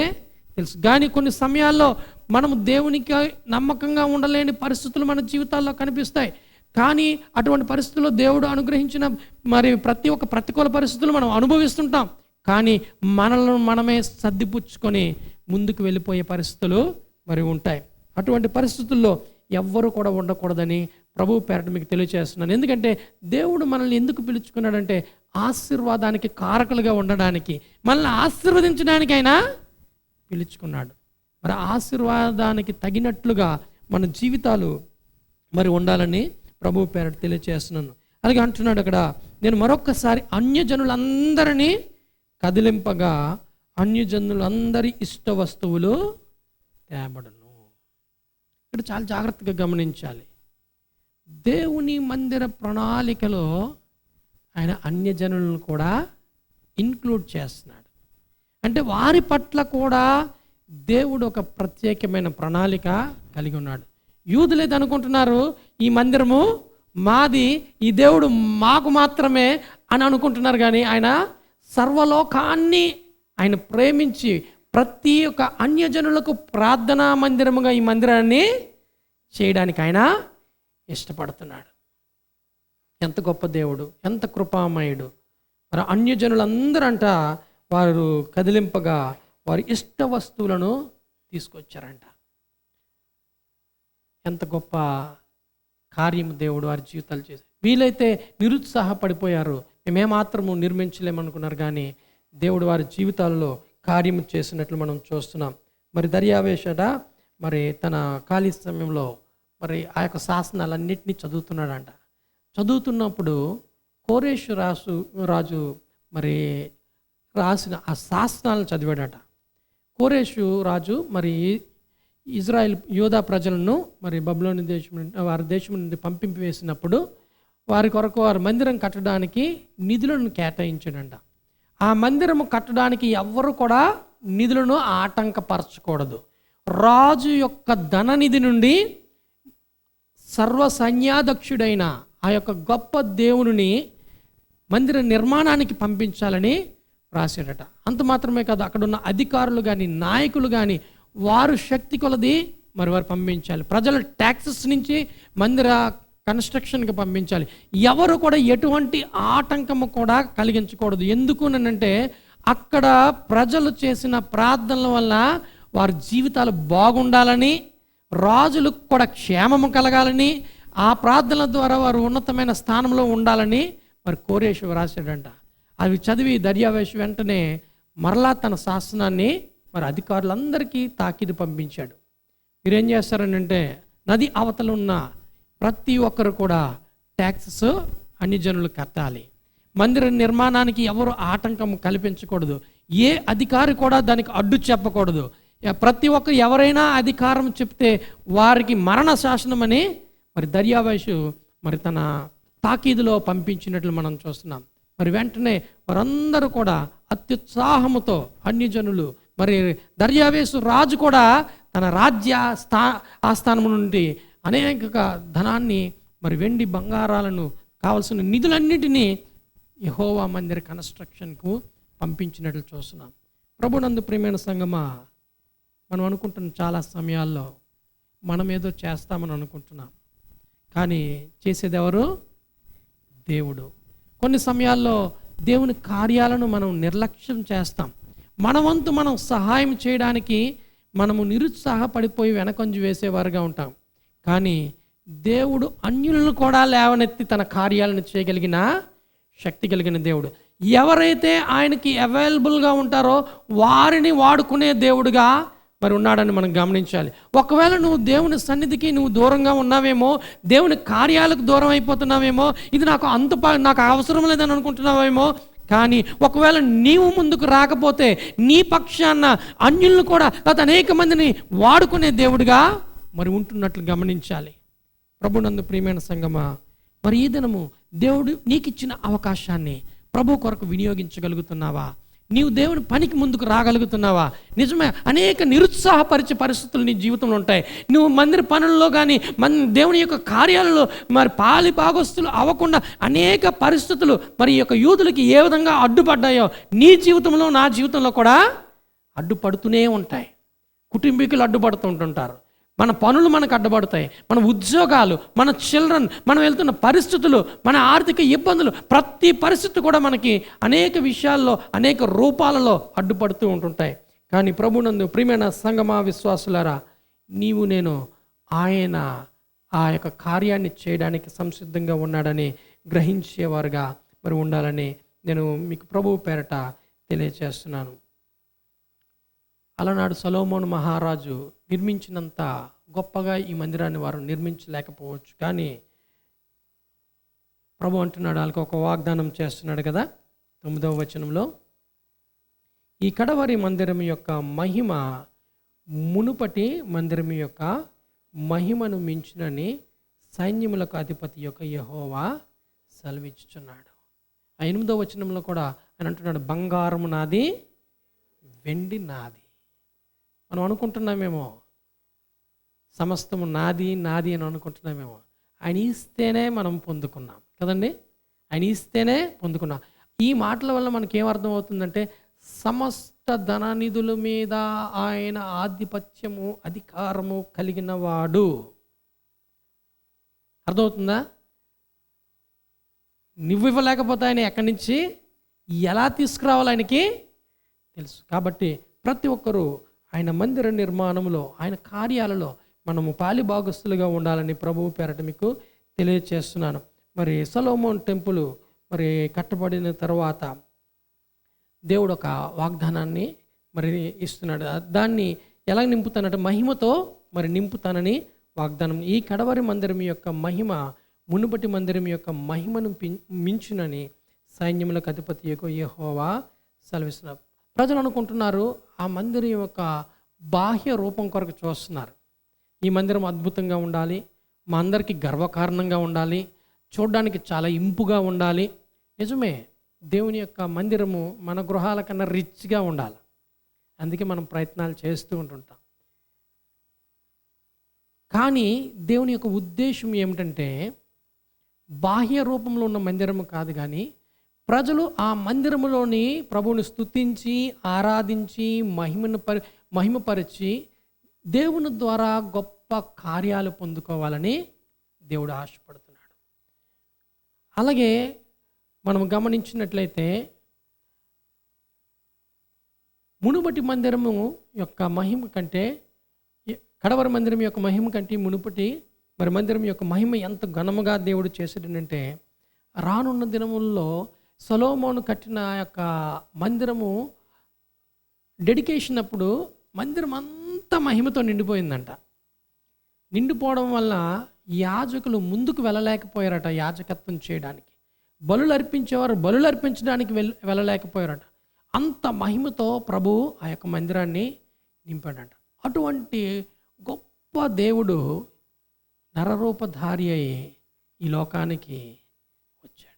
తెలుసు. కానీ కొన్ని సమయాల్లో మనము దేవునికి నమ్మకంగా ఉండలేని పరిస్థితులు మన జీవితాల్లో కనిపిస్తాయి. కానీ అటువంటి పరిస్థితుల్లో దేవుడు అనుగ్రహించిన మరి ప్రతి ఒక్క ప్రతికూల పరిస్థితులు మనం అనుభవిస్తుంటాం. కానీ మనల్ని మనమే సర్దిపుచ్చుకొని ముందుకు వెళ్ళిపోయే పరిస్థితులు మరి ఉంటాయి. అటువంటి పరిస్థితుల్లో ఎవ్వరు కూడా ఉండకూడదని ప్రభువు పేరట మీకు తెలియజేస్తున్నాను. ఎందుకంటే దేవుడు మనల్ని ఎందుకు పిలుచుకున్నాడంటే ఆశీర్వాదానికి కారకులుగా ఉండడానికి, మనల్ని ఆశీర్వదించడానికి ఆయన పిలుచుకున్నాడు. మరి ఆశీర్వాదానికి తగినట్లుగా మన జీవితాలు మరి ఉండాలని ప్రభువు పేరట తెలియజేస్తున్నాను. అలాగే అంటున్నాడు అక్కడ, నేను మరొక్కసారి అన్యజనులందరినీ కదిలింపగా అన్యజనులందరి ఇష్ట వస్తువులు తేబడును. ఇక్కడ చాలా జాగ్రత్తగా గమనించాలి. దేవుని మందిర ప్రణాళికలో ఆయన అన్యజనులను కూడా ఇన్క్లూడ్ చేస్తున్నాడు. అంటే వారి పట్ల కూడా దేవుడు ఒక ప్రత్యేకమైన ప్రణాళిక కలిగి ఉన్నాడు. యూదులైతే అనుకుంటున్నారు ఈ మందిరము మాది, ఈ దేవుడు మాకు మాత్రమే అని అనుకుంటున్నారు. కానీ ఆయన సర్వలోకాన్ని ఆయన ప్రేమించి ప్రతి ఒక్క అన్యజనులకు ప్రార్థనా మందిరముగా ఈ మందిరాన్ని చేయడానికి ఆయన ఇష్టపడుతున్నాడు. ఎంత గొప్ప దేవుడు, ఎంత కృపామయుడు. మరి అన్యజనులందరూ అంట వారు కదిలింపగా వారి ఇష్ట వస్తువులను తీసుకొచ్చారంట. ఎంత గొప్ప కార్యం దేవుడు వారి జీవితాలు చేశారు. వీలైతే నిరుత్సాహపడిపోయారు, మేమేమాత్రము నిర్మించలేమనుకున్నారు. కానీ దేవుడు వారి జీవితాల్లో కార్యము చేసినట్లు మనం చూస్తున్నాం. మరి దర్యావేషట మరి తన ఖాళీ సమయంలో మరి ఆ యొక్క శాసనాలన్నింటినీ చదువుతున్నాడంట. చదువుతున్నప్పుడు కోరేషు రాజు మరి రాసిన ఆ శాసనాలను చదివాడట. కోరేషు రాజు మరి ఇజ్రాయెల్ యూదా ప్రజలను మరి బబులోని దేశం వారి దేశం నుండి పంపింపి వేసినప్పుడు వారి కొరకు వారి మందిరం కట్టడానికి నిధులను కేటాయించాడంట. ఆ మందిరము కట్టడానికి ఎవ్వరు కూడా నిధులను ఆటంకపరచకూడదు. రాజు యొక్క ధననిధి నుండి సర్వ సైన్యాధ్యక్షుడైన ఆ యొక్క గొప్ప దేవుని మందిర నిర్మాణానికి పంపించాలని రాశాడట. అంత మాత్రమే కాదు, అక్కడ ఉన్న అధికారులు కానీ నాయకులు కానీ వారు శక్తి కొలది మరి వారు పంపించాలి. ప్రజల ట్యాక్సెస్ నుంచి మందిర కన్స్ట్రక్షన్కి పంపించాలి. ఎవరు కూడా ఎటువంటి ఆటంకము కూడా కలిగించకూడదు. ఎందుకు అంటే అక్కడ ప్రజలు చేసిన ప్రార్థనల వల్ల వారి జీవితాలు బాగుండాలని, రాజులకు కూడా క్షేమము కలగాలని, ఆ ప్రార్థనల ద్వారా వారు ఉన్నతమైన స్థానంలో ఉండాలని మరి కోరేషు రాశాడంట. అవి చదివి దర్యావేషు వెంటనే మరలా తన శాసనాన్ని మరి అధికారులందరికీ తాకీదు పంపించాడు. మీరేం చేస్తారనంటే నది అవతల ఉన్న ప్రతి ఒక్కరు కూడా ట్యాక్సెస్ అన్ని జనులు కట్టాలి. మందిర నిర్మాణానికి ఎవరు ఆటంకం కల్పించకూడదు. ఏ అధికారి కూడా దానికి అడ్డు చెప్పకూడదు. ప్రతి ఒక్కరు ఎవరైనా అధికారం చెప్తే వారికి మరణ శాసనం అని మరి దర్యావేషు మరి తన తాకీదులో పంపించినట్లు మనం చూస్తున్నాం. మరి వెంటనే వారందరూ కూడా అత్యుత్సాహముతో అన్యజనులు మరి దర్యావేషు రాజు కూడా తన రాజ్య ఆస్థానం నుండి అనేక ధనాన్ని మరి వెండి బంగారాలను కావలసిన నిధులన్నిటినీ యెహోవా మందిర కన్స్ట్రక్షన్కు పంపించినట్లు చూస్తున్నాం. ప్రభునందు ప్రియమైన సంగమా, మనం అనుకుంటున్న చాలా సమయాల్లో మనం ఏదో చేస్తామని అనుకుంటున్నాం, కానీ చేసేది ఎవరు? దేవుడు. కొన్ని సమయాల్లో దేవుని కార్యాలను మనం నిర్లక్ష్యం చేస్తాం. మన వంతు మనం సహాయం చేయడానికి మనము నిరుత్సాహపడిపోయి వెనకంజు వేసేవారుగా ఉంటాం. కానీ దేవుడు అన్యులను కూడా లేవనెత్తి తన కార్యాలను చేయగలిగిన శక్తి కలిగిన దేవుడు. ఎవరైతే ఆయనకి అవైలబుల్గా ఉంటారో వారిని వాడుకునే దేవుడుగా మరి ఉన్నాడని మనం గమనించాలి. ఒకవేళ నువ్వు దేవుని సన్నిధికి నువ్వు దూరంగా ఉన్నావేమో, దేవుని కార్యాలకు దూరం అయిపోతున్నావేమో, ఇది నాకు అవసరం లేదని అనుకుంటున్నావేమో. కానీ ఒకవేళ నీవు ముందుకు రాకపోతే నీ పక్షాన అన్యులను కూడా అనేక మందిని వాడుకునే దేవుడిగా మరి ఉంటున్నట్లు గమనించాలి. ప్రభునందు ప్రియమైన సంగమా, మరి ఈ దినము దేవుడు నీకు ఇచ్చిన అవకాశాన్ని ప్రభు కొరకు వినియోగించగలుగుతున్నావా? నీవు దేవుని పనికి ముందుకు రాగలుగుతున్నావా? నిజమే, అనేక నిరుత్సాహపరిచే పరిస్థితులు నీ జీవితంలో ఉంటాయి. నువ్వు మందిర పనుల్లో కానీ దేవుని యొక్క కార్యాలలో మరి పాలి భాగస్తులు అవ్వకుండా అనేక పరిస్థితులు మరి ఈ యొక్క యూదులకి ఏ విధంగా అడ్డుపడ్డాయో నీ జీవితంలో నా జీవితంలో కూడా అడ్డుపడుతూనే ఉంటాయి. కుటుంబీకులు అడ్డుపడుతుంటుంటారు, మన పనులు మనకు అడ్డుపడతాయి, మన ఉద్యోగాలు, మన చిల్డ్రన్, మనం వెళ్తున్న పరిస్థితులు, మన ఆర్థిక ఇబ్బందులు, ప్రతి పరిస్థితి కూడా మనకి అనేక విషయాల్లో అనేక రూపాలలో అడ్డుపడుతూ ఉంటుంటాయి. కానీ ప్రభునందు ప్రియమైన సంగమా విశ్వాసులారా, నీవు నేను ఆయన ఆ యొక్క కార్యాన్ని చేయడానికి సంసిద్ధంగా ఉన్నాడని గ్రహించేవారుగా మరి ఉండాలని నేను మీకు ప్రభువు పేరట తెలియచేస్తున్నాను. అలనాడు సొలొమోను మహారాజు నిర్మించినంత గొప్పగా ఈ మందిరాన్ని వారు నిర్మించలేకపోవచ్చు. కానీ ప్రభు అంటున్నాడు, వాళ్ళకి ఒక వాగ్దానం చేస్తున్నాడు కదా 9వ వచనంలో, ఈ కడవరి మందిరం యొక్క మహిమ మునుపటి మందిరం యొక్క మహిమను మించునని సైన్యములకు అధిపతి యొక్క యెహోవా సెలవిచ్చుచున్నాడు. 8వ వచనంలో కూడా ఆయన అంటున్నాడు, బంగారము నాది, వెండి నాది. మనం అనుకుంటున్నామేమో సమస్తము నాది నాది అని అనుకుంటున్నామేమో. ఆయన ఇస్తేనే మనం పొందుకున్నాం కదండి, ఆయన ఇస్తేనే పొందుకున్నాం. ఈ మాటల వల్ల మనకేమర్థం అవుతుందంటే, సమస్త ధననిధుల మీద ఆయన ఆధిపత్యము అధికారము కలిగిన వాడు. అర్థమవుతుందా? నువ్వు ఇవ్వలేకపోతే ఆయన ఎక్కడి నుంచి ఎలా తీసుకురావాలి ఆయనకి తెలుసు. కాబట్టి ప్రతి ఒక్కరూ ఆయన మందిర నిర్మాణంలో, ఆయన కార్యాలలో మనము పాలి భాగస్తులుగా ఉండాలని ప్రభువు పేరట మీకు తెలియచేస్తున్నాను. మరి సొలొమోన్ టెంపుల్ మరి కట్టబడిన తర్వాత దేవుడు ఒక వాగ్దానాన్ని మరి ఇస్తున్నాడు. దాన్ని ఎలా నింపుతానంటే మహిమతో మరి నింపుతానని వాగ్దానం. ఈ కడవరి మందిరం యొక్క మహిమ మునుపటి మందిరం యొక్క మహిమను మించునని సైన్యములకు అధిపతి యెహోవా సెలవిస్తున్నారు. ప్రజలు అనుకుంటున్నారు ఆ మందిరం యొక్క బాహ్య రూపం కొరకు చూస్తున్నారు. ఈ మందిరం అద్భుతంగా ఉండాలి, మా అందరికీ గర్వకారణంగా ఉండాలి, చూడడానికి చాలా ఇంపుగా ఉండాలి. నిజమే, దేవుని యొక్క మందిరము మన గృహాల కన్నా రిచ్గా ఉండాలి. అందుకే మనం ప్రయత్నాలు చేస్తూ ఉంటుంటాం. కానీ దేవుని యొక్క ఉద్దేశం ఏమిటంటే బాహ్య రూపంలో ఉన్న మందిరము కాదు, కానీ ప్రజలు ఆ మందిరములోని ప్రభువుని స్తుతించి ఆరాధించి మహిమపరిచి దేవుని ద్వారా గొప్ప కార్యాలు పొందుకోవాలని దేవుడు ఆశపడుతున్నాడు. అలాగే మనం గమనించినట్లయితే మునుపటి మందిరము యొక్క మహిమ కంటే, కడవరి మందిరం యొక్క మహిమ కంటే మునుపటి మరి మందిరం యొక్క మహిమ ఎంత ఘనముగా దేవుడు చేసేటంటే, రానున్న దినముల్లో సొలొమోను కట్టిన యొక్క మందిరము డెడికేషన్ అప్పుడు మందిరం అంతా మహిమతో నిండిపోయిందంట. నిండిపోవడం వల్ల యాజకులు ముందుకు వెళ్ళలేకపోయారట యాజకత్వం చేయడానికి. బలులు అర్పించేవారు బలులు అర్పించడానికి వెళ్ళలేకపోయారట. అంత మహిమతో ప్రభు ఆ యొక్క మందిరాన్ని నింపాడట. అటువంటి గొప్ప దేవుడు నరరూపధారి అయి ఈ లోకానికి వచ్చాడు.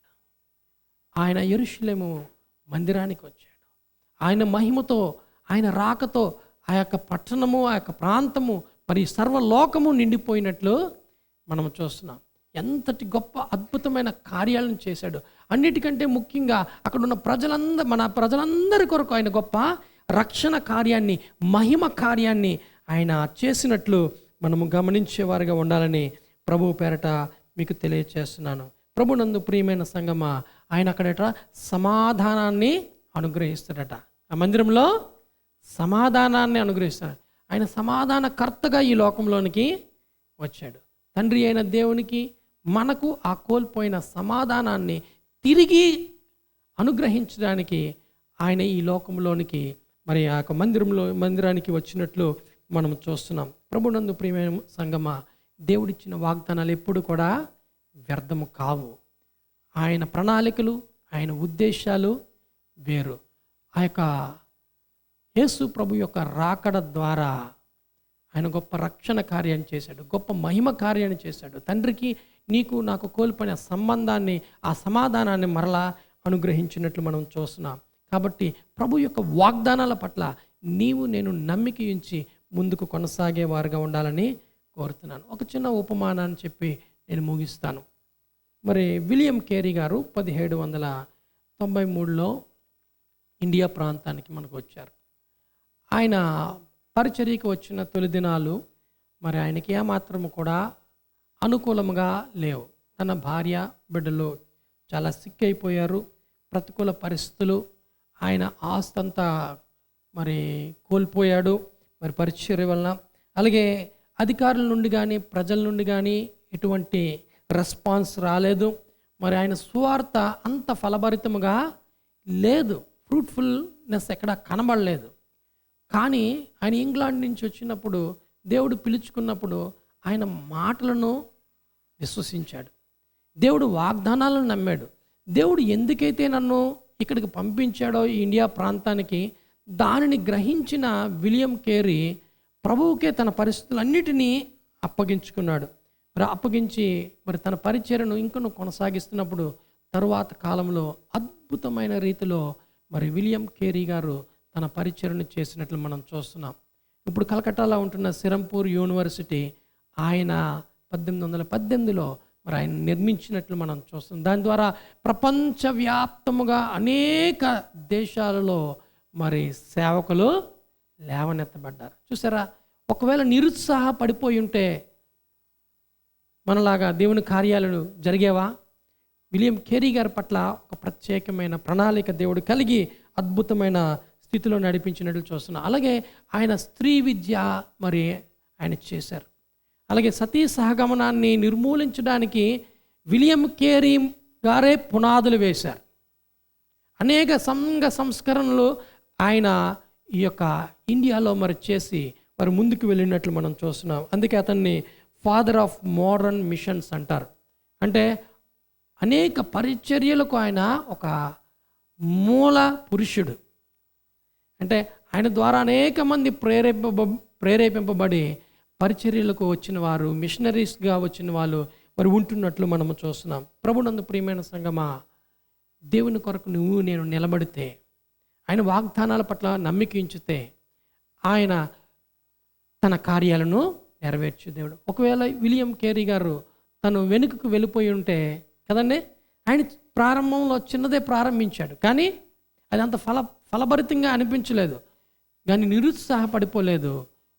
ఆయన యెరూషలేము మందిరానికి వచ్చాడు. ఆయన మహిమతో, ఆయన రాకతో ఆ యొక్క పట్టణము, ఆ యొక్క ప్రాంతము, మరి సర్వలోకము నిండిపోయినట్లు మనం చూస్తున్నాం. ఎంతటి గొప్ప అద్భుతమైన కార్యాలను చేశాడు. అన్నిటికంటే ముఖ్యంగా అక్కడ ఉన్న మన ప్రజలందరి కొరకు ఆయన గొప్ప రక్షణ కార్యాన్ని, మహిమ కార్యాన్ని ఆయన చేసినట్లు మనము గమనించేవారుగా ఉండాలని ప్రభువు పేరట మీకు తెలియచేస్తున్నాను. ప్రభునందు ప్రియమైన సంగమా, ఆయన అక్కడట సమాధానాన్ని అనుగ్రహిస్తాడట. ఆ మందిరంలో సమాధానాన్ని అనుగ్రహిస్తాడు. ఆయన సమాధానకర్తగా ఈ లోకంలోనికి వచ్చాడు. తండ్రి అయిన దేవునికి మనకు ఆ కోల్పోయిన సమాధానాన్ని తిరిగి అనుగ్రహించడానికి ఆయన ఈ లోకంలోనికి మరి ఆ యొక్క మందిరానికి వచ్చినట్లు మనం చూస్తున్నాం. ప్రభునందు ప్రియమైన సంగమా, దేవుడిచ్చిన వాగ్దానాలు ఎప్పుడు కూడా వ్యర్థము కావు. ఆయన ప్రణాళికలు, ఆయన ఉద్దేశాలు వేరు. ఆ యొక్క యేసు ప్రభు యొక్క రాకడ ద్వారా ఆయన గొప్ప రక్షణ కార్యాన్ని చేశాడు, గొప్ప మహిమ కార్యాన్ని చేశాడు. తండ్రికి నీకు నాకు కోల్పోయిన సంబంధాన్ని, ఆ సమాధానాన్ని మరలా అనుగ్రహించినట్లు మనం చూస్తున్నాం. కాబట్టి ప్రభు యొక్క వాగ్దానాల పట్ల నీవు నేను నమ్మిక ఉంచి ముందుకు కొనసాగే వారుగా ఉండాలని కోరుతున్నాను. ఒక చిన్న ఉపమానాన్ని చెప్పి నేను ముగిస్తాను. మరి విలియం కేరీ గారు 1793లో ఇండియా ప్రాంతానికి మనకు వచ్చారు. ఆయన పరిచర్యకు వచ్చిన తొలి దినాలు మరి ఆయనకి ఏమాత్రము కూడా అనుకూలంగా లేవు. తన భార్య బిడ్డలు చాలా సిక్ అయిపోయారు. ప్రతికూల పరిస్థితులు, ఆయన ఆస్తి అంతా మరి కోల్పోయాడు మరి పరిచర్య వలన. అలాగే అధికారుల నుండి కానీ ప్రజల నుండి కానీ ఎటువంటి రెస్పాన్స్ రాలేదు. మరి ఆయన సువార్త అంత ఫలభరితముగా లేదు, ఫ్రూట్ఫుల్నెస్ ఎక్కడ కనబడలేదు. కానీ ఆయన ఇంగ్లాండ్ నుంచి వచ్చినప్పుడు, దేవుడు పిలుచుకున్నప్పుడు ఆయన మాటలను విశ్వసించాడు, దేవుడు వాగ్దానాలను నమ్మాడు. దేవుడు ఎందుకైతే నన్ను ఇక్కడికి పంపించాడో ఈ ఇండియా ప్రాంతానికి, దానిని గ్రహించిన విలియం కేరీ ప్రభువుకే తన పరిస్థితులన్నిటినీ అప్పగించుకున్నాడు. మరి అప్పగించి మరి తన పరిచర్యను ఇంకను కొనసాగిస్తున్నప్పుడు తరువాత కాలంలో అద్భుతమైన రీతిలో మరి విలియం కేరీ గారు తన పరిచర్యను చేసినట్లు మనం చూస్తున్నాం. ఇప్పుడు కలకట్టాలో ఉంటున్న సిరంపూర్ యూనివర్సిటీ ఆయన 1818లో మరి ఆయన నిర్మించినట్లు మనం చూస్తున్నాం. దాని ద్వారా ప్రపంచవ్యాప్తముగా అనేక దేశాలలో మరి సేవకులు లేవనెత్తబడ్డారు. చూసారా, ఒకవేళ నిరుత్సాహపడిపోయి ఉంటే మనలాగా దేవుని కార్యాలు జరిగేవా? విలియం కేరీ గారి పట్ల ఒక ప్రత్యేకమైన ప్రణాళిక దేవుడు కలిగి అద్భుతమైన స్థితిలో నడిపించినట్లు చూస్తున్నాం. అలాగే ఆయన స్త్రీ విద్య మరి ఆయన చేశారు. అలాగే సతీ సహగమనాన్ని నిర్మూలించడానికి విలియం కేరీ గారే పునాదులు వేశారు. అనేక సంఘ సంస్కరణలు ఆయన ఈ యొక్క ఇండియాలో మరి చేసి మరి ముందుకు వెళ్ళినట్లు మనం చూస్తున్నాం. అందుకే అతన్ని ఫాదర్ ఆఫ్ మోడర్న్ మిషన్స్ అంటారు. అంటే అనేక పరిచర్యలకు ఆయన ఒక మూల పురుషుడు. అంటే ఆయన ద్వారా అనేక మంది ప్రేరేపింపబడి పరిచర్యలకు వచ్చిన వారు, మిషనరీస్గా వచ్చిన వాళ్ళు మరి ఉంటున్నట్లు మనము చూస్తున్నాం. ప్రభునందు ప్రియమైన సంగమా, దేవుని కొరకు నువ్వు నేను నిలబడితే, ఆయన వాగ్దానాల పట్ల నమ్మిక ఉంచితే ఆయన తన కార్యాలను నెరవేర్చే దేవుడు. ఒకవేళ విలియం కేరీ గారు తను వెనుకకు వెళ్ళిపోయి ఉంటే కదండి, ఆయన ప్రారంభంలో చిన్నదే ప్రారంభించాడు, కానీ అది అంత ఫలభరితంగా అనిపించలేదు, కానీ నిరుత్సాహపడిపోలేదు.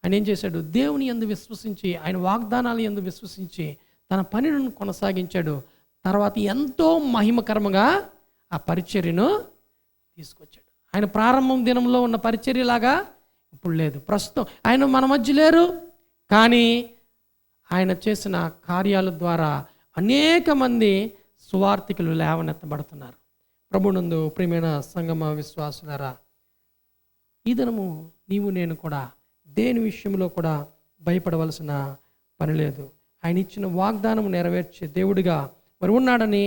ఆయన ఏం చేశాడు? దేవుని యందు విశ్వసించి, ఆయన వాగ్దానాలు యందు విశ్వసించి తన పనిని కొనసాగించాడు. తర్వాత ఎంతో మహిమకరంగా ఆ పరిచర్యను తీసుకొచ్చాడు. ఆయన ప్రారంభం దినంలో ఉన్న పరిచర్యలాగా ఇప్పుడు లేదు. ప్రస్తుతం ఆయన మన మధ్య లేరు, కానీ ఆయన చేసిన కార్యాల ద్వారా అనేక మంది సువార్థికులు లేవనెత్తబడుతున్నారు. ప్రభునందు ప్రియమైన సంగమ విశ్వాసులారా, ఈ దినము నీవు నేను కూడా దేని విషయంలో కూడా భయపడవలసిన పని లేదు. ఆయన ఇచ్చిన వాగ్దానం నెరవేర్చే దేవుడిగా మరి ఉన్నాడని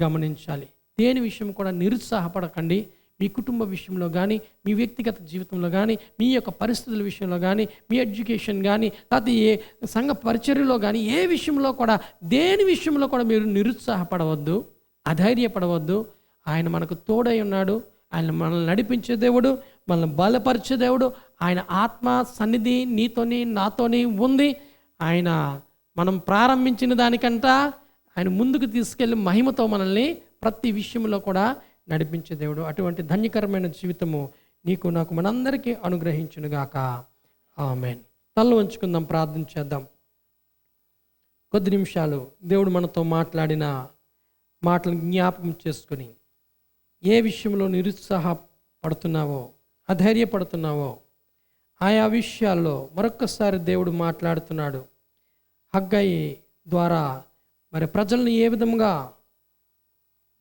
గమనించాలి. దేని విషయం కూడా నిరుత్సాహపడకండి. మీ కుటుంబ విషయంలో కానీ, మీ వ్యక్తిగత జీవితంలో కానీ, మీ యొక్క పరిస్థితుల విషయంలో కానీ, మీ ఎడ్యుకేషన్ కానీ, లేకపోతే ఏ సంఘ పరిచర్యలో కానీ, ఏ విషయంలో కూడా దేని విషయంలో కూడా మీరు నిరుత్సాహపడవద్దు, అధైర్యపడవద్దు. ఆయన మనకు తోడై ఉన్నాడు. ఆయన మనల్ని నడిపించే దేవుడు, మనల్ని బలపరిచే దేవుడు. ఆయన ఆత్మ సన్నిధి నీతోని నాతోని ఉంది. ఆయన మనం ప్రారంభించిన దానికంట ఆయన ముందుకు తీసుకెళ్ళి మహిమతో మనల్ని ప్రతి విషయంలో కూడా నడిపించే దేవుడు. అటువంటి ధన్యకరమైన జీవితము నీకు నాకు మనందరికీ అనుగ్రహించునుగాక. ఆమేన్. తలలో ఉంచుకుందాం, ప్రార్థన చేద్దాం. కొద్ది నిమిషాలు దేవుడు మనతో మాట్లాడిన మాటలు జ్ఞాపకం చేసుకొని, ఏ విషయంలో నిరుత్సాహపడుతున్నావో, అధైర్యపడుతున్నావో ఆయా విషయాల్లో మరొక్కసారి దేవుడు మాట్లాడుతున్నాడు. హగ్గయి ద్వారా మరి ప్రజల్ని ఏ విధంగా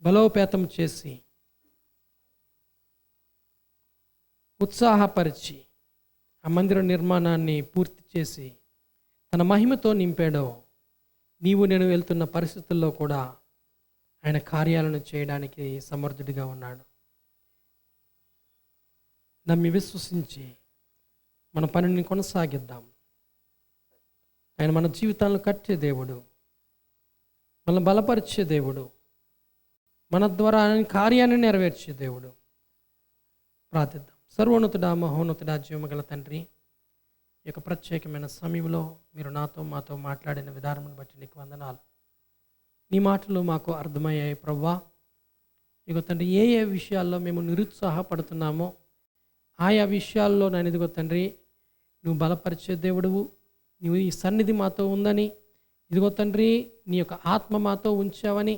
బలోపేతం చేసి, ఉత్సాహపరిచి, ఆ మందిర నిర్మాణాన్ని పూర్తి చేసి తన మహిమతో నింపాడో, నీవు నేను వెళ్తున్న పరిస్థితుల్లో కూడా ఆయన కార్యాలను చేయడానికి సమర్థుడిగా ఉన్నాడు. నమ్మి విశ్వసించి మన పనిని కొనసాగిద్దాం. ఆయన మన జీవితాలను కట్టే దేవుడు, మనల్ని బలపరిచే దేవుడు, మన ద్వారా ఆయన కార్యాన్ని నెరవేర్చే దేవుడు. ప్రార్థిద్దాం. సర్వోన్నతుడా, మహోన్నతుడా, జీవమగల తండ్రి, ఈ యొక్క ప్రత్యేకమైన సమయంలో మీరు నాతో మాతో మాట్లాడిన విధానం బట్టి నీకు వందనాలు. నీ మాటలు మాకు అర్థమయ్యాయి ప్రభువా. ఇగో తండ్రి, ఏ ఏ విషయాల్లో మేము నిరుత్సాహపడుతున్నామో ఆయా విషయాల్లో నేను ఇదిగో తండ్రి నువ్వు బలపరిచే దేవుడువు, నువ్వు ఈ సన్నిధి మాతో ఉందని, ఇదిగో తండ్రి నీ యొక్క ఆత్మ మాతో ఉంచావని,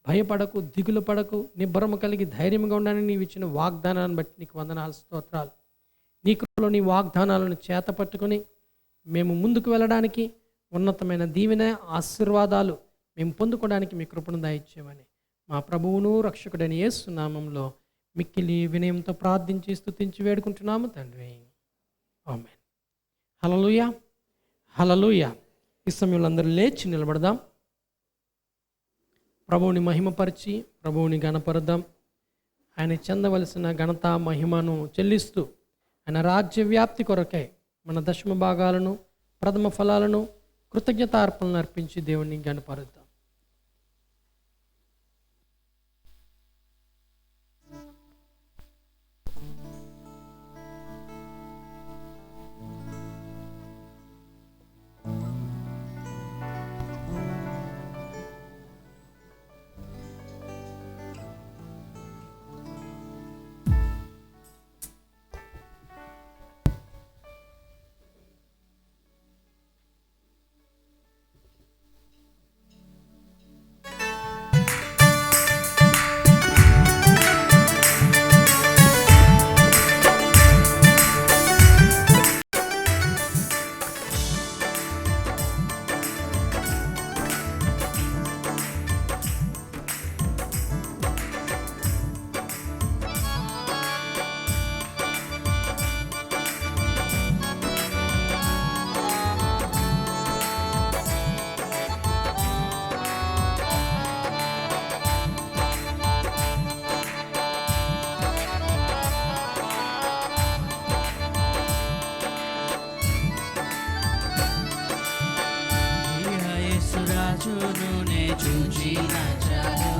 భయపడకు, దిగులు పడకు, నిబ్బరము కలిగి ధైర్యంగా ఉండని నీవు ఇచ్చిన వాగ్దానాన్ని బట్టి నీకు వందనాలు, స్తోత్రాలు. నీ కృపలో నీ వాగ్దానాలను చేత పట్టుకొని మేము ముందుకు వెళ్ళడానికి, ఉన్నతమైన దీవెన ఆశీర్వాదాలు మేము పొందుకోవడానికి మీ కృపను దయచేయమని మా ప్రభువును రక్షకుడైన యేసు నామములో మిక్కిలి వినయంతో ప్రార్థించి స్తుతించి వేడుకుంటున్నాము తండ్రి. ఆమేన్. హల్లెలూయా, హల్లెలూయా. ఈ సమయంలో అందరూ లేచి నిలబడదాం. ప్రభువుని మహిమపరిచి ప్రభువుని గణపరుద్దాం. ఆయన చెందవలసిన ఘనత మహిమను చెల్లిస్తూ ఆయన రాజ్య వ్యాప్తి కొరకై మన దశమ భాగాలను, ప్రథమ ఫలాలను, కృతజ్ఞతార్పణలు అర్పించి దేవుణ్ణి గణపరుద్దాం. రాజును నే చూచిన చాలు,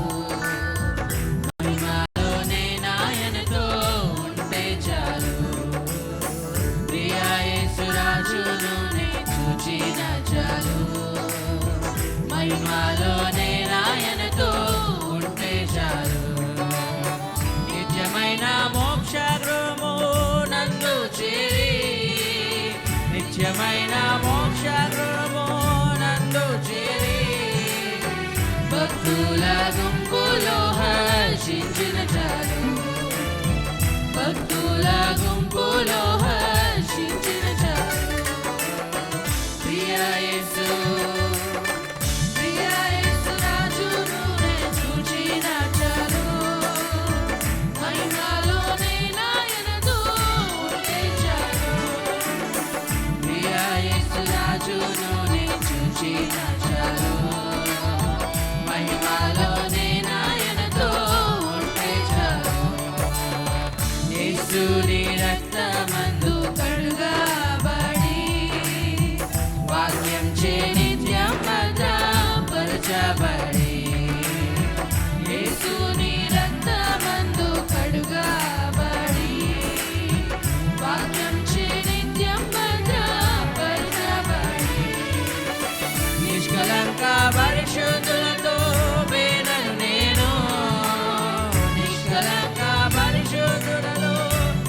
మహిమలోనే నాయనతో ఉంటే చాలు. ప్రియా యేసు రాజును నే చూచిన చాలు, మహిమలోనే నాయనతో ఉంటే చాలు. నిత్యమైన మోక్ష గృహము నందు చేరి, నిత్యమైన మోక్ష గృహము చేరి, భక్తుల గుంపులో హర్షించిన చాలు, భక్తుల గుంపులో హర్షించిన చాలు. ప్రియా యేసు, ప్రియా యేసు రాజును నే చూచిన చాలు, మహిమలోనే నాయనతో ఉంటే చాలు. ప్రియా యేసు రాజును చూచిన చాలు, మహిమలోనే నాయనతో ఉంటే చాలు. యేసుని రక్తమందు కడుగబడి, వాక్యం చే నిత్యం భద్రపరచబడి, యేసుని రక్తమందు కడుగబడి, వాక్యం చే నిత్యం నిష్కలంక పరిశుద్ధులతో పేదను నేను, నిష్కలంక పరిశుద్ధులలో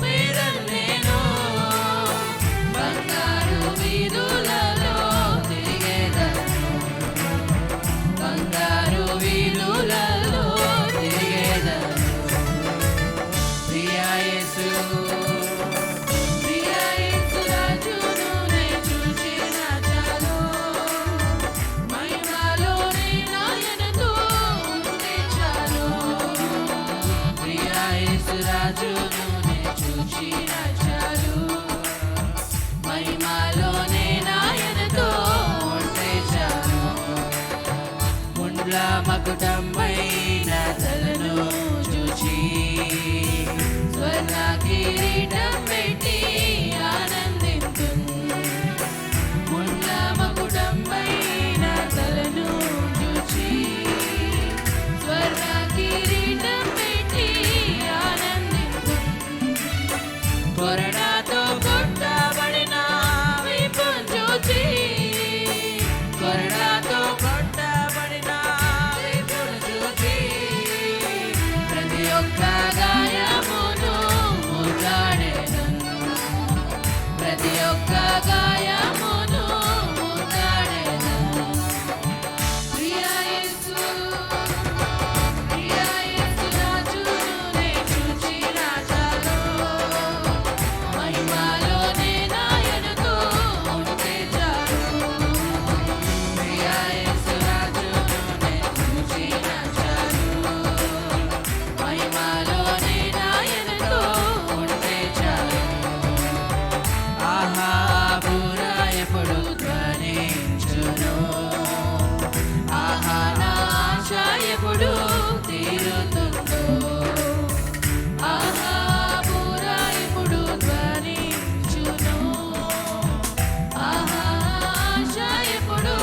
పేదను నేను. బంగారు వీధులలో తిరిగేదను, బంగారు వీధులలో తిరిగేదను. ప్రియా యేసు, ప్రియా యేసు రాజును నే చూచిన చాలు, మహిమలో ముళ్ళ మకుటమైన తలను చూచి స్వర్ణ కిరీటం పెట్టి ఆనందింతును. ముళ్ళ మకుటమైన తలను చూచి స్వర్ణ కిరీటం పెట్టి ఆనందింతును. కొరడాతో కొట్టబడిన వీపును చూచి కొరడాతో కొట్టబడిన వీపును చూచి ప్రతి ఒక్క గాయమును ముద్దాడెదను. ప్రతి ఒక్క గాయమును ముద్దాడెదను. ప్రియా యేసు రాజును నే చూచి రాజాలో మహిమలోనే నాయనతో ఉంటే చాలు. ప్రియా యేసు రాజును నే చూచి రాజాలో మహిమలోనే నాయనతో ఉంటే చాలు. ఆహా బురా ఎప్పుడు ధ్వనించును. ఆహా నా ఆశ ఎప్పుడు తీరుతుందో. ఆహా బురా ఎప్పుడు ధ్వనించును. ఆహా ఆశ ఎప్పుడు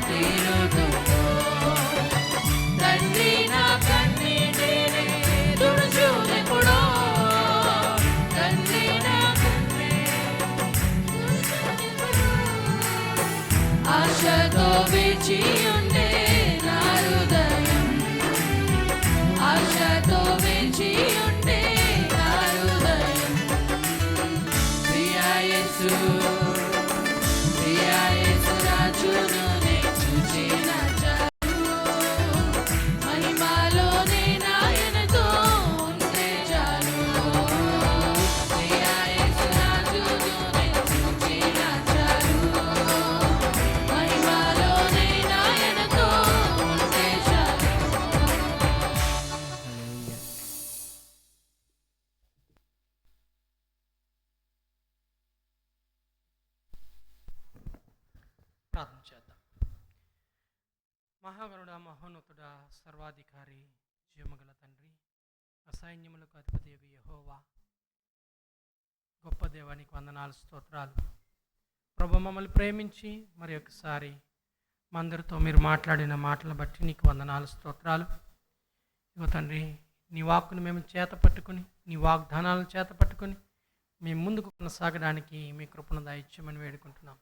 తీరుతుందో. తండ్రి నా కన్నీటిని తుడుచునెప్పుడో. తండ్రి నా ఆశతో వేచి ఉండే నా హృదయం. ఆశతో వేచి ఉండే నా హృదయం. ప్రియా యేసు రాజును నే చూచి రాజాను మహిమలోనే నాయనతో ఉంటే చాలు. ప్రియా యేసు రాజును నే చూచి రాజాను మహిమలోనే నాయనతో ఉంటే చాలు. హల్లెలూయా. ప్రార్థన చేద్దాం. మహాగరుడ, మహోన్నతుడ, సర్వాధికారి, జీవముగల తండ్రి, అసైన్యములకు అధిపతి యెహోవా, గొప్ప దేవానికి వందనాలు, స్తోత్రాలు. ప్రభు, మమ్మల్ని ప్రేమించి మరి ఒకసారి మా అందరితో మీరు మాట్లాడిన మాటలను బట్టి నీకు వందనాలు, స్తోత్రాలు. ఇగో తండ్రి, నీ వాక్కును మేము చేత పట్టుకుని, నీ వాగ్దానాలను చేత పట్టుకుని మేము ముందుకు కొనసాగడానికి మీ కృపను దయచేయమని వేడుకుంటున్నాం.